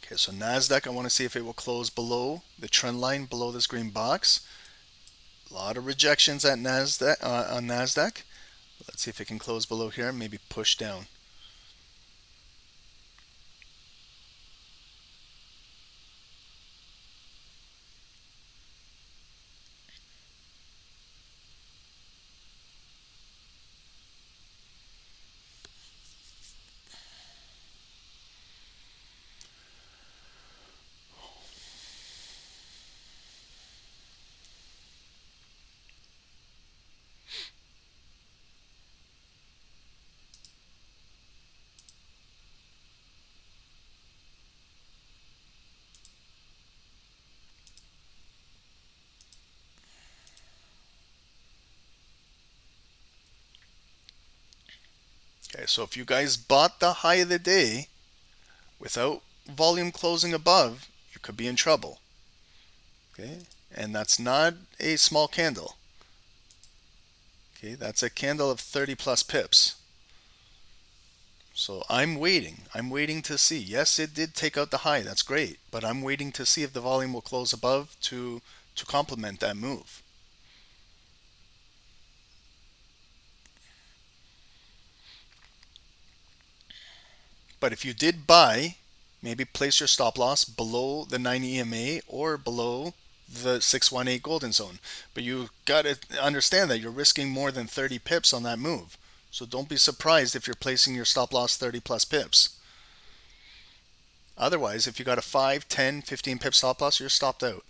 Okay, so NASDAQ, I want to see if it will close below the trend line, below this green box. A lot of rejections at NASDAQ, on NASDAQ. Let's see if it can close below here, maybe push down. Okay, so if you guys bought the high of the day without volume closing above, you could be in trouble. Okay, and that's not a small candle. Okay, that's a candle of 30 plus pips. So I'm waiting to see. Yes, it did take out the high, that's great, but I'm waiting to see if the volume will close above to complement that move. But if you did buy, maybe place your stop loss below the 90 EMA or below the 618 golden zone. But you got to understand that you're risking more than 30 pips on that move. So don't be surprised if you're placing your stop loss 30 plus pips. Otherwise, if you got a 5, 10, 15 pip stop loss, you're stopped out.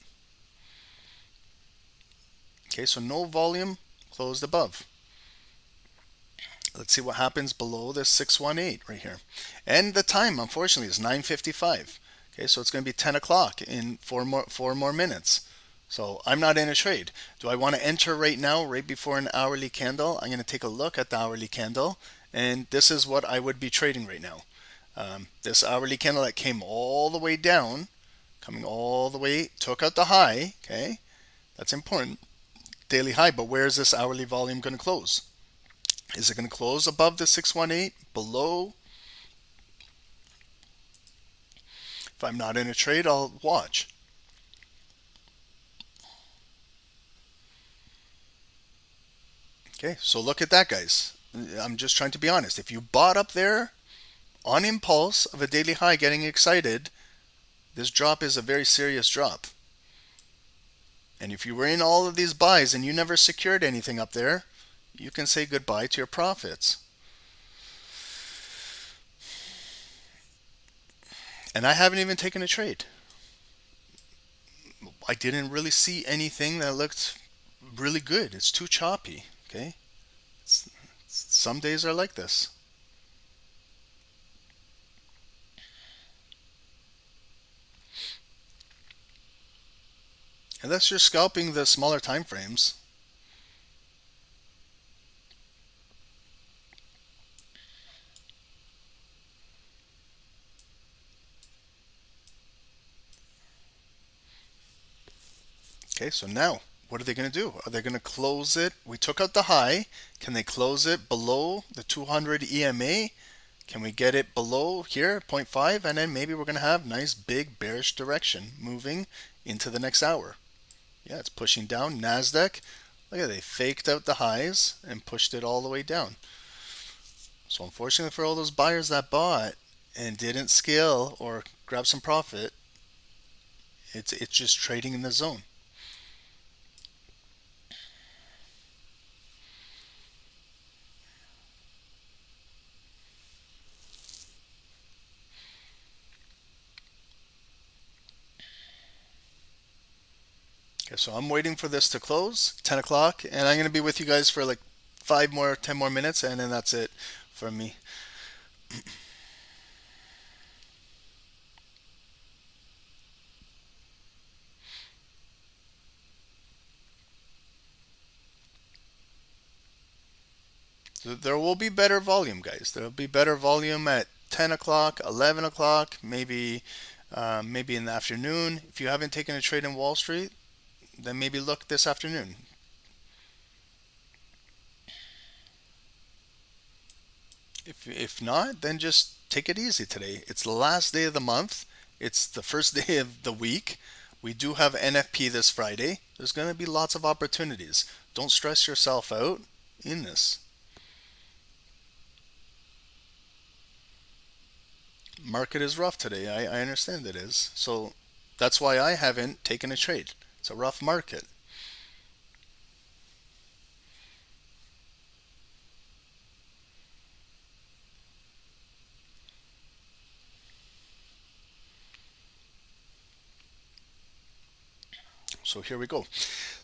Okay, so no volume closed above. Let's see what happens below this 618 right here. And the time, unfortunately, is 9:55. Okay, so it's going to be 10 o'clock in four more minutes. So I'm not in a trade. Do I want to enter right now, right before an hourly candle? I'm going to take a look at the hourly candle, and this is what I would be trading right now. This hourly candle that came all the way down, coming all the way, took out the high. Okay, that's important. Daily high, but where is this hourly volume going to close? Is it going to close above the 618? Below? If I'm not in a trade, I'll watch. Okay, so look at that, guys. I'm just trying to be honest. If you bought up there on impulse of a daily high getting excited, this drop is a very serious drop. And if you were in all of these buys and you never secured anything up there, you can say goodbye to your profits. And I haven't even taken a trade. I didn't really see anything that looked really good. It's too choppy, okay? Some days are like this. Unless you're scalping the smaller time frames. Okay, so now what are they going to do? Are they going to close it? We took out the high. Can they close it below the 200 EMA? Can we get it below here, 0.5? And then maybe we're going to have nice big bearish direction moving into the next hour. Yeah, it's pushing down. NASDAQ, look at it, they faked out the highs and pushed it all the way down. So unfortunately for all those buyers that bought and didn't scale or grab some profit, it's just trading in the zone. Okay, so I'm waiting for this to close, 10 o'clock, and I'm going to be with you guys for like 10 more minutes, and then that's it from me. There will be better volume, guys. There will be better volume at 10 o'clock, 11 o'clock, maybe in the afternoon. If you haven't taken a trade in Wall Street, then maybe look this afternoon. If not, then just take it easy today. It's the last day of the month. It's the first day of the week. We do have NFP this Friday. There's going to be lots of opportunities. Don't stress yourself out in this. Market is rough today. I understand it is. So that's why I haven't taken a trade. It's a rough market. So here we go.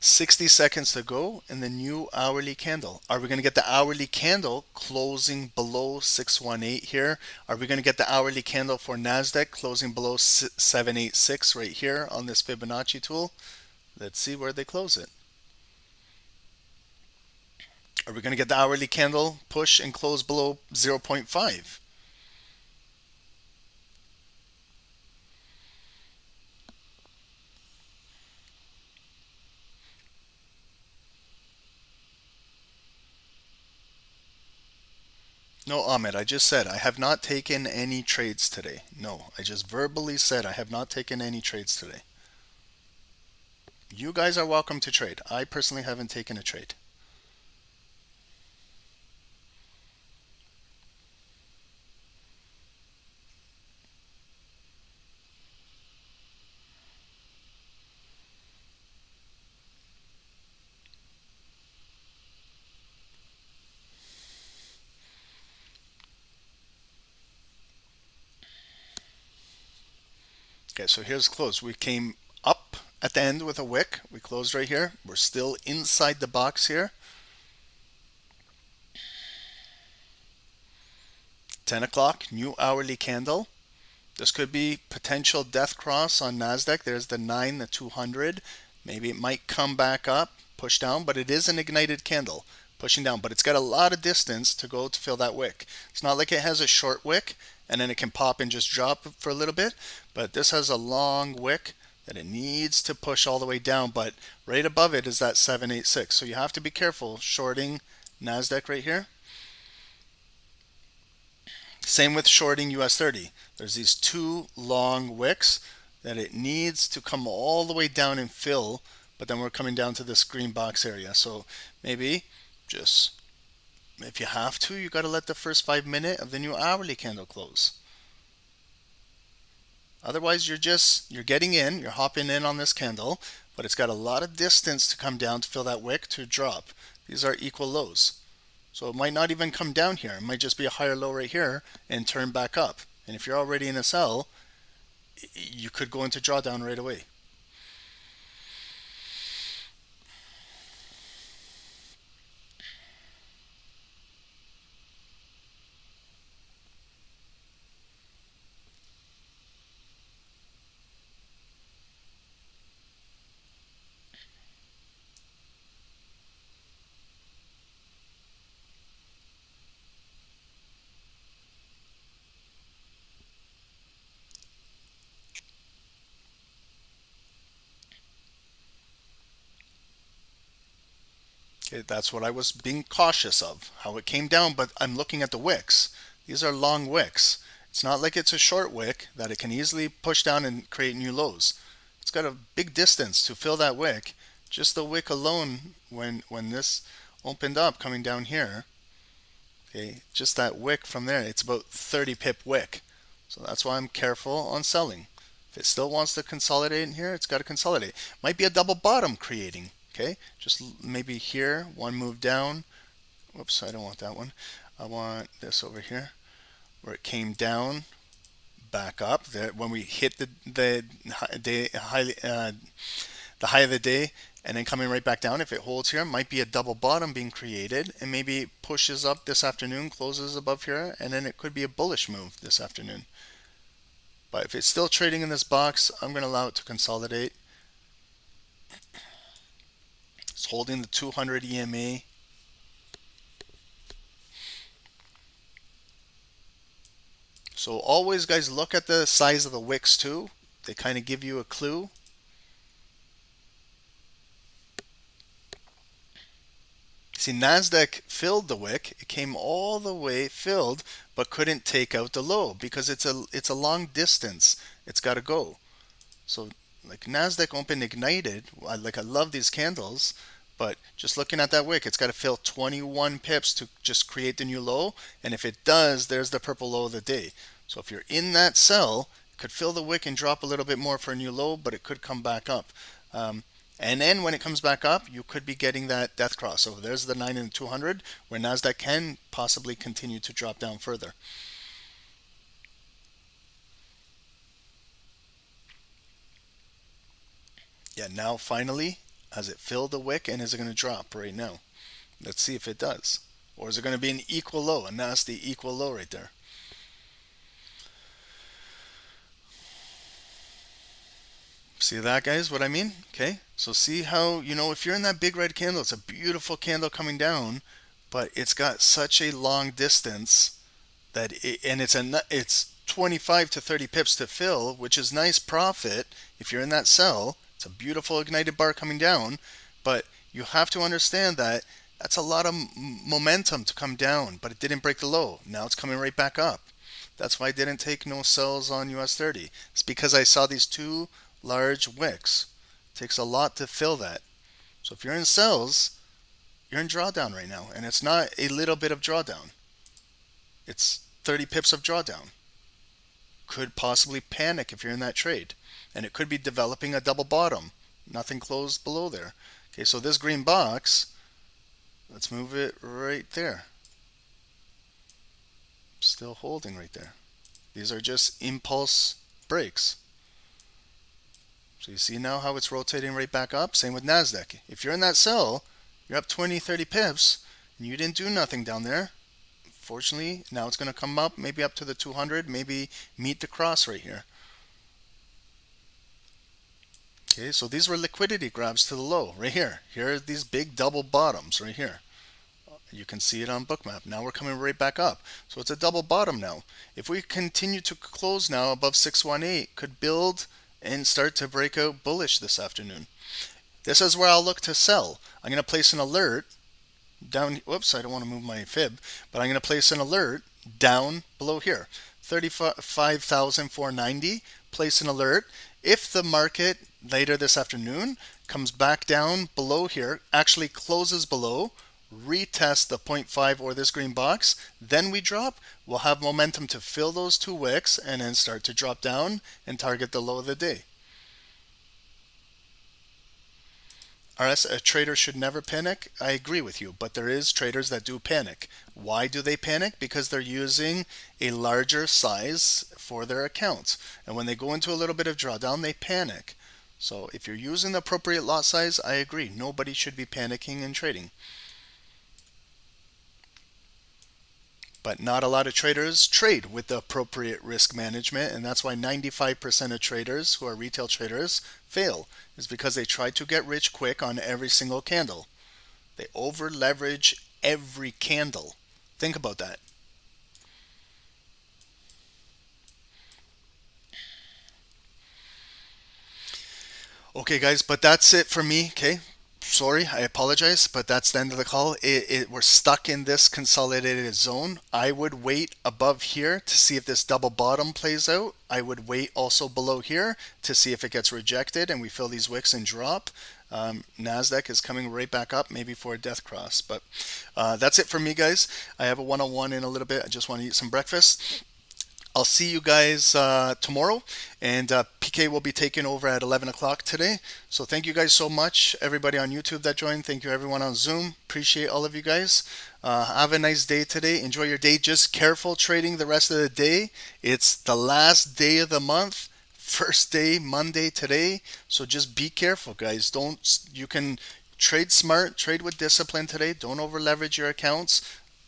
60 seconds to go in the new hourly candle. Are we going to get the hourly candle closing below 618 here? Are we going to get the hourly candle for NASDAQ closing below 786 right here on this Fibonacci tool? Let's see where they close it. Are we going to get the hourly candle push and close below 0.5? No, Ahmed, I just said I have not taken any trades today. No, I just verbally said I have not taken any trades today. You guys are welcome to trade. I personally haven't taken a trade. Okay, so here's close. We came up at the end with a wick. We closed right here. We're still inside the box here. 10 o'clock, new hourly candle. This could be potential death cross on NASDAQ. There's the 9, the 200. Maybe it might come back up, push down, but it is an ignited candle pushing down. But it's got a lot of distance to go to fill that wick. It's not like it has a short wick and then it can pop and just drop for a little bit. But this has a long wick that it needs to push all the way down. But right above it is that 786. So you have to be careful shorting NASDAQ right here. Same with shorting US30. There's these two long wicks that it needs to come all the way down and fill, but then we're coming down to this green box area. So maybe just, if you have to, you got to let the first 5 minutes of the new hourly candle close. Otherwise, you're getting in, you're hopping in on this candle, but it's got a lot of distance to come down to fill that wick to drop. These are equal lows. So it might not even come down here. It might just be a higher low right here and turn back up. And if you're already in a sell, you could go into drawdown right away. Okay, that's what I was being cautious of, how it came down, but I'm looking at the wicks. These are long wicks. It's not like it's a short wick that it can easily push down and create new lows. It's got a big distance to fill that wick. Just the wick alone, when this opened up coming down here, okay, just that wick from there, it's about 30 pip wick. So that's why I'm careful on selling. If it still wants to consolidate in here, it's got to consolidate. Might be a double bottom creating. Okay, just maybe here, one move down. Whoops, I don't want that one. I want this over here, where it came down, back up. There, when we hit the high of the day, and then coming right back down. If it holds here, might be a double bottom being created, and maybe it pushes up this afternoon, closes above here, and then it could be a bullish move this afternoon. But if it's still trading in this box, I'm going to allow it to consolidate. It's holding the 200 EMA. So always, guys, look at the size of the wicks too. They kind of give you a clue. See, NASDAQ filled the wick. It came all the way filled, but couldn't take out the low because it's a long distance. It's got to go. So like NASDAQ open ignited. Like I love these candles, but just looking at that wick, it's got to fill 21 pips to just create the new low. And if it does, there's the purple low of the day. So if you're in that sell, it could fill the wick and drop a little bit more for a new low, but it could come back up. And then when it comes back up, you could be getting that death cross. So there's the 9 and 200 where NASDAQ can possibly continue to drop down further. Yeah, now finally, has it filled the wick and is it going to drop right now? Let's see if it does. Or is it going to be an equal low, a nasty equal low right there? See that, guys, what I mean? Okay, so see how, if you're in that big red candle, it's a beautiful candle coming down, but it's got such a long distance that it's 25 to 30 pips to fill, which is nice profit if you're in that sell. It's a beautiful ignited bar coming down, but you have to understand that that's a lot of momentum to come down, but it didn't break the low. Now it's coming right back up. That's why I didn't take no sells on US30. It's because I saw these two large wicks. It takes a lot to fill that. So if you're in sells, you're in drawdown right now, and it's not a little bit of drawdown. It's 30 pips of drawdown. Could possibly panic if you're in that trade, and it could be developing a double bottom. Nothing closed below there. Okay, so this green box, let's move it right there. Still holding right there. These are just impulse breaks. So you see now how it's rotating right back up? Same with NASDAQ. If you're in that sell, you're up 20, 30 pips, and you didn't do nothing down there. Fortunately, now it's going to come up, maybe up to the 200, maybe meet the cross right here. Okay, so these were liquidity grabs to the low, right here. Here are these big double bottoms right here. You can see it on Bookmap. Now we're coming right back up. So it's a double bottom now. If we continue to close now above 618, could build and start to break out bullish this afternoon. This is where I'll look to sell. I'm going to place an alert down. Whoops, I don't want to move my fib, but I'm going to place an alert down below here. 35,490. Place an alert. If the market later this afternoon comes back down below here, actually closes below, retest the 0.5 or this green box, then we drop, we'll have momentum to fill those two wicks and then start to drop down and target the low of the day. RS, a trader should never panic. I agree with you, but there is traders that do panic. Why do they panic? Because they're using a larger size for their accounts. And when they go into a little bit of drawdown, they panic. So if you're using the appropriate lot size, I agree. Nobody should be panicking and trading. But not a lot of traders trade with the appropriate risk management, and that's why 95% of traders who are retail traders fail, is because they try to get rich quick on every single candle. They over leverage every candle. Think about that. Okay, guys, but that's it for me. Okay, sorry, I apologize, but that's the end of the call. We're stuck in this consolidated zone. I would wait above here to see if this double bottom plays out. I would wait also below here to see if it gets rejected and we fill these wicks and drop. NASDAQ is coming right back up, maybe for a death cross. But that's it for me, guys. I have a one-on-one in a little bit. I just want to eat some breakfast. I'll see you guys tomorrow, and PK will be taking over at 11 o'clock today. So thank you guys so much, everybody on YouTube that joined. Thank you, everyone on Zoom. Appreciate all of you guys. Have a nice day today. Enjoy your day. Just careful trading the rest of the day. It's the last day of the month. First day, Monday today. So just be careful, guys. You can trade smart, trade with discipline today. Don't over leverage your accounts.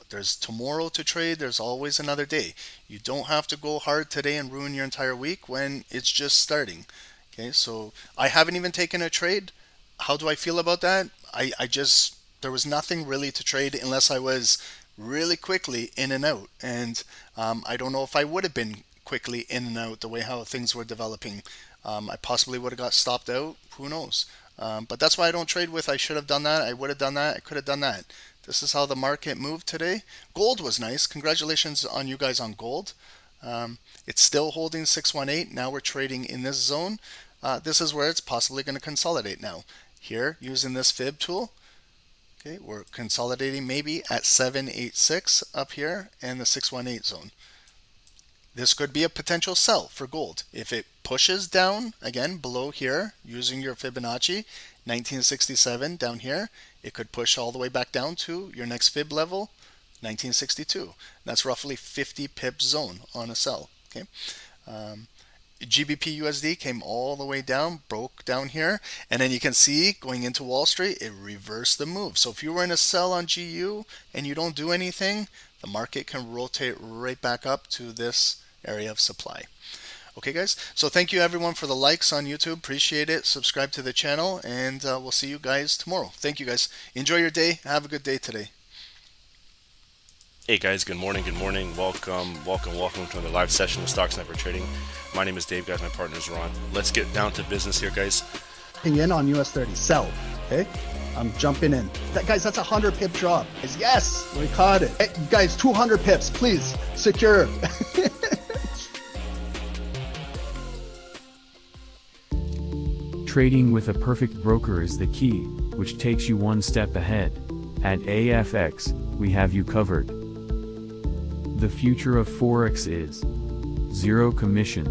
There's tomorrow to trade. There's always another day. You don't have to go hard today and ruin your entire week when it's just starting. Okay, so I haven't even taken a trade. How do I feel about that? There was nothing really to trade unless I was really quickly in and out. And I don't know if I would have been quickly in and out the way how things were developing. I possibly would have got stopped out. Who knows? But that's why I don't trade with I should have done that, I would have done that, I could have done that. This is how the market moved today. Gold was nice. Congratulations on you guys on gold. It's still holding 618. Now we're trading in this zone. This is where it's possibly going to consolidate now. Here, using this fib tool, okay, we're consolidating maybe at 786 up here and the 618 zone. This could be a potential sell for gold. If it pushes down, again, below here, using your Fibonacci, 1967 down here, it could push all the way back down to your next fib level, 1962. That's roughly 50 pips zone on a sell. Okay. GBP USD came all the way down, broke down here, and then you can see going into Wall Street, it reversed the move. So if you were in a sell on GU and you don't do anything, the market can rotate right back up to this area of supply. Okay, guys, so thank you everyone for the likes on YouTube. Appreciate it. Subscribe to the channel, and we'll see you guys tomorrow. Thank you, guys. Enjoy your day. Have a good day today. Hey guys, good morning, welcome to another live session of Stocksnipertrading. My name is Dave, guys, my partner is Ron. Let's get down to business here, guys. In on US30, sell, okay? I'm jumping in. Guys, that's a 100 pip drop. Yes, we caught it. Hey, guys, 200 pips, please, secure. Trading with a perfect broker is the key, which takes you one step ahead. At AAAFx, we have you covered. The future of Forex is zero commission.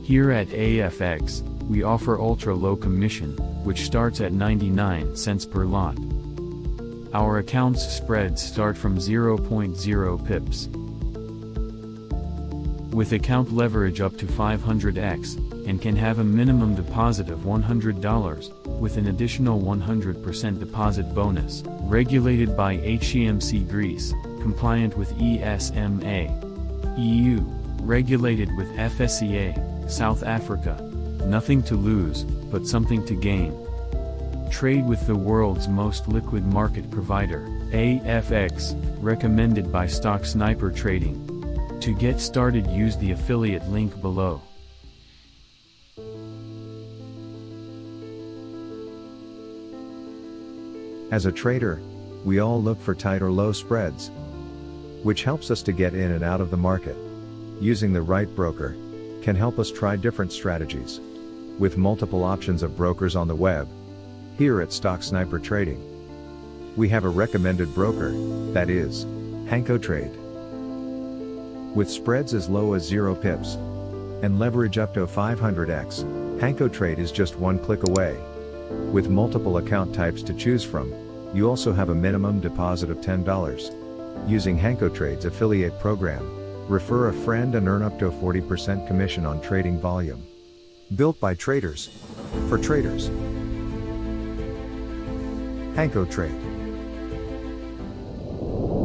Here at AAAFx, we offer ultra low commission, which starts at 99 cents per lot. Our account's spreads start from 0.0 pips. With account leverage up to 500x, and can have a minimum deposit of $100, with an additional 100% deposit bonus, regulated by HEMC Greece, compliant with ESMA, EU, regulated with FSCA, South Africa. Nothing to lose, but something to gain. Trade with the world's most liquid market provider, AFX, recommended by Stocksnipertrading. To get started, use the affiliate link below. As a trader, we all look for tight or low spreads, which helps us to get in and out of the market. Using the right broker can help us try different strategies. With multiple options of brokers on the web, here at Stocksnipertrading, we have a recommended broker, that is, HankoTrade. With spreads as low as 0 pips, and leverage up to 500x, HankoTrade is just one click away. With multiple account types to choose from, you also have a minimum deposit of $10. Using HankoTrade's affiliate program, refer a friend and earn up to a 40% commission on trading volume. Built by traders, for traders. HankoTrade.